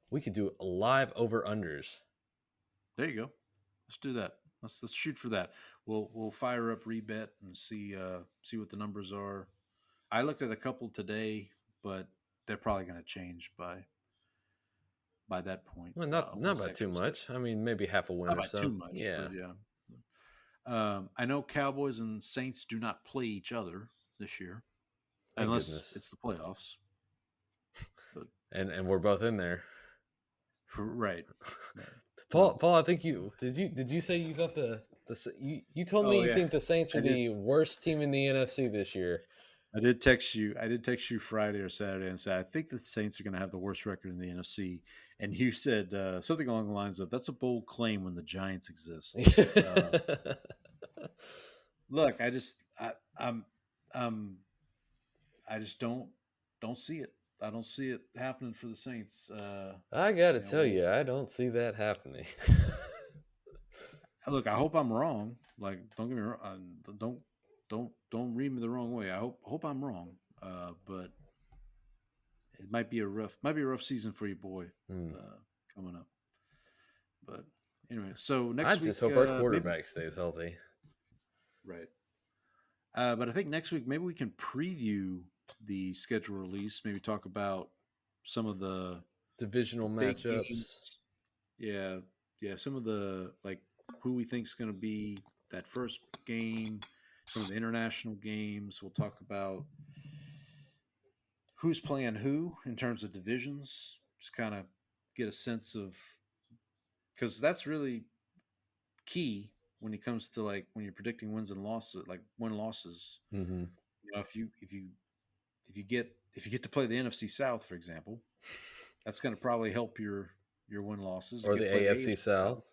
We could do live over unders. There you go. Let's do that. Let's shoot for that. We'll fire up rebet and see what the numbers are. I looked at a couple today, but they're probably going to change by that point. Well, not by too much. I mean, maybe half a win Not or by so. too much, Yeah. but yeah. I know Cowboys and Saints do not play each other this year, unless it's the playoffs. But, and we're both in there, right? Paul, I think did you say you thought you told me you think the Saints are the worst team in the NFC this year? I did text you Friday or Saturday and said I think the Saints are going to have the worst record in the NFC, and you said something along the lines of, "That's a bold claim when the Giants exist." Look, I just don't see it. I don't see it happening for the Saints. I got to tell you, I don't see that happening. Look, I hope I'm wrong. Like, don't get me wrong. Don't read me the wrong way. I hope I'm wrong. But it might be a rough season for you, boy, coming up. But anyway, so next week, I just hope our quarterback stays healthy. Right. But I think next week maybe we can preview the schedule release. Maybe talk about some of the divisional matchups. Games. Yeah. Some of the who we think is going to be that first game. Some of the international games. We'll talk about who's playing who in terms of divisions. Just kind of get a sense of, because that's really key when it comes to when you're predicting wins and losses, like win losses. Mm-hmm. You know, if you get to play the NFC South, for example, that's going to probably help your win losses. Or the AFC South.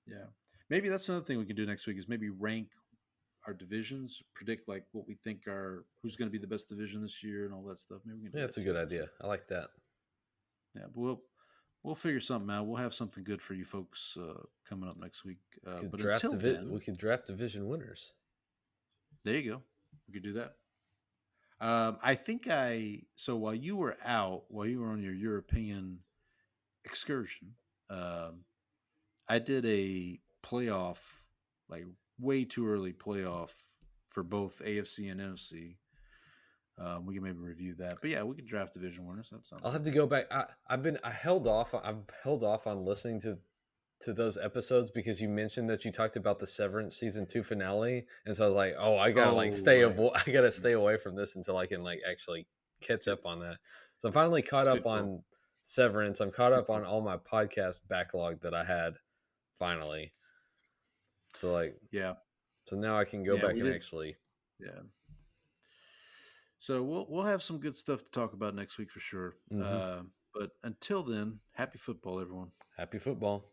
Yeah, maybe that's another thing we can do next week is maybe rank our divisions, predict what we think who's going to be the best division this year and all that stuff. Maybe we can. Yeah, that's a good idea. I like that. Yeah, but we'll figure something out. We'll have something good for you folks coming up next week. But until then, we could draft division winners. There you go. We could do that. I think so while you were on your European excursion, I did a playoff, way too early playoff for both AFC and NFC. We can maybe review that, but yeah, we can draft division winners. I'll have to go back. I've held off on listening to those episodes because you mentioned that you talked about the Severance season 2 finale, and so I was like, oh, I gotta stay away from this until I can actually catch up on that. So I'm finally caught up on Severance. I'm caught up on all my podcast backlog that I had finally. So so now I can go back and actually. Yeah. So we'll have some good stuff to talk about next week for sure. Mm-hmm. But until then, happy football, everyone. Happy football.